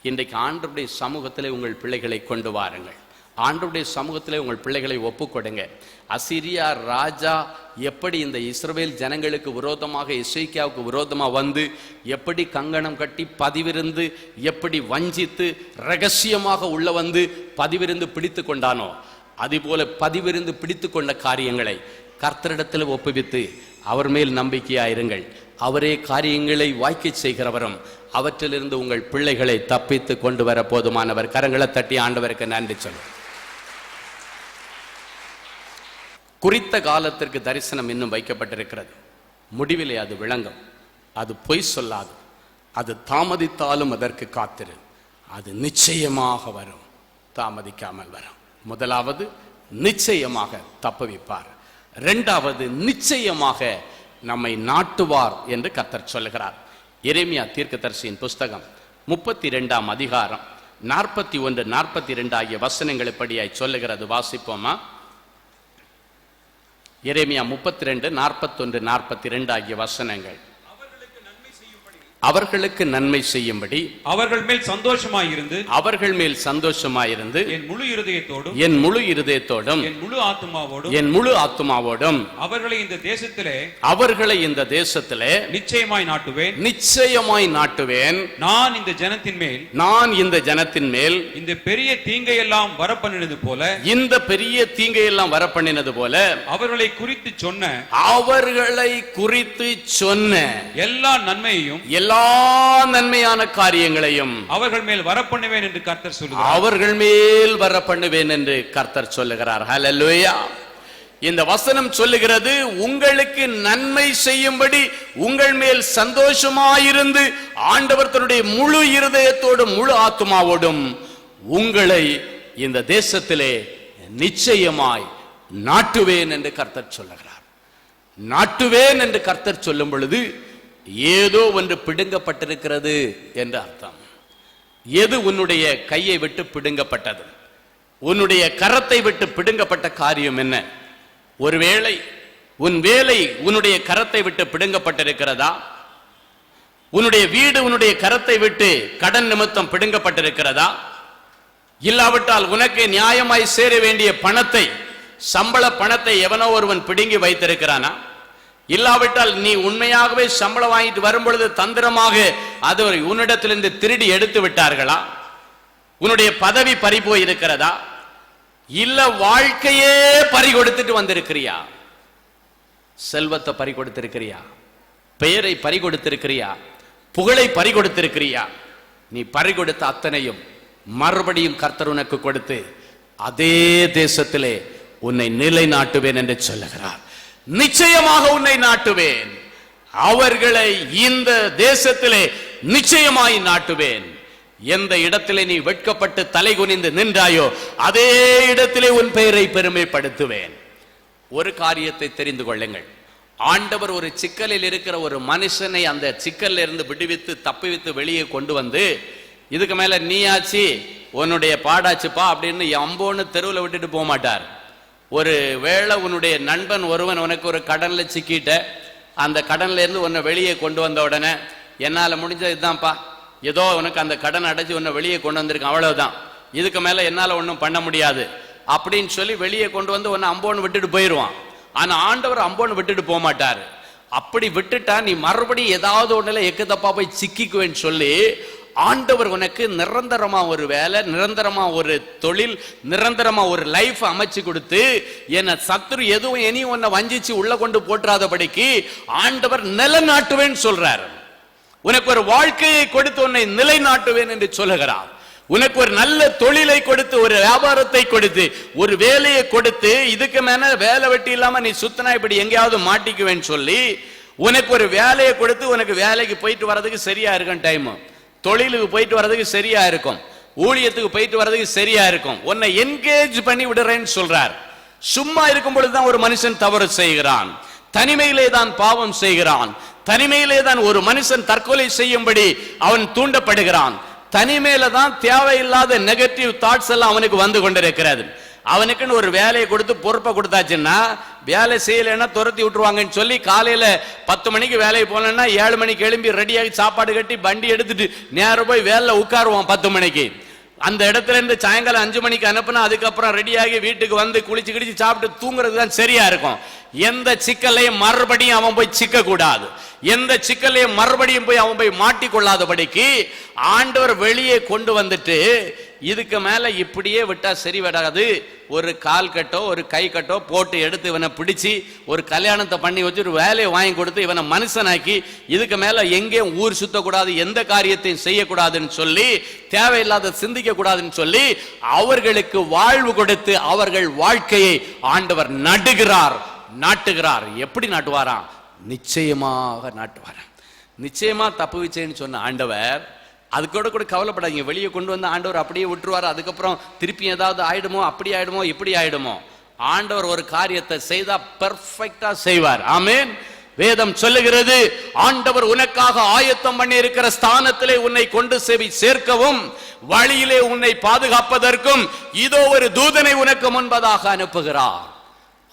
இன்றைக்கு ஆண்டவருடைய சமூகத்திலே உங்கள் பிள்ளைகளை கொண்டு வாருங்கள். ஆண்டவருடைய சமூகத்திலே உங்கள் பிள்ளைகளை ஒப்புக்கொடுங்க. அசீரியா ராஜா எப்படி இந்த இஸ்ரவேல் ஜனங்களுக்கு விரோதமாக, எசேக்கியாவுக்கு விரோதமாக வந்து எப்படி கங்கணம் கட்டி பதிவிருந்து, எப்படி வஞ்சித்து ரகசியமாக உள்ள வந்து பதிவிருந்து பிடித்து கொண்டானோ, அதுபோல பதிவிருந்து பிடித்து கொண்ட காரியங்களை கர்த்தரிடத்தில் ஒப்புவித்து அவர் மேல் நம்பிக்கையாயிருங்கள். அவரே காரியங்களை வாய்க்க செய்கிறவரும் அவற்றிலிருந்து உங்கள் பிள்ளைகளை தப்பித்து கொண்டு வர போதுமானவர். கரங்களை தட்டி ஆண்டவருக்கு நன்றி சொல்லும். குறித்த காலத்திற்கு தரிசனம் இன்னும் வைக்கப்பட்டிருக்கிறது. முடிவிலே அது விளங்கும். அது பொய் சொல்லாது. அது தாமதித்தாலும் அதற்கு காத்திரு. அது நிச்சயமாக வரும், தாமதிக்காமல் வரும். முதலாவது நிச்சயமாக தப்புவிப்பார். 2வது நிச்சயமாக நம்மை நாட்டுவார் என்று கர்த்தர் சொல்லுகிறார். எரேமியா தீர்க்கதரிசியின் புஸ்தகம் 32ஆம் அதிகாரம் 41, 42 ஆகிய வசனங்கள் இப்படியாய் சொல்லுகிறது. வாசிப்போமா? எரேமியா 32, 41, 42 ஆகிய வசனங்கள். அவர்களுக்கு நன்மை செய்யும்படி அவர்கள் மேல் சந்தோஷமாயிருந்து அவர்கள் மேல் சந்தோஷமாயிருந்து என் முழு இருதயத்தோடும் என் முழு இருதயத்தோடும் என் முழு ஆத்துமாவோடும் என் முழு ஆத்துமாவோடும் அவர்களை இந்த தேசத்திலே அவர்களை இந்த தேசத்திலே நிச்சயமாய் நாட்டுவேன். நிச்சயமாய் நாட்டுவேன். நான் இந்த ஜனத்தின் மேல் நான் இந்த ஜனத்தின் மேல் இந்த பெரிய தீங்கையெல்லாம் வரப்பண்ணினது போல இந்த பெரிய தீங்கையெல்லாம் வரப்பண்ணினது போல அவர்களை குறித்து சொன்ன அவர்களை குறித்து சொன்ன எல்லா நன்மையையும் எல்லா நன்மையான காரியங்களையும் அவர்கள் மேல் வரப்பண்ணுவேன் என்று கர்த்தர் சொல்லுகிறார். அவர்கள் மேல் வரப்பண்ணுவேன் என்று கர்த்தர் சொல்லுகிறார். ஹல்லேலூயா. இந்த வசனம் சொல்லுகிறது, உங்களுக்கு நன்மை செய்யும்படி உங்கள் மேல் சந்தோஷமாயிருந்து ஆண்டவர் தன்னுடைய முழு இருதயத்தோடும் முழு ஆத்துமாவோடும் உங்களை இந்த தேசத்திலே நிச்சயமாய் நாட்டுவேன் என்று கர்த்தர் சொல்லுகிறார். நாட்டுவேன் என்று கர்த்தர் சொல்லும் பொழுது ஏதோ ஒன்று பிடுங்கப்பட்டிருக்கிறது என்று அர்த்தம். எது உன்னுடைய கையை விட்டு பிடுங்கப்பட்டது? உன்னுடைய கரத்தை விட்டு பிடுங்கப்பட்ட காரியம் என்ன? ஒருவேளை உன் வேலை உன்னுடைய கரத்தை விட்டு பிடுங்கப்பட்டிருக்கிறதா? உன்னுடைய வீடு உன்னுடைய கரத்தை விட்டு கடன் நிமித்தம் பிடுங்கப்பட்டிருக்கிறதா? இல்லாவிட்டால் உனக்கு நியாயமாய் சேர வேண்டிய பணத்தை, சம்பள பணத்தை எவனோ ஒருவன் பிடுங்கி வைத்திருக்கிறானா? இல்லாவிட்டால் நீ உண்மையாகவே சம்பளம் வாங்கிட்டு வரும் பொழுது தந்திரமாக அது உன்னிடத்திலிருந்து திருடி எடுத்து விட்டார்களா? உன்னுடைய பதவி பறி போய் இருக்கிறதா? இல்ல வாழ்க்கையே பறி கொடுத்துட்டு வந்திருக்கிறியா? செல்வத்தை பறி கொடுத்திருக்கிறியா? பெயரை பறி கொடுத்திருக்கிறியா? புகழை பறி கொடுத்திருக்கிறியா? நீ பறி கொடுத்த அத்தனையும் மறுபடியும் கர்த்தர் உனக்கு கொடுத்து அதே தேசத்திலே உன்னை நிலைநாட்டுவேன் என்று சொல்லுகிறார். நிச்சயமாக உன்னை நாட்டுவேன். அவர்களை இந்த தேசத்திலே நிச்சயமாய் நாட்டுவேன். எந்த இடத்திலே நீ வெட்கப்பட்டு தலை குனிந்து நின்றாயோ அதே இடத்திலே உன் பெயரை பெருமைப்படுத்துவேன். ஒரு காரியத்தை தெரிந்து கொள்ளுங்கள். ஆண்டவர் ஒரு சிக்கலில் இருக்கிற ஒரு மனுஷனை அந்த சிக்கல்ல இருந்து விடுவித்து தப்புவித்து வெளியே கொண்டு வந்து, இதுக்கு மேல நீயாச்சு உன்னுடைய பாடாச்சுப்பா அப்படின்னு அம்போன்னு தெருவில் விட்டுட்டு போக மாட்டார். ஒரு வேளை உன்னுடைய நண்பன் ஒருவன் உனக்கு ஒரு கடன்ல சிக்கிட்ட, அந்த கடன்ல இருந்து உன்னை வெளியே கொண்டு வந்த உடனே என்னால முடிஞ்சது இதுதான்ப்பா, ஏதோ உனக்கு அந்த கடன் அடைச்சு உன்னை வெளியே கொண்டு வந்திருக்கேன், அவ்வளவுதான், இதுக்கு மேல என்னால ஒன்றும் பண்ண முடியாது அப்படின்னு சொல்லி வெளியே கொண்டு வந்து உன்னை அம்போன்னு விட்டுட்டு போயிடுவான். ஆனா ஆண்டவர் அம்போன்னு விட்டுட்டு போக மாட்டாரு. அப்படி விட்டுட்டா நீ மறுபடியும் ஏதாவது ஒண்ணுல எக்கு தப்பா போய் சிக்கிக்குவேன்னு சொல்லி ஆண்டவர் உனக்கு நிரந்தரமா ஒரு வேலை, நிரந்தரமா ஒரு தொழில், நிரந்தரமா ஒரு லைஃப் அமைச்சு கொடுத்து என்ன சத்துரு எதுவும் இனி உன்னை வஞ்சிச்சு உள்ள கொண்டு போற்றாதபடிக்கு ஆண்டவர் நிலைநாட்டுவேன்னு சொல்றார். உனக்கு ஒரு வாழ்க்கையை கொடுத்து உன்னை நிலைநாட்டுவேன் என்று சொல்லுகிறார். உனக்கு ஒரு நல்ல தொழிலை கொடுத்து, ஒரு வியாபாரத்தை கொடுத்து, ஒரு வேலையை கொடுத்து, இதுக்கு மேல வேலை வெட்டி இல்லாம நீ சுத்தனா இப்படி எங்கேயாவது மாட்டிக்குவேன்னு சொல்லி உனக்கு ஒரு வேலையை கொடுத்து, உனக்கு வேலைக்கு போயிட்டு வர்றதுக்கு சரியா இருக்கும் டைம், தொழிலுக்கு போயிட்டு வர்றதுக்கு சரியா இருக்கும், ஊழியத்துக்கு போயிட்டு வர்றதுக்கு சரியா இருக்கும், உன்னை என்கேஜ் பண்ணி விடுறேன்னு சொல்றார். சும்மா இருக்கும் பொழுதுதான் ஒரு மனுஷன் தவறு செய்கிறான், தனிமையிலே தான் பாவம் செய்கிறான், தனிமையிலே தான் ஒரு மனுஷன் தற்கொலை செய்யும்படி அவன் தூண்டப்படுகிறான், தனிமையில தான் தேவையில்லாத நெகட்டிவ் தாட்ஸ் எல்லாம் அவனுக்கு வந்து கொண்டிருக்கிறது. அவனுக்குன்னு ஒரு வேலையை கொடுத்து பொறுப்பை கொடுத்தாச்சுன்னா வேலை செய்யலைன்னா துரத்தி விட்டுருவாங்கன்னு சொல்லி காலையில 10 மணிக்கு வேலைக்கு போனேன்னா 7 மணிக்கு எழும்பி ரெடியாகி சாப்பாடு கட்டி வண்டி எடுத்துட்டு நேரம் போய் வேலை உட்காருவான் 10 மணிக்கு. அந்த இடத்துல இருந்து சாயங்காலம் 5 மணிக்கு அனுப்புனா அதுக்கப்புறம் ரெடியாகி வீட்டுக்கு வந்து குளிச்சு கிடிச்சு சாப்பிட்டு தூங்குறது தான் சரியா இருக்கும். எந்த சிக்கலையும் மறுபடியும் அவன் போய் சிக்க கூடாது, எந்த சிக்கலையும் மறுபடியும் போய் அவன் போய் மாட்டிக்கொள்ளாதபடிக்கு ஆண்டவர் வெளியே கொண்டு வந்துட்டு இதுக்கு மேல இப்படியே விட்டா சரி வராது, ஒரு கால் கட்டோ ஒரு கை கட்டோ போட்டு எடுத்து இவனை பிடிச்சி ஒரு கல்யாணத்தை பண்ணி வச்சு ஒரு வேலையை வாங்கி கொடுத்து இவனை மனுஷனாக்கி இதுக்கு மேல எங்கேயும் ஊர் சுத்தக்கூடாது, எந்த காரியத்தையும் செய்யக்கூடாதுன்னு சொல்லி, தேவையில்லாத சிந்திக்க கூடாதுன்னு சொல்லி அவர்களுக்கு வாழ்வு கொடுத்து அவர்கள் வாழ்க்கையை ஆண்டவர் நடுகிறார், நாட்டுகிறார். எப்படி நாட்டுவாராம்? நிச்சயமாக நாட்டுவாராம். நிச்சயமா தப்பு வச்சேன்னு சொன்ன ஆண்டவர் அது கூட கவலைப்படாதீங்க, வெளியே கொண்டு வந்து ஆண்டவர் அப்படியே விட்டுருவார், அதுக்கப்புறம் திருப்பி ஏதாவது ஆயிடுமோ, அப்படி ஆயிடுமோ, இப்படி ஆயிடுமோ. ஆண்டவர் ஒரு காரியத்தை செய்தா பெர்ஃபெக்ட்டா செய்வார். ஆமென். வேதம் சொல்லுகிறது, ஆண்டவர் உனக்காக ஆயத்தம் பண்ணி இருக்கிற ஸ்தானத்திலே உன்னை கொண்டு சேர்க்கவும் வழியிலே உன்னை பாதுகாப்பதற்கும் இதோ ஒரு தூதனை உனக்கு முன்பதாக அனுப்புகிறார்.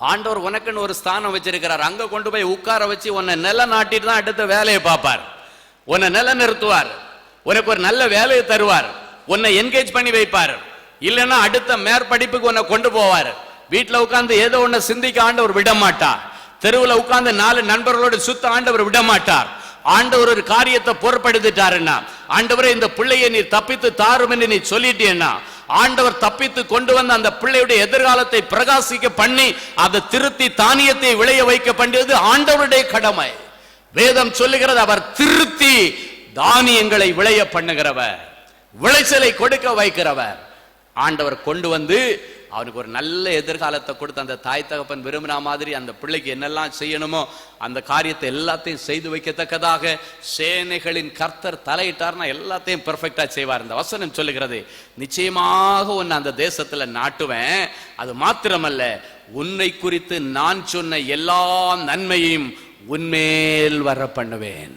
ஆண்டவர் உனக்குன்னு ஒரு ஸ்தானம் வச்சிருக்கிறார், அங்க கொண்டு போய் உட்கார வச்சு உன்னை நில நாட்டிட்டு தான் அடுத்த வேலையை பார்ப்பார். உன்னை நிலைநிறுத்துவார், உனக்கு ஒரு நல்ல வேலையை தருவார், உன்னை என்கேஜ் பண்ணி வைப்பார். இல்லைன்னா அடுத்த மேற்படிப்புக்கு உன்னை கொண்டு போவார். வீட்டுல உட்கார்ந்து ஏதோ ஒண்ணு சிந்திக்க ஆண்டவர் விட மாட்டார். தெருவுல உட்கார்ந்து 4 நண்பர்களோடு சுத்த ஆண்டவர் விட மாட்டார். ஆண்டவர் ஒரு காரியத்தை பொறுப்படுத்திட்டாருன்னா, ஆண்டவரே இந்த பிள்ளையை நீ தப்பித்து தாரும் என்று நீ சொல்லிட்டேன்னா, ஆண்டவர் தப்பித்து கொண்டு வந்த அந்த பிள்ளையுடைய எதிர்காலத்தை பிரகாசிக்க பண்ணி அதை திருத்தி தானியத்தை விளைய வைக்க வேண்டியது ஆண்டவருடைய கடமை. வேதம் சொல்லுகிறது, அவர் திருத்தி தானியங்களை விளைய பண்ணுகிறவர், விளைச்சலை கொடுக்க வைக்கிறவர். ஆண்டவர் கொண்டு வந்து அவனுக்கு ஒரு நல்ல எதிர்காலத்தை கொடுத்து, அந்த தாய் தகப்பன் விரும்பின மாதிரி அந்த பிள்ளைக்கு என்னெல்லாம் செய்யணுமோ அந்த காரியத்தை எல்லாத்தையும் செய்து வைக்கத்தக்கதாக சேனைகளின் கர்த்தர் தலையிட்டார்னா எல்லாத்தையும் பெர்ஃபெக்டா செய்வார். இந்த வசனம் சொல்லுகிறது, நிச்சயமாக உன்னை அந்த தேசத்துல நாட்டுவேன், அது மாத்திரமல்ல உன்னை குறித்து நான் சொன்ன எல்லா நன்மையையும் உன்மேல் வர பண்ணுவேன்.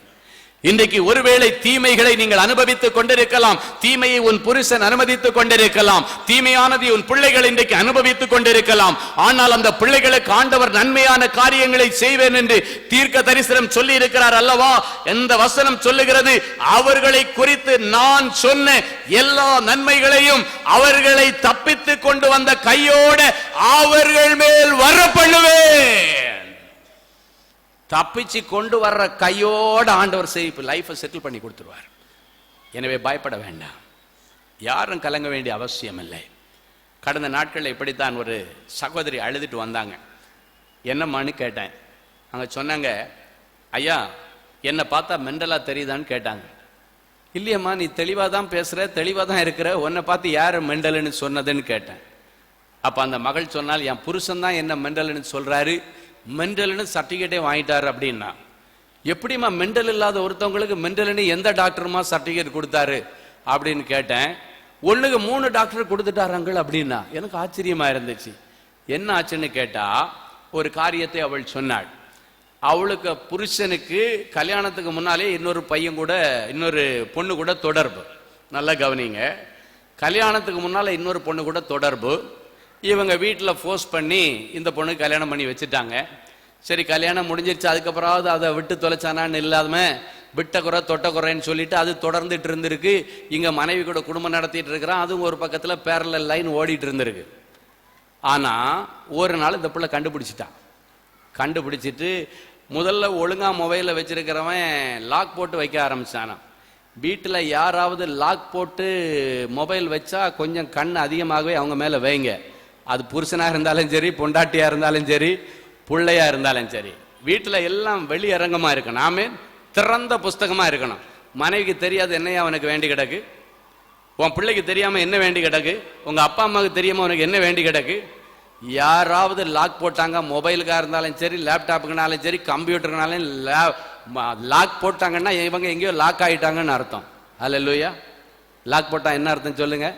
இன்றைக்கு ஒருவேளை தீமைகளை நீங்கள் அனுபவித்துக் கொண்டிருக்கலாம், தீமையை உன் புருஷன் அனுமதித்துக் கொண்டிருக்கலாம், தீமையானதை உன் பிள்ளைகள் இன்றைக்கு அனுபவித்துக் கொண்டிருக்கலாம். ஆனால் அந்த பிள்ளைகளுக்கு ஆண்டவர் நன்மையான காரியங்களை செய்வேன் என்று தீர்க்க தரிசனம் சொல்லி இருக்கிறார் அல்லவா? எந்த வசனம் சொல்லுகிறது, அவர்களை குறித்து நான் சொன்ன எல்லா நன்மைகளையும் அவர்களை தப்பித்துக் கொண்டு வந்த கையோட அவர்கள் மேல் வர பண்ணுவேன். தப்பிச்சு கொண்டு வர்ற கையோட ஆண்டவர் லைஃபை செட்டில் பண்ணி கொடுத்துருவார். எனவே பயப்பட வேண்டாம், யாரும் கலங்க வேண்டிய அவசியம் இல்லை. கடந்த நாட்களில் இப்படித்தான் ஒரு சகோதரி அழுதுட்டு வந்தாங்க. என்னம்மான்னு கேட்டேன். அங்கே சொன்னாங்க, ஐயா என்னை பார்த்தா மெண்டலா தெரியுதான்னு கேட்டாங்க. இல்லையம்மா, நீ தெளிவாக தான் பேசுகிற, தெளிவாக தான் இருக்கிற, உன்னை பார்த்து யார் மெண்டல்னு சொன்னதுன்னு கேட்டேன். அப்போ அந்த மகள் சொன்னால், என் புருஷன் தான் என்ன மெண்டல்னு சொல்கிறாரு, மெண்டல்னு சர்டிஃபிகேட்டே வாங்கிட்டாரு அப்படின்னா. எப்படிமா மெண்டல் இல்லாத ஒருத்தவங்களுக்கு மெண்டல்னு எந்த டாக்டருமா சர்டிஃபிகேட் கொடுத்தாரு அப்படின்னு கேட்டேன். 1க்கு 3 டாக்டர் கொடுத்துட்டார்கள் அப்படின்னா எனக்கு ஆச்சரியமா இருந்துச்சு. என்ன ஆச்சுன்னு கேட்டா, ஒரு காரியத்தை அவள் சொன்னாள். அவளுக்கு புருஷனுக்கு கல்யாணத்துக்கு முன்னாலே இன்னொரு பொண்ணு கூட தொடர்பு. நல்லா கவனிங்க, கல்யாணத்துக்கு முன்னால இன்னொரு பொண்ணு கூட தொடர்பு. இவங்க வீட்டில் ஃபோர்ஸ் பண்ணி இந்த பொண்ணுக்கு கல்யாணம் பண்ணி வச்சுட்டாங்க. சரி, கல்யாணம் முடிஞ்சிருச்சு, அதுக்கப்புறம் அதை விட்டு தொலைச்சானான்னு இல்லாம விட்ட குறை தொட்ட குறைன்னு சொல்லிட்டு அது தொடர்ந்துட்டு இருந்திருக்கு. இங்க மனைவி கூட குடும்பம் நடத்திட்டு இருக்கிறான், அதுவும் ஒரு பக்கத்துல பேரலல் லைன் ஓடிட்டு இருந்திருக்கு. ஆனா ஒரு நாள் இந்த பிள்ளை கண்டுபிடிச்சிட்டு முதல்ல ஒழுங்கா மொபைலில் வச்சிருக்கிறவன் லாக் போட்டு வைக்க ஆரம்பிச்சானா. வீட்டில் யாராவது லாக் போட்டு மொபைல் வச்சா கொஞ்சம் கண் அதிகமாகவே அவங்க மேலே வைங்க. அது புருஷனாக இருந்தாலும் சரி, பொண்டாட்டியாக இருந்தாலும் சரி, பிள்ளையா இருந்தாலும் சரி, வீட்டில் எல்லாம் வெளியரங்கமாக இருக்கணும். ஆமே, திறந்த புஸ்தகமாக இருக்கணும். மனைவிக்கு தெரியாது என்னையா அவனுக்கு வேண்டி கிடக்கு, உன் பிள்ளைக்கு தெரியாமல் என்ன வேண்டி கிடக்கு, உங்கள் அப்பா அம்மாவுக்கு தெரியாமல் உனக்கு என்ன வேண்டி கிடக்கு. யாராவது லாக் போட்டாங்க, மொபைலுக்காக இருந்தாலும் சரி, லேப்டாப்புக்குனாலும் சரி, கம்ப்யூட்டருனாலும் லாக் போட்டாங்கன்னா இவங்க எங்கேயோ லாக் ஆகிட்டாங்கன்னு அர்த்தம். அல்லேலூயா. லாக் போட்டா என்ன அர்த்தம் சொல்லுங்க?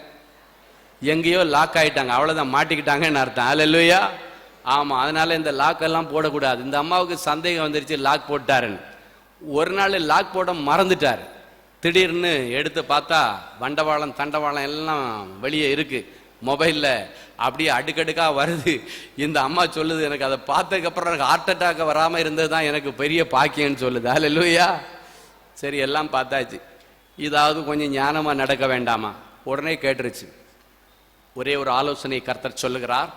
எங்கேயோ லாக் ஆகிட்டாங்க, அவ்வளோதான், மாட்டிக்கிட்டாங்கன்னு அர்த்தம். அல்லேலூயா. ஆமாம், அதனால இந்த லாக் எல்லாம் போடக்கூடாது. இந்த அம்மாவுக்கு சந்தேகம் வந்துருச்சு, லாக் போட்டாருன்னு. ஒரு நாள் லாக் போட மறந்துட்டார். திடீர்னு எடுத்து பார்த்தா வண்டவாளம் தண்டவாளம் எல்லாம் வெளியே இருக்கு மொபைலில், அப்படியே அடுக்கடுக்காக வருது. இந்த அம்மா சொல்லுது, எனக்கு அதை பார்த்ததுக்கப்புறம் எனக்கு ஹார்ட் அட்டாக் வராமல் இருந்தது தான் எனக்கு பெரிய பாக்கியன்னு சொல்லுது. அல்லேலூயா. சரி, எல்லாம் பார்த்தாச்சு, இதாவது கொஞ்சம் ஞானமாக நடக்க வேண்டாமா? உடனே கேட்டுருச்சு. ஒரே ஒரு ஆலோசனை கர்த்தர் சொல்லுகிறார்,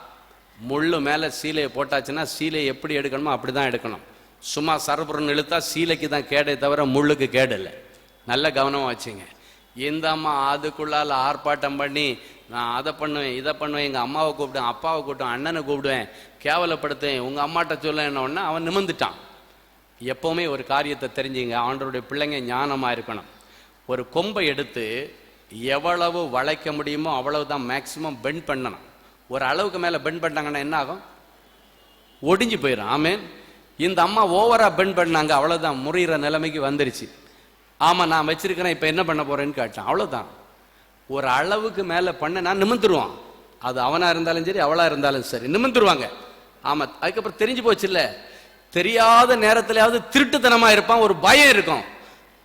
முள்ளு மேலே சீலையை போட்டாச்சுன்னா சீலையை எப்படி எடுக்கணுமோ அப்படி தான் எடுக்கணும். சும்மா சரபுரன் இழுத்தா சீலைக்கு தான் கேடே தவிர முள்ளுக்கு கேடு இல்லை. நல்ல கவனமாக வச்சுங்க. இந்த அம்மா அதுக்குள்ளால் ஆர்ப்பாட்டம் பண்ணி, நான் அதை பண்ணுவேன் இதை பண்ணுவேன், எங்கள் அம்மாவை கூப்பிடுவேன், அப்பாவை கூப்பிடுவேன், அண்ணனை கூப்பிடுவேன், கேவலப்படுத்துவேன், உங்கள் அம்மாட்ட சொல்ல என்ன அவன் நிமிந்துட்டான். எப்போவுமே ஒரு காரியத்தை தெரிஞ்சுங்க, ஆண்டவருடைய பிள்ளைங்க ஞானமாக இருக்கணும். ஒரு கொம்பை எடுத்து எவ்வளவு வளைக்க முடியுமோ அவ்வளவு தான் மேக்சிமம் பெண்ட் பண்ணணும். ஒரு அளவுக்கு மேலே பெண்ட் பண்ணாங்கன்னா என்ன ஆகும்? ஒடிஞ்சு போயிடும். ஆமேன். இந்த அம்மா ஓவரா பெண்ட் பண்ணாங்க, அவ்வளோதான், முறிகிற நிலைமைக்கு வந்துருச்சு. ஆமாம், நான் வச்சிருக்கிறேன், இப்போ என்ன பண்ண போறேன்னு கேட்டான். அவ்வளோதான். ஒரு அளவுக்கு மேலே பண்ண நான் நிமிந்துருவான். அது அவனா இருந்தாலும் சரி, அவளா இருந்தாலும் சரி, நிமிந்துருவாங்க. ஆமாம். அதுக்கப்புறம் தெரிஞ்சு போச்சு இல்லை, தெரியாத நேரத்திலாவது திருட்டுத்தனமா இருப்பான், ஒரு பயம் இருக்கும்.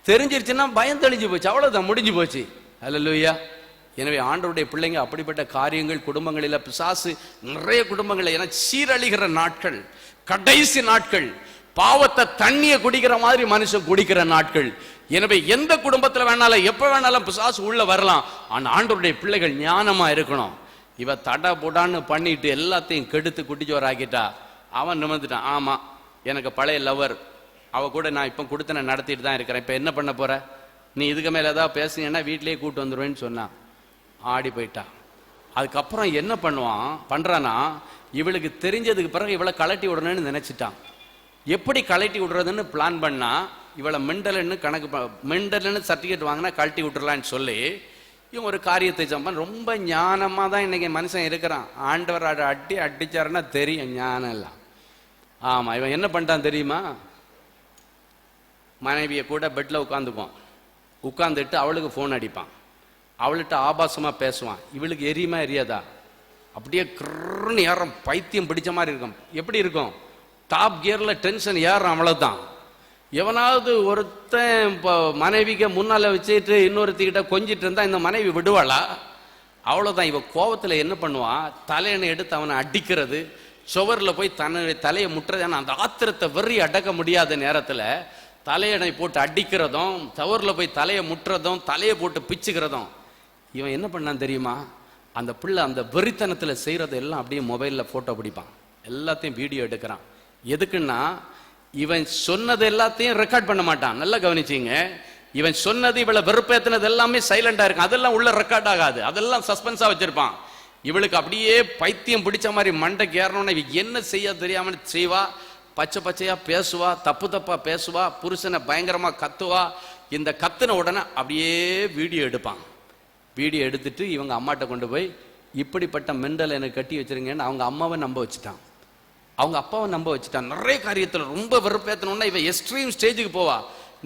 தெரிஞ்சிருச்சுன்னா பயம் தெளிஞ்சு போச்சு, அவ்வளோதான், முடிஞ்சு போச்சு. அல்லேலூயா. எனவே ஆண்டவருடைய பிள்ளைங்க அப்படிப்பட்ட காரியங்கள் குடும்பங்களில் பிசாசு நிறைய குடும்பங்களில், ஏன்னா சீரழிகிற நாட்கள், கடைசி நாட்கள், பாவத்தை தண்ணியை குடிக்கிற மாதிரி மனுஷன் குடிக்கிற நாட்கள். எனவே எந்த குடும்பத்துல வேணாலும் எப்ப வேணாலும் பிசாசு உள்ள வரலாம். ஆனா ஆண்டவருடைய பிள்ளைகள் ஞானமா இருக்கணும். இவ தடா புடான்னு பண்ணிட்டு எல்லாத்தையும் கெடுத்து குட்டிச்சோர் ஆக்கிட்டா. அவன் நிமிர்ந்துட்டான். ஆமா, எனக்கு பழைய லவர், அவ கூட நான் இப்ப கொடுத்தனை நடத்திட்டு தான் இருக்கிறேன். இப்ப என்ன பண்ண போற? நீ இதுக்கு மேல ஏதாவது பேசுனீங்கன்னா வீட்லயே கூட்டு வந்துருவேன்னு சொன்னான். ஆடி போயிட்டா. அதுக்கப்புறம் என்ன பண்றானா, இவளுக்கு தெரிஞ்சதுக்கு பிறகு இவளை கலட்டி விடணும்னு நினைச்சிட்டான். எப்படி கலட்டி விடுறதுன்னு பிளான் பண்ணா, இவளை மெண்டல்னு மெண்டல்னு சர்டிஃபிகேட் வாங்கினா கழட்டி விட்டுறலான்னு சொல்லி இவன் ஒரு காரியத்தை சம்பான். ரொம்ப ஞானமா தான் இன்னைக்கு மனுஷன் இருக்கிறான். ஆண்டவர் அடிச்சாருன்னா தெரியும் ஞானம் எல்லாம். ஆமா, இவன் என்ன பண்ணிட்டான் தெரியுமா? மனைவியை கூட பெட்ல உட்காந்துட்டு அவளுக்கு போன் அடிப்பான், அவள்கிட்ட ஆபாசமா பேசுவான். இவளுக்கு எரியுமா எரியாதா? அப்படியே கிருன்னு ஏறும், பைத்தியம் பிடிச்ச மாதிரி இருக்கும். எப்படி இருக்கும்? டாப் கியர்ல டென்ஷன் ஏறும், அவ்வளவுதான். எவனாவது ஒருத்தன் மனைவிக்கு முன்னால வச்சுட்டு இன்னொருத்திக்கிட்ட கொஞ்சிட்டு இருந்தா இந்த மனைவி விடுவாளா? அவ்வளவுதான். இவ கோபத்துல என்ன பண்ணுவான், தலையணை எடுத்து அவனை அடிக்கிறது, சுவரில் போய் தன்னுடைய தலையை முட்டுறது. ஏன்னா அந்த ஆத்திரத்தை வெறி அடக்க முடியாத நேரத்துல தலையணை போட்டு அடிக்கிறதும், சுவரில் போய் தலையை முட்டுறதும், தலையை போட்டு பிச்சுக்கிறதும். இவன் என்ன பண்ணான் தெரியுமா? அந்த பிள்ளை அந்த வெறித்தனத்துல செய்யறது எல்லாம் அப்படியே மொபைல்ல போட்டோ பிடிப்பான், எல்லாத்தையும் வீடியோ எடுக்கிறான். எதுக்குன்னா இவன் சொன்னது எல்லாத்தையும் ரெக்கார்ட் பண்ண மாட்டான். நல்லா கவனிச்சிங்க. இவன் சொன்னது, இவளை வெறுப்பேத்தினது எல்லாமே சைலண்டா இருக்கும். அதெல்லாம் உள்ள ரெக்கார்ட் ஆகாது, அதெல்லாம் சஸ்பென்ஸா வச்சிருப்பான். இவளுக்கு அப்படியே பைத்தியம் பிடிச்ச மாதிரி மண்டைக்கு ஏறணும்னா இவ என்ன செய்ய தெரியாம செய்வா. பச்சை பச்சையா பேசுவா, தப்பா பேசுவா, புருஷனை பயங்கரமா கத்துவா. இந்த கத்துன உடனே அப்படியே வீடியோ எடுப்பான். வீடியோ எடுத்துட்டு இவங்க அம்மாட்ட கொண்டு போய், இப்படிப்பட்ட மெண்டல் எனக்கு கட்டி வச்சிருங்கன்னு அவங்க அம்மாவை நம்ப வச்சுட்டான், அவங்க அப்பாவை நம்ப வச்சுட்டான். நிறைய காரியத்தில் ரொம்ப வெறுப்பேற்றணும்னா இவ எக்ஸ்ட்ரீம் ஸ்டேஜுக்கு போவா.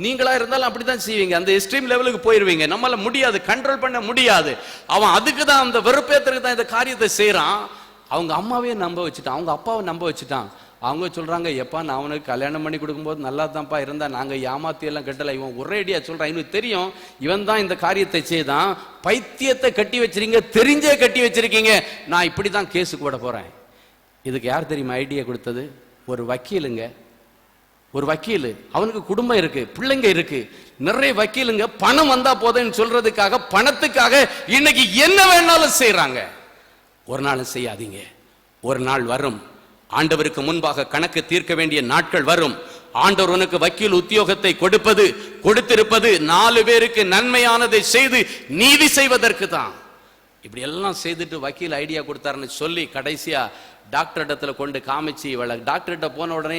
நீங்களா இருந்தாலும் அப்படித்தான் செய்வீங்க, அந்த எக்ஸ்ட்ரீம் லெவலுக்கு போயிருவீங்க. நம்மளால முடியாது, கண்ட்ரோல் பண்ண முடியாது. அவன் அதுக்கு தான், அந்த வெறுப்பேற்றத்துக்கு தான் இந்த காரியத்தை செய்யறான். அவங்க அம்மாவே நம்ப வச்சுட்டான், அவங்க அப்பாவை நம்ப வச்சுட்டான். அவங்க சொல்றாங்க, எப்பா நான் அவனுக்கு கல்யாணம் பண்ணி கொடுக்கும்போது நல்லா தான்ப்பா இருந்தா, நாங்க ஏமாத்தி எல்லாம் கட்டல. இவன் ஒரேடியா சொல்றான், இவனுக்கு தெரியும் இவன் தான் இந்த காரியத்தை செய்தான். பைத்தியத்தை கட்டி வச்சிருக்கீங்க, தெரிஞ்சே கட்டி வச்சிருக்கீங்க, நான் இப்படிதான் கேஸுக்கு போட போறேன். இதுக்கு யார் தெரியுமா ஐடியா கொடுத்தது? ஒரு வக்கீலுங்க. ஒரு வக்கீல், அவனுக்கு குடும்பம் இருக்கு, பிள்ளைங்க இருக்கு, நிறைய வக்கீலுங்க. பணம் வந்தா போதுன்னு சொல்றதுக்காக, பணத்துக்காக இன்னைக்கு என்ன வேணாலும் செய்யறாங்க. ஒரு நாள் செய்யாதீங்க. ஒரு நாள் வரும், ஆண்டவருக்கு முன்பாக கணக்கு தீர்க்க வேண்டிய நாட்கள் வரும். ஆண்டவர் உனக்கு வக்கீல் உத்தியோகத்தை கொடுத்திருப்பது 4 பேருக்கு நன்மையானதை செய்து நீதி செய்வதற்கு தான். இப்படி எல்லாம் செய்துட்டு வக்கீல் ஐடியா கொடுத்தாருன்னு சொல்லி கடைசியா டாக்டர் இடத்துல கொண்டு காமிச்சு, இவளை டாக்டர்கிட்ட போன உடனே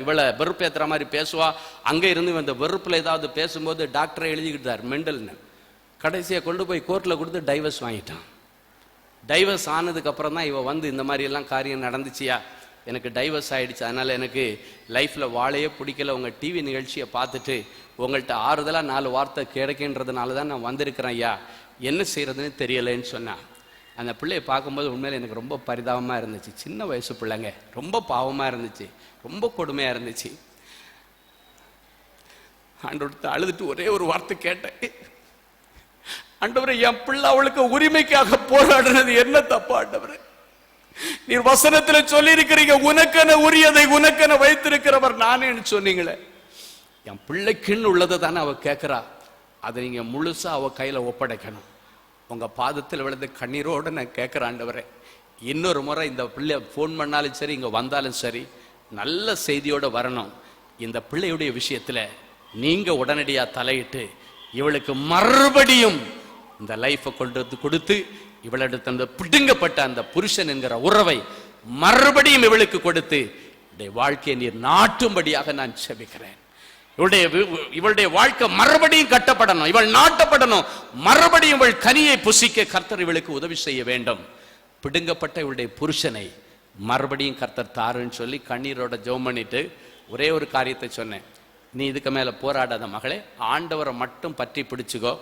இவளை வெறுப்பேற்றுற மாதிரி பேசுவா. அங்கே இருந்து இந்த வெறுப்புல ஏதாவது பேசும்போது டாக்டரை எழுதிக்கிட்டார் மெண்டல்னு. கடைசியா கொண்டு போய் கோர்ட்ல கொடுத்து டைவர்ஸ் வாங்கிட்டான். டைவர்ஸ் ஆனதுக்கு அப்புறம் தான் இவ வந்து, இந்த மாதிரி எல்லாம் காரியம் நடந்துச்சியா, எனக்கு டைவர்ஸ் ஆயிடுச்சு, அதனால எனக்கு லைஃப்ல வாழையே பிடிக்கல, உங்க டிவி நிகழ்ச்சியை பார்த்துட்டு உங்கள்கிட்ட ஆறுதலா 4 வார்த்தை கிடைக்கின்றதுனால தான் நான் வந்திருக்கிறேன் ஐயா, என்ன செய்யறதுன்னு தெரியலைன்னு சொன்னா. அந்த பிள்ளையை பார்க்கும்போது உண்மையில எனக்கு ரொம்ப பரிதாபமா இருந்துச்சு. சின்ன வயசு பிள்ளைங்க, ரொம்ப பாவமா இருந்துச்சு, ரொம்ப கொடுமையா இருந்துச்சு. ஆண்டவர்கிட்ட அழுதுட்டு ஒரே ஒரு வார்த்தை கேட்டேன், ஆண்டவரே என் பிள்ளை அவளுக்கு உரிமைக்காக போராடுறது என்ன தப்பா ஆண்டவரே? நீர் வசனத்துல சொல்லி இருக்கிறீங்க, உனக்கென உரியதை உனக்கென வைத்திருக்கிறவர் நானேன்னு சொன்னீங்களே. என் பிள்ளைக்குன்னு உள்ளதை தானே அவ கேட்கிறா, அதை நீங்க முழுசா அவ கையில ஒப்படைக்கணும். உங்க பாதத்தில் விழுந்து கண்ணீரோட நான் கேட்கிறேன், ஆண்டவரே இன்னொரு முறை இந்த பிள்ளை போன் பண்ணாலும் சரி, இங்க வந்தாலும் சரி, நல்ல செய்தியோட வரணும். இந்த பிள்ளையுடைய விஷயத்துல நீங்க உடனடியா தலையிட்டு இவளுக்கு மறுபடியும் இந்த லைஃபை கொடுத்து இவளிடத்து அந்த பிடுங்கப்பட்ட அந்த புருஷன் என்கிற உறவை மறுபடியும் இவளுக்கு கொடுத்து வாழ்க்கையை நீர் நாட்டும்படியாக நான் செபிக்கிறேன். இவளுடைய வாழ்க்கை மறுபடியும் கட்டப்படணும், இவள் நாட்டப்படணும், மறுபடியும் இவள் கனியை புசிக்க கர்த்தர் இவளுக்கு உதவி செய்ய வேண்டும். பிடுங்கப்பட்ட இவளுடைய புருஷனை மறுபடியும் கர்த்தர் தாருன்னு சொல்லி கண்ணீரோட ஜெபம் பண்ணிட்டு ஒரே ஒரு காரியத்தை சொன்னேன், நீ இதுக்கு மேல போராடாத மகளே, ஆண்டவரை மட்டும் பற்றி பிடிச்சுக்கோ.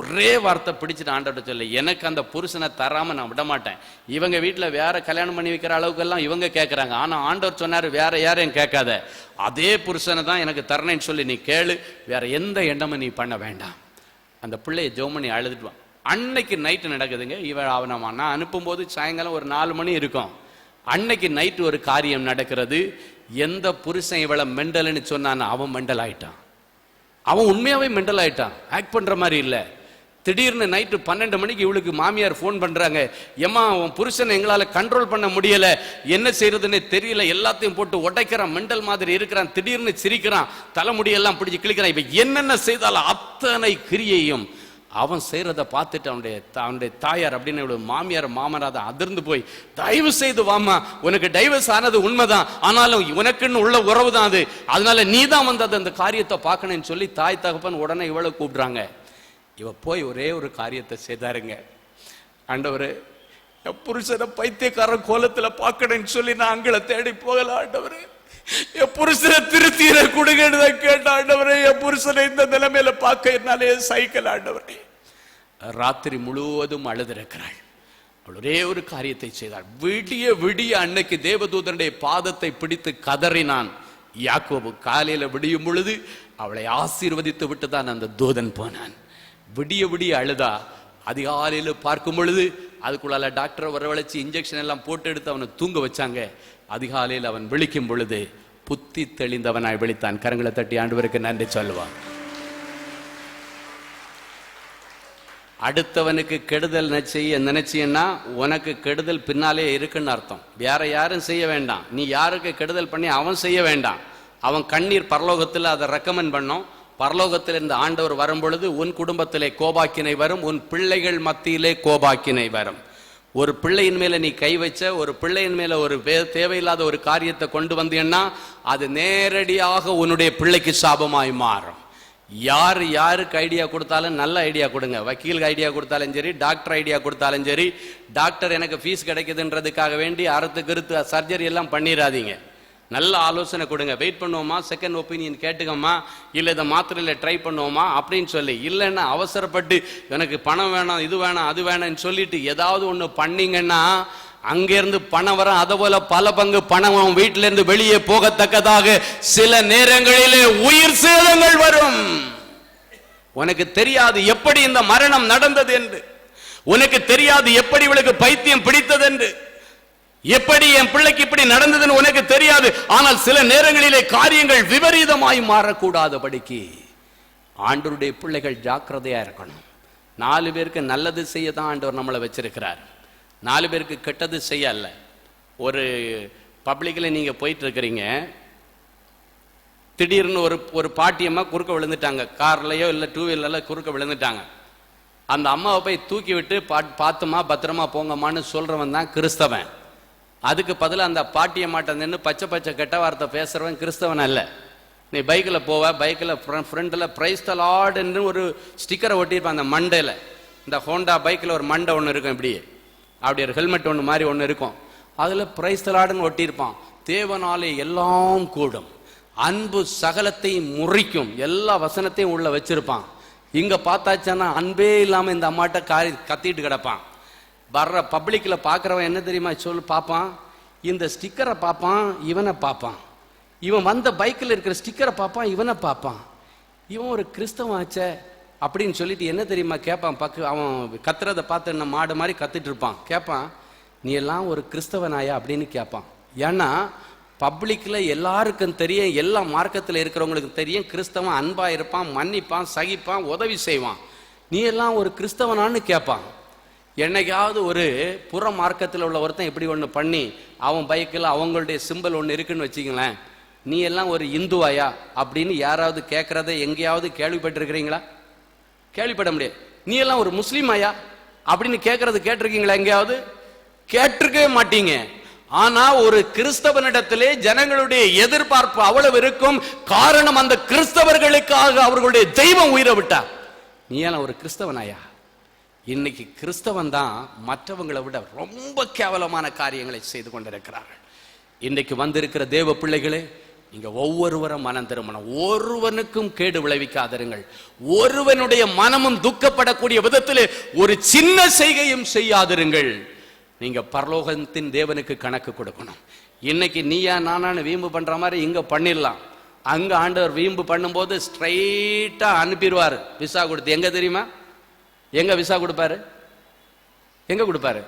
ஒரே வார்த்தை பிடிச்சிட்டு ஆண்டவர்கிட்ட சொல்லு, எனக்கு அந்த புருஷனை தராம நான் விட மாட்டேன். இவங்க வீட்டுல வேற கல்யாணம் பண்ணி வைக்கிற அளவுக்கு எல்லாம் இவங்க கேட்கறாங்க, ஆனா ஆண்டவர் சொன்னாரு வேற யாரையும் கேட்காத, அதே புருஷனை தான் எனக்கு தரணும்னு சொல்லி நீ கேளு, வேற எந்த எண்ணமும் நீ பண்ண வேண்டாம். அந்த பிள்ளைய ஜெபம் பண்ணி அழுதுட்டுவான். அன்னைக்கு நைட்டு நடக்குதுங்க. நான் அனுப்பும் போது சாயங்காலம் ஒரு 4 மணி இருக்கும். அன்னைக்கு நைட்டு ஒரு காரியம் நடக்கிறது. எந்த புருஷன் இவளை மெண்டல்னு சொன்னான்னு அவன் மெண்டல் ஆயிட்டான். அவன் உண்மையாவே மெண்டல் ஆயிட்டான், ஆக்ட் பண்ற மாதிரி இல்ல. திடீர்னு நைட்டு 12 மணிக்கு இவளுக்கு மாமியார் ஃபோன் பண்றாங்க, ஏம்மா உன் புருஷனை எங்களால கண்ட்ரோல் பண்ண முடியல, என்ன செய்யறதுன்னு தெரியல, எல்லாத்தையும் போட்டு உடைக்கிறான், மெண்டல் மாதிரி இருக்கிறான், திடீர்னு சிரிக்கிறான், தலைமுடியெல்லாம் பிடிச்சி கிழிக்கிறான். இப்ப என்னென்ன செய்தாலும் அத்தனை கிரியையும் அவன் செய்யறத பார்த்துட்டு அவனுடைய தாயார் அப்படின்னு மாமியார் மாமனார் அதிர்ந்து போய், தயவு செய்து வாமா, உனக்கு டைவர்ஸ் ஆனது உண்மைதான், ஆனாலும் உனக்குன்னு உள்ள உறவு தான் அது, அதனால நீ தான் வந்து அந்த காரியத்தை பார்க்கணும்னு சொல்லி தாய் தகப்பன் உடனே இவளை கூப்பிடுறாங்க. இவ போய் ஒரே ஒரு காரியத்தை செய்தாருங்க. ஆண்டவரே, என் புருஷனை பைத்தியக்கார கோலத்துல பார்க்கணும்னு சொல்லி நான் அங்களை தேடி போகல ஆண்டவரே, என் புருஷனை திருத்தீர கொடுங்கன்னு கேட்ட ஆண்டவரே, என் புருஷனை இந்த நிலைமையில பார்க்க என்னாலே சைக்கிள் ஆண்டவரே. ராத்திரி முழுவதும் அழுதிருக்கிறாள். அவள் ஒரே ஒரு காரியத்தை செய்தாள். விடிய விடிய அன்னைக்கு தேவதூதனுடைய பாதத்தை பிடித்து கதறினான் யாக்கோபு. காலையில விடியும் பொழுது அவளை ஆசீர்வதித்து விட்டு தான் அந்த தூதன் போனான். விடிய விடிய அழுதா. அதிகாலையில பார்க்கும் பொழுது அதுக்குள்ளால டாக்டரை வரவழைச்சு இன்ஜெக்ஷன் எல்லாம் போட்டு எடுத்து அவனை தூங்க வச்சாங்க. அதிகாலையில் அவன் விழிக்கும் பொழுது புத்தி தெளிந்தவனாய் விழித்தான். கரங்களை தட்டி ஆண்டவருக்கு நன்றி சொல்லுவான். அடுத்தவனுக்கு கெடுதல் நினைச்சீன்னா உனக்கு கெடுதல் பின்னாலே இருக்குன்னு அர்த்தம். வேற யாரும் செய்ய வேண்டாம். நீ யாருக்கு கெடுதல் பண்ணி அவன் செய்ய வேண்டாம். அவன் கண்ணீர் பரலோகத்தில் அதை ரெக்கமெண்ட் பண்ணோம். பரலோகத்தில் இந்த ஆண்டவர் வரும் பொழுது உன் குடும்பத்திலே கோபாக்கினை வரும், உன் பிள்ளைகள் மத்தியிலே கோபாக்கினை வரும். ஒரு பிள்ளையின் மேல நீ கை வச்ச, ஒரு பிள்ளையின் மேல ஒரு தேவையில்லாத ஒரு காரியத்தை கொண்டு வந்தீங்கன்னா அது நேரடியாக உன்னுடைய பிள்ளைக்கு சாபமாய் மாறும். யாருக்கு ஐடியா கொடுத்தாலும் நல்ல ஐடியா கொடுங்க. வக்கீல் ஐடியா கொடுத்தாலும் சரி, டாக்டர் ஐடியா கொடுத்தாலும் சரி. டாக்டர் எனக்கு ஃபீஸ் கிடைக்குதுன்றதுக்காக வேண்டி அறுத்து சர்ஜரி எல்லாம் பண்ணிடாதீங்க. நல்ல ஆலோசனை கொடுங்க. வெயிட் பண்ணுவோமா, செகண்ட் ஒப்பீனியன் கேட்டுக்கோமா, இல்லை இதை மாத்திரையில் ட்ரை பண்ணுவோமா அப்படின்னு சொல்லி. இல்லைன்னா அவசரப்பட்டு எனக்கு பணம் வேணாம், இது வேணாம், அது வேணாம்னு சொல்லிட்டு ஏதாவது ஒன்று பண்ணீங்கன்னா அங்கிருந்து பணம் வரும். அதை போல பல பங்கு பணம் வீட்டிலிருந்து வெளியே போகத்தக்கதாக சில நேரங்களிலே உயிர் சேதங்கள் வரும். உனக்கு தெரியாது எப்படி இந்த மரணம் நடந்தது என்று, உனக்கு தெரியாது எப்படி இவளுக்கு பைத்தியம் பிடித்தது என்று, எப்படி என் பிள்ளைக்கு இப்படி நடந்ததுன்னு உனக்கு தெரியாது. ஆனால் சில நேரங்களிலே காரியங்கள் விபரீதமாய் மாறக்கூடாதபடிக்கு ஆண்டவருடைய பிள்ளைகள் ஜாக்கிரதையா இருக்கணும். 4 பேருக்கு நல்லது செய்ய தான் ஆண்டவர் நம்மளை வச்சிருக்கிறார். 4 பேருக்கு கெட்டது செய்ய அல்ல. ஒரு பப்ளிக்ல நீங்க போயிட்டு இருக்கிறீங்க, திடீர்னு ஒரு பாட்டியம்மா குறுக்க விழுந்துட்டாங்க. கார்லயோ இல்லை 2 வீலர்ல குறுக்க விழுந்துட்டாங்க. அந்த அம்மாவை போய் தூக்கி விட்டு பார்த்துமா பத்திரமா போங்கம்மான்னு சொல்றவன் தான் கிறிஸ்தவன். அதுக்கு பதிலாக அந்த பாட்டியம்மாட்ட நின்று பச்சை பச்சை கெட்ட வார்த்தை பேசுறவன் கிறிஸ்தவன் அல்ல. நீ பைக்கில் போவ, பைக்கில் ஃப்ரண்டில் பிரைஸ் த லார்ட்ன்னு ஒரு ஸ்டிக்கரை ஒட்டியிருப்பான் அந்த மண்டையில். இந்த ஹோண்டா பைக்கில் ஒரு மண்டை ஒன்று இருக்கும், இப்படி அப்படி ஒரு ஹெல்மெட் ஒன்று மாதிரி ஒன்று இருக்கும், அதில் பிரைஸ் த லார்ட்னு ஒட்டியிருப்பான். தேவனாலே எல்லாம் கூடும், அன்பு சகலத்தையும் முறிக்கும், எல்லா வசனத்தையும் உள்ள வச்சிருப்பான். இங்கே பார்த்தாச்சானா அன்பே இல்லாமல் இந்த அம்மாட்ட கத்திட்டு கிடப்பான். வர்ற பப்ளிக்ல பார்க்குறவன் என்ன தெரியுமா பார்ப்பான், இந்த ஸ்டிக்கரை பார்ப்பான், இவனை பார்ப்பான். இவன் வந்த பைக்கில் இருக்கிற ஸ்டிக்கரை பார்ப்பான், இவனை பார்ப்பான். இவன் ஒரு கிறிஸ்தவாச்சே அப்படின்னு சொல்லிட்டு என்ன தெரியுமா கேட்பான். அவன் கத்துறதை பார்த்து என்ன மாடு மாதிரி கத்துட்டு இருப்பான். கேட்பான், நீ எல்லாம் ஒரு கிறிஸ்தவனாயா அப்படின்னு கேட்பான். ஏன்னா பப்ளிக்ல எல்லாருக்கும் தெரியும், எல்லா மார்க்கத்தில் இருக்கிறவங்களுக்கு தெரியும், கிறிஸ்தவன் அன்பா இருப்பான், மன்னிப்பான், சகிப்பான், உதவி செய்வான். நீ எல்லாம் ஒரு கிறிஸ்தவனான்னு கேட்பான். என்னைக்காவது ஒரு புற மார்க்கத்தில் உள்ள ஒருத்தன் இப்படி ஒன்று பண்ணி அவன் பைக்கில் அவங்களுடைய சிம்பிள் ஒன்று இருக்குன்னு வச்சுங்களேன், நீ எல்லாம் ஒரு இந்துவாயா அப்படின்னு யாராவது கேட்கறத எங்கேயாவது கேள்விப்பட்டிருக்கிறீங்களா? கேள்விப்பட முடியாது. நீ எல்லாம் ஒரு முஸ்லீமாயா அப்படின்னு கேட்கறது கேட்டிருக்கீங்களா? எங்கேயாவது கேட்டிருக்கவே மாட்டீங்க. ஆனா ஒரு கிறிஸ்தவனிடத்திலே ஜனங்களுடைய எதிர்பார்ப்பு அவ்வளவு இருக்கும். காரணம், அந்த கிறிஸ்தவர்களுக்காக அவர்களுடைய தெய்வம் உயிரை விட்டார். நீ எல்லாம் ஒரு கிறிஸ்தவனாயா? இன்னைக்கு கிறிஸ்தவன் தான் மற்றவங்களை விட ரொம்ப கேவலமான காரியங்களை செய்து கொண்டிருக்கிறார்கள். இன்னைக்கு வந்திருக்கிற தேவ பிள்ளைகளே, நீங்க ஒவ்வொருவரும் மனம் திரும்பணும். ஒருவனுக்கும் கேடு விளைவிக்காதிருங்கள். ஒருவனுடைய மனமும் துக்கப்படக்கூடிய விதத்தில் ஒரு சின்ன செய்கையும் செய்யாதிருங்கள். நீங்க பரலோகத்தின் தேவனுக்கு கணக்கு கொடுக்கணும். இன்னைக்கு நீயா நானான்னு வீம்பு பண்ற மாதிரி இங்க பண்ணிடலாம். அங்க ஆண்டவர் வீம்பு பண்ணும்போது ஸ்ட்ரைட்டா அனுப்பிடுவார் விசா கொடுத்து. எங்க தெரியுமா? எங்க விசா கொடுப்பாரு? எங்க கொடுப்பாரு?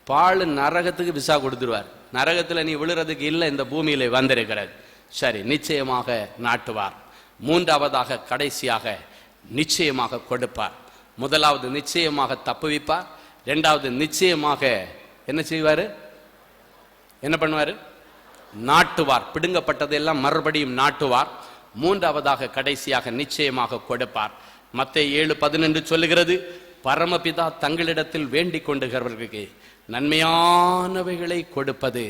பால் நரகத்துக்கு விசா கொடுத்துருவார். நரகத்துல நீ விழுறதுக்கு இல்லை, இந்த பூமியில வந்திருக்கிறது. சரி, நிச்சயமாக நாட்டுவார். மூன்றாவதாக கடைசியாக நிச்சயமாக கொடுப்பார். முதலாவது நிச்சயமாக தப்புவிப்பார். இரண்டாவது நிச்சயமாக என்ன செய்வாரு? என்ன பண்ணுவாரு? நாட்டுவார். பிடுங்கப்பட்டதெல்லாம் மறுபடியும் நாட்டுவார். மூன்றாவதாக கடைசியாக நிச்சயமாக கொடுப்பார். மத்தேயு 7:11 சொல்லுகிறது, பரமபிதா தங்களிடத்தில் வேண்டிக் கொண்டுகிறவர்களுக்கு நன்மையானவைகளை கொடுப்பது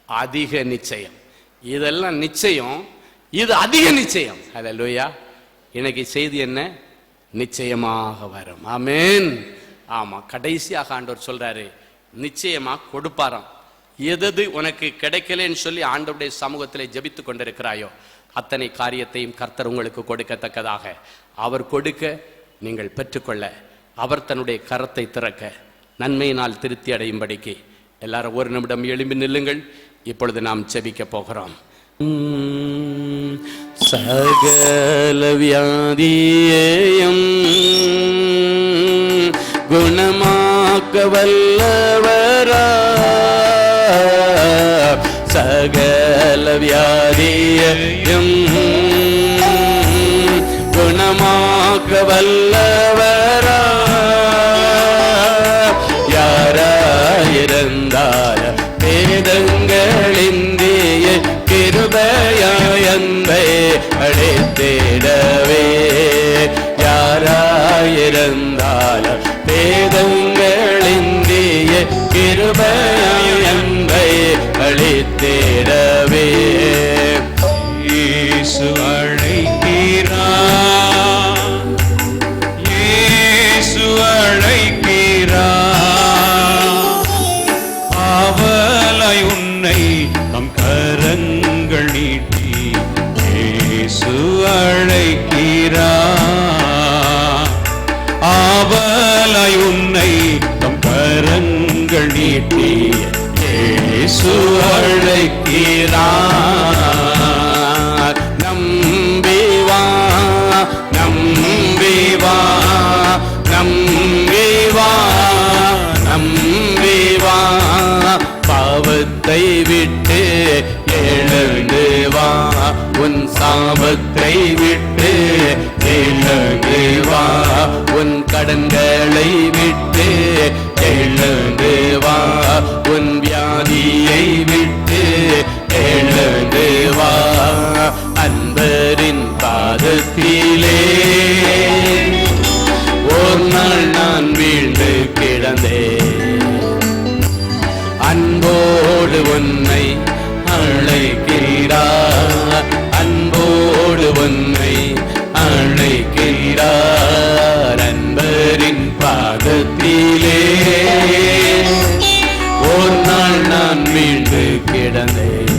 அதிக நிச்சயம். இதெல்லாம் நிச்சயம், இது அதிக நிச்சயம். ஹல்லேலூயா. இன்னைக்கு செய்தி என்ன? நிச்சயமாக வரும். ஆமென். ஆமா, கடைசியாக ஆண்டவர் சொல்றாரு, நிச்சயமா கொடுப்பாராம். எது உனக்கு கிடைக்கலன்னு சொல்லி ஆண்டவருடைய சமூகத்திலே ஜெபித்து கொண்டிருக்கிறாயோ அத்தனை காரியத்தையும் கர்த்தர் உங்களுக்கு கொடுக்கத்தக்கதாக, அவர் கொடுக்க நீங்கள் பெற்றுக்கொள்ள, அவர் தன்னுடைய கரத்தை திறக்க, நன்மையினால் திருப்தி அடையும்படிக்கு எல்லாரும் ஒரு நிமிடம் எழும்பி நில்லுங்கள். இப்பொழுது நாம் ஜெபிக்க போகிறோம். சகல வியாதியையும் குணமாக்க வல்லவரா, சகல வியாதியையும் குணமாக்க வல்லவரா, யாராயிருந்தால் வேதங்களிந்திய கிருபையாயன்பை அழைத்திடவே, யாராயிருந்தால் வேதங்களிந்திய கிருபையாயன்பை அழைத்திடவே, இயேசு அழைக்கிறார், இயேசு அழைக்கிறார், ஆவலாய் உன்னை நம் கரங்கள் நீட்டி இயேசு அழைக்கிறார், ஆவலாய் உன்னை நம் கரங்கள் நீட்டி இயேசு அழைக்கிறார். நம்பிவா நம்பிவா நம்பிவா நம்பிவா, பாவத்தை விட்டு எழுந்து வா, உன் சாபத்தை விட்டு எழுந்து வா, உன் கடன்களை விட்டு எழுந்து வா, உன் வியாதியை விட்டு எழுந்து வா, அன்பரின் பாதத்திலே ஒரு நாள் நான் வீழ்ந்து கிடந்தேன், அன்போடு உன்னை அழைக்கிறார், அன்போடு உன்னை அழைக்கிறார், அன்பரின் பாதத்திலே ஒரு நாள் நான் மீண்டு கிடந்தேன்,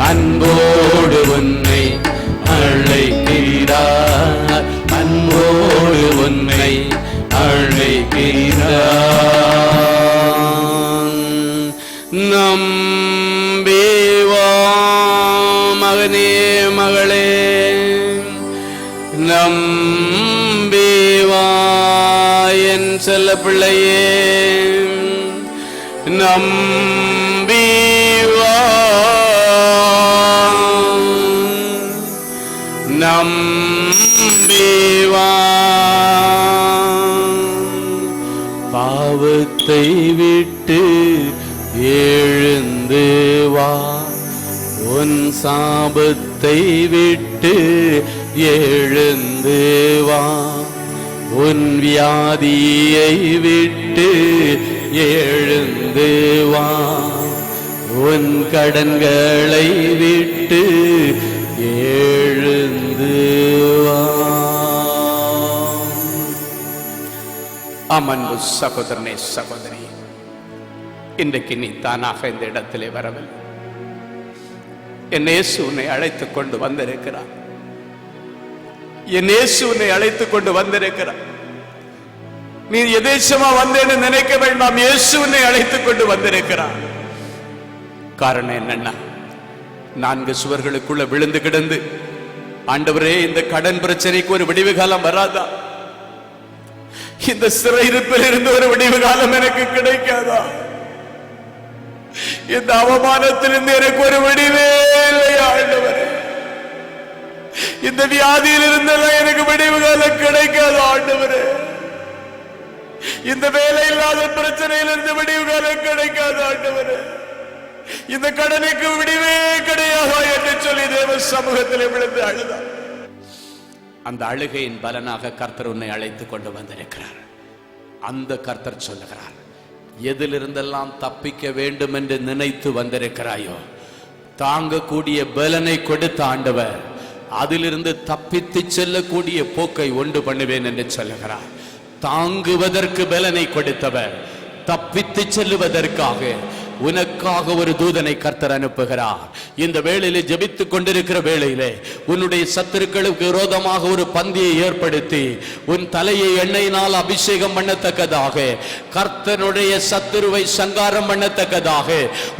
அன்போடு உன்னை அழைக்கிறார், அன்போடு உன்னை அழைக்கிறார். நம்பிவா மகனே மகளே, நம்பிவா என் செல்ல பிள்ளையே, நம்பிவா நம்பிவா, பாவத்தை விட்டு எழுந்து வா, உன் சாபத்தை விட்டு எழுந்து வா, உன் வியாதியை விட்டு எழுந்து வா, உன் கடன்களை விட்டு எழுந்து வா. அன்பு சகோதரனே சகோதரி, இன்றைக்கு நீ தானாக இந்த இடத்திலே வரவில்லை. என் இயேசு உன்னை அழைத்துக் கொண்டு வந்திருக்கிறார். என் இயேசு உன்னை அழைத்துக் கொண்டு வந்திருக்கிறார். நீ எதேச்சமா வந்தேன்னு நினைக்க வேண்டாம். இயேசு உன்னை அழைத்துக் கொண்டு வந்திருக்கிறார். காரணம் என்னன்னா, 4 சுவர்களுக்குள்ள விழுந்து கிடந்து, ஆண்டவரே இந்த கடன் பிரச்சனைக்கு ஒரு விடிவு காலம் வராதா? இந்த சிறையிருப்பில் இருந்து ஒரு விடிவு காலம் எனக்கு கிடைக்காதா? இந்த அவமானத்திலிருந்து எனக்கு ஒரு விடிவே இல்லையா? ஆண்டவரே, இந்த வியாதியில் இருந்தெல்லாம் எனக்கு விடிவு காலம் கிடைக்காது ஆண்டவரே. இந்த வேலை இல்லாத பிரச்சனையிலிருந்து விடிவு காலம் கிடைக்காது ஆண்டவரே. இந்த கடனுக்கு விடிவே கிடையாது என்று சொல்லி தேவ சமூகத்தில் விழுந்து அழுதார். அந்த அழுகையின் பலனாக கர்த்தர் உன்னை அழைத்து கொண்டு வந்திருக்கிறார். அந்த கர்த்தர் சொல்லுகிறார், எதிலிருந்தெல்லாம் தப்பிக்க வேண்டும் என்று நினைத்து வந்திருக்கிறாயோ, தாங்கக்கூடிய பலனை கொடுத்த ஆண்டவர் அதிலிருந்து தப்பித்து செல்லக்கூடிய போக்கை உண்டு பண்ணுவேன் என்று சொல்லுகிறார். தாங்குவதற்கு பலனை கொடுத்தவர் தப்பித்து செல்லுவதற்காக உனக்காக ஒரு தூதனை கர்த்தர் அனுப்புகிறார். இந்த வேளையிலே ஜெபித்துக் கொண்டிருக்கிற வேளையிலே உன்னுடைய சத்துருக்களுக்கு விரோதமாக ஒரு பந்தியை ஏற்படுத்தி உன் தலையை எண்ணெயினால் அபிஷேகம் பண்ணத்தக்கதாக, கர்த்தனுடைய சத்துருவை சங்காரம் பண்ணத்தக்கதாக,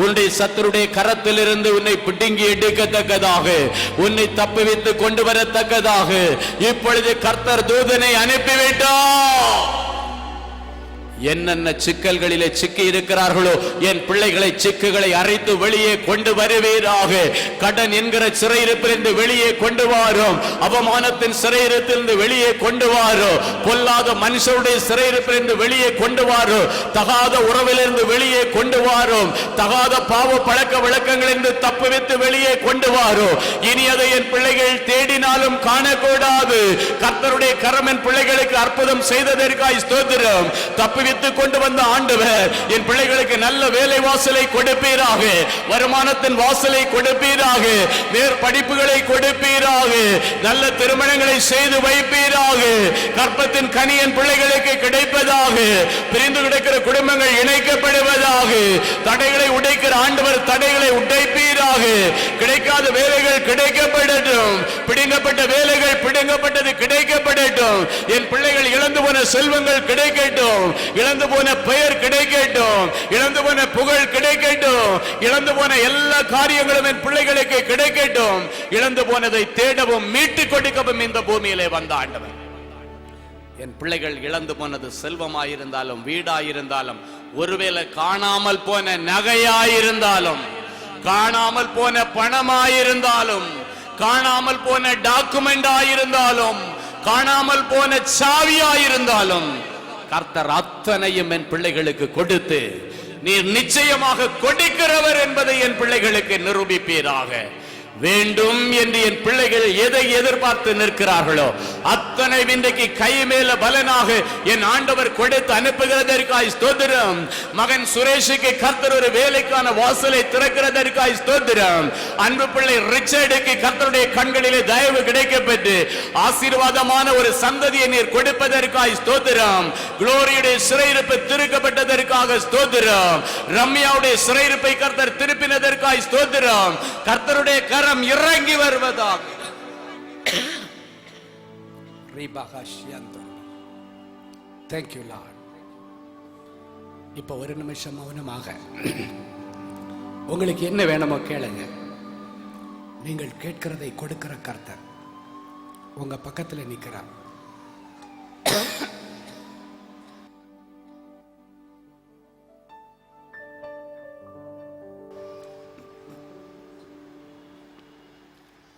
உன்னுடைய சத்துருடைய கரத்திலிருந்து உன்னை பிடுங்கி எடுக்கத்தக்கதாக, உன்னை தப்புவித்து கொண்டு வரத்தக்கதாக இப்பொழுது கர்த்தர் தூதனை அனுப்பிவிட்டார். என்னென்ன சிக்கல்களிலே சிக்கி இருக்கிறார்களோ என் பிள்ளைகளை சிக்குகளை அரைத்து வெளியே கொண்டு வருவீராக. கடன் என்கிற சிறையிருப்பிலிருந்து வெளியே கொண்டு வாரும். அவமானத்தின் சிறையிருப்பிலிருந்து வெளியே கொண்டு வாரும். பொல்லாத மனுஷருடைய சிறையிருப்பிலிருந்து வெளியே கொண்டு வாரும். தகாத உறவிலிருந்து வெளியே கொண்டு வாரும். தகாத பாவ பழக்க வழக்கங்களிலிருந்து தப்புவித்து வெளியே கொண்டு வாரும். இனி அதை என் பிள்ளைகள் தேடினாலும் காணக்கூடாது. கர்த்தருடைய கரம் என் பிள்ளைகளுக்கு அற்புதம் செய்ததற்காய் ஸ்தோத்திரம். தப்பு கொண்டு வந்த ஆண்டவர் என் பிள்ளைகளுக்கு நல்ல வேலை வாசலை கொடுப்பீராக, வருமானத்தின் வாசலை கொடுப்பீராக, வேறு படிப்புகளை கொடுப்பீராக, நல்ல திருமணங்களை செய்து வைப்பீராக, கற்பத்தின் கனி என் பிள்ளைகளுக்கு கிடைப்பதாக, பிரிந்து கிடக்கிற குடும்பங்கள் இணைக்கப்படுவதாக, தடைகளை உடைக்கிற ஆண்டவர் தடைகளை உடைப்பீராக, கிடைக்காத வேலைகள் கிடைக்கப்படட்டும், பிடுங்கப்பட்ட வேலைகள் பிடுங்கப்பட்டது கிடைக்கப்படட்டும், என் பிள்ளைகள் இழந்து போன செல்வங்கள் கிடைக்கட்டும், இழந்து போன பெயர் கிடைக்கட்டும், இழந்து போன புகழ் கிடைக்கட்டும், இழந்து போன எல்லா காரியங்களும் என் பிள்ளைகளுக்கு கிடைக்கட்டும், இழந்து போனதை தேடவும் மீட்டுக் கொடுக்கவும் இந்த பூமியிலே வந்த ஆண்டவர். என் பிள்ளைகள் இழந்து போனது செல்வமாயிருந்தாலும் வீடாயிருந்தாலும், ஒருவேளை காணாமல் போன நகையாயிருந்தாலும், காணாமல் போன பணமாயிருந்தாலும், காணாமல் போன டாக்குமெண்ட் ஆயிருந்தாலும், காணாமல் போன சாவியாயிருந்தாலும், கர்த்தர் அத்தனையும் என் பிள்ளைகளுக்கு கொடுத்து நீர் நிச்சயமாக கொடுக்கிறவர் என்பதை என் பிள்ளைகளுக்கு நிரூபிப்பீராக. வேண்டும் என்று என் பிள்ளைகள் எதை எதிர்பார்த்து நிற்கிறார்களோ அத்தனை இன்றைக்கு கை மேல பலனாக என் ஆண்டவர் கொடுத்து அனுப்புகிறதற்காய் ஸ்தோத்திரம். மகன் சுரேஷுக்கு கர்த்தர் ஒரு வேலைக்கான வாசலை திறக்கிறதற்காய் ஸ்தோத்திரம். அன்பு பிள்ளை ரிச்சர்டுக்கு கர்த்தருடைய கண்களிலே தயவு கிடைக்கப்பட்டு ஆசீர்வாதமான ஒரு சந்ததியை நீர் கொடுப்பதற்காய் ஸ்தோத்திரம். குளோரியுடைய சிறையிருப்பு திருக்கப்பட்டதற்காக ஸ்தோத்திரம். ரம்யாவுடைய சிறையிருப்பை கர்த்தர் திருப்பினதற்காய் ஸ்தோத்திரம். கர்த்தருடைய கரம் இறங்கி வருவதாக. Thank you Lord. இப்ப ஒரு நிமிஷம் மௌனமாக உங்களுக்கு என்ன வேணுமோ கேளுங்க. நீங்கள் கேட்கிறதை கொடுக்கிற கர்த்தர் உங்க பக்கத்துல நிக்கிறார்.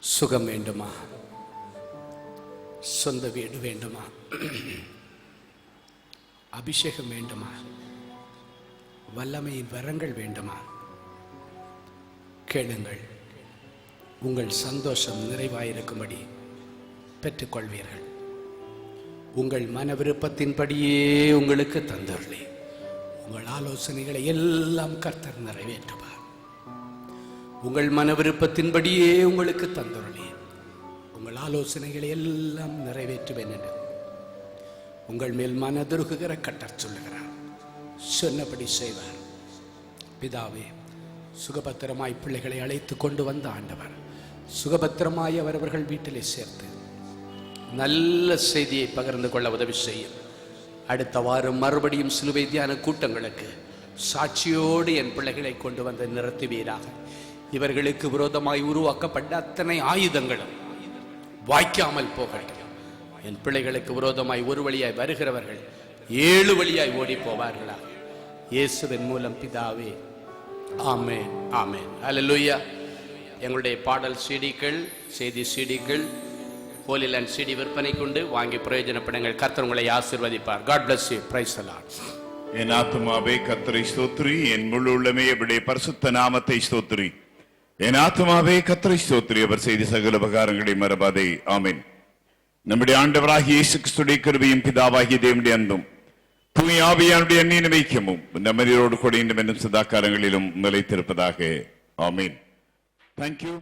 சுகம் வேண்டுமா? சொந்த வீடு வேண்டுமா? அபிஷேகம் வேண்டுமா? வல்லமையின் வரங்கள் வேண்டுமா? கேளுங்கள், உங்கள் சந்தோஷம் நிறைவாயிருக்கும்படி பெற்றுக்கொள்வீர்கள். உங்கள் மன விருப்பத்தின்படியே உங்களுக்கு தந்தருளே உங்கள் ஆலோசனைகளை எல்லாம் கர்த்தர் நிறைவேற்றுவார். உங்கள் மன விருப்பத்தின்படியே உங்களுக்கு தந்தருளே உங்கள் ஆலோசனைகளை எல்லாம் நிறைவேற்றுவேன் என்று உங்கள் மேல் மனதுருகுகிற கர்த்தர் சொல்லுகிறார். சொன்னபடி செய்வார். பிதாவே, சுகபத்திரமாய் பிள்ளைகளை அழைத்து கொண்டு வந்த ஆண்டவர் சுகபத்திரமாய் அவரவர்கள் வீட்டிலே சேர்த்து நல்ல செய்தியை பகிர்ந்து கொள்ள உதவி செய்யும். அடுத்த வாரம் மறுபடியும் சிலுவை தியான கூட்டங்களுக்கு சாட்சியோடு என் பிள்ளைகளை கொண்டு வந்து நிறுத்துவீராக. இவர்களுக்கு விரோதமாய் உருவாக்கப்பட்ட அத்தனை ஆயுதங்களும் வாய்க்காமல் போகட்டும். என் பிள்ளைகளுக்கு விரோதமாய் ஒரு வழியாய் வருகிறவர்கள் 7 வழியாய் ஓடி போவார்களா. இயேசுவின் மூலம் பிதாவே, ஆமென், ஆமென். அல்லேலூயா. எங்களுடைய பாடல் சீடிக்கள், செய்தி சீடிக்கள் ஹோலி லேண்ட் சிடி விற்பனை கொண்டு வாங்கி பிரயோஜனப்படுங்கள். கர்த்தர் உங்களை ஆசீர்வதிப்பார். God bless you. Praise the Lord. என் ஆத்துமாவே கர்த்தரை ஸ்தோத்திரி, என் முழு உள்ளமே அவருடைய பரிசுத்த நாமத்தை ஸ்தோத்திரி. என் ஆத்துமாவே கர்த்தரை ஸ்தோத்திரி, அவர் செய்த சகல உபகாரங்களை மறவாதே. ஆமென். நம்முடைய ஆண்டவராகிய இயேசு கிறிஸ்துவின் கிருபையும் பிதாவாகிய தேவனுடைய அன்பும் தூய ஆவியானுடைய அன்பின் ஐக்கியமும் நம்மளோடு கூட இன்னும் சதா காலங்களிலும் நிலைத்திருப்பதாக. ஆமென். Thank you.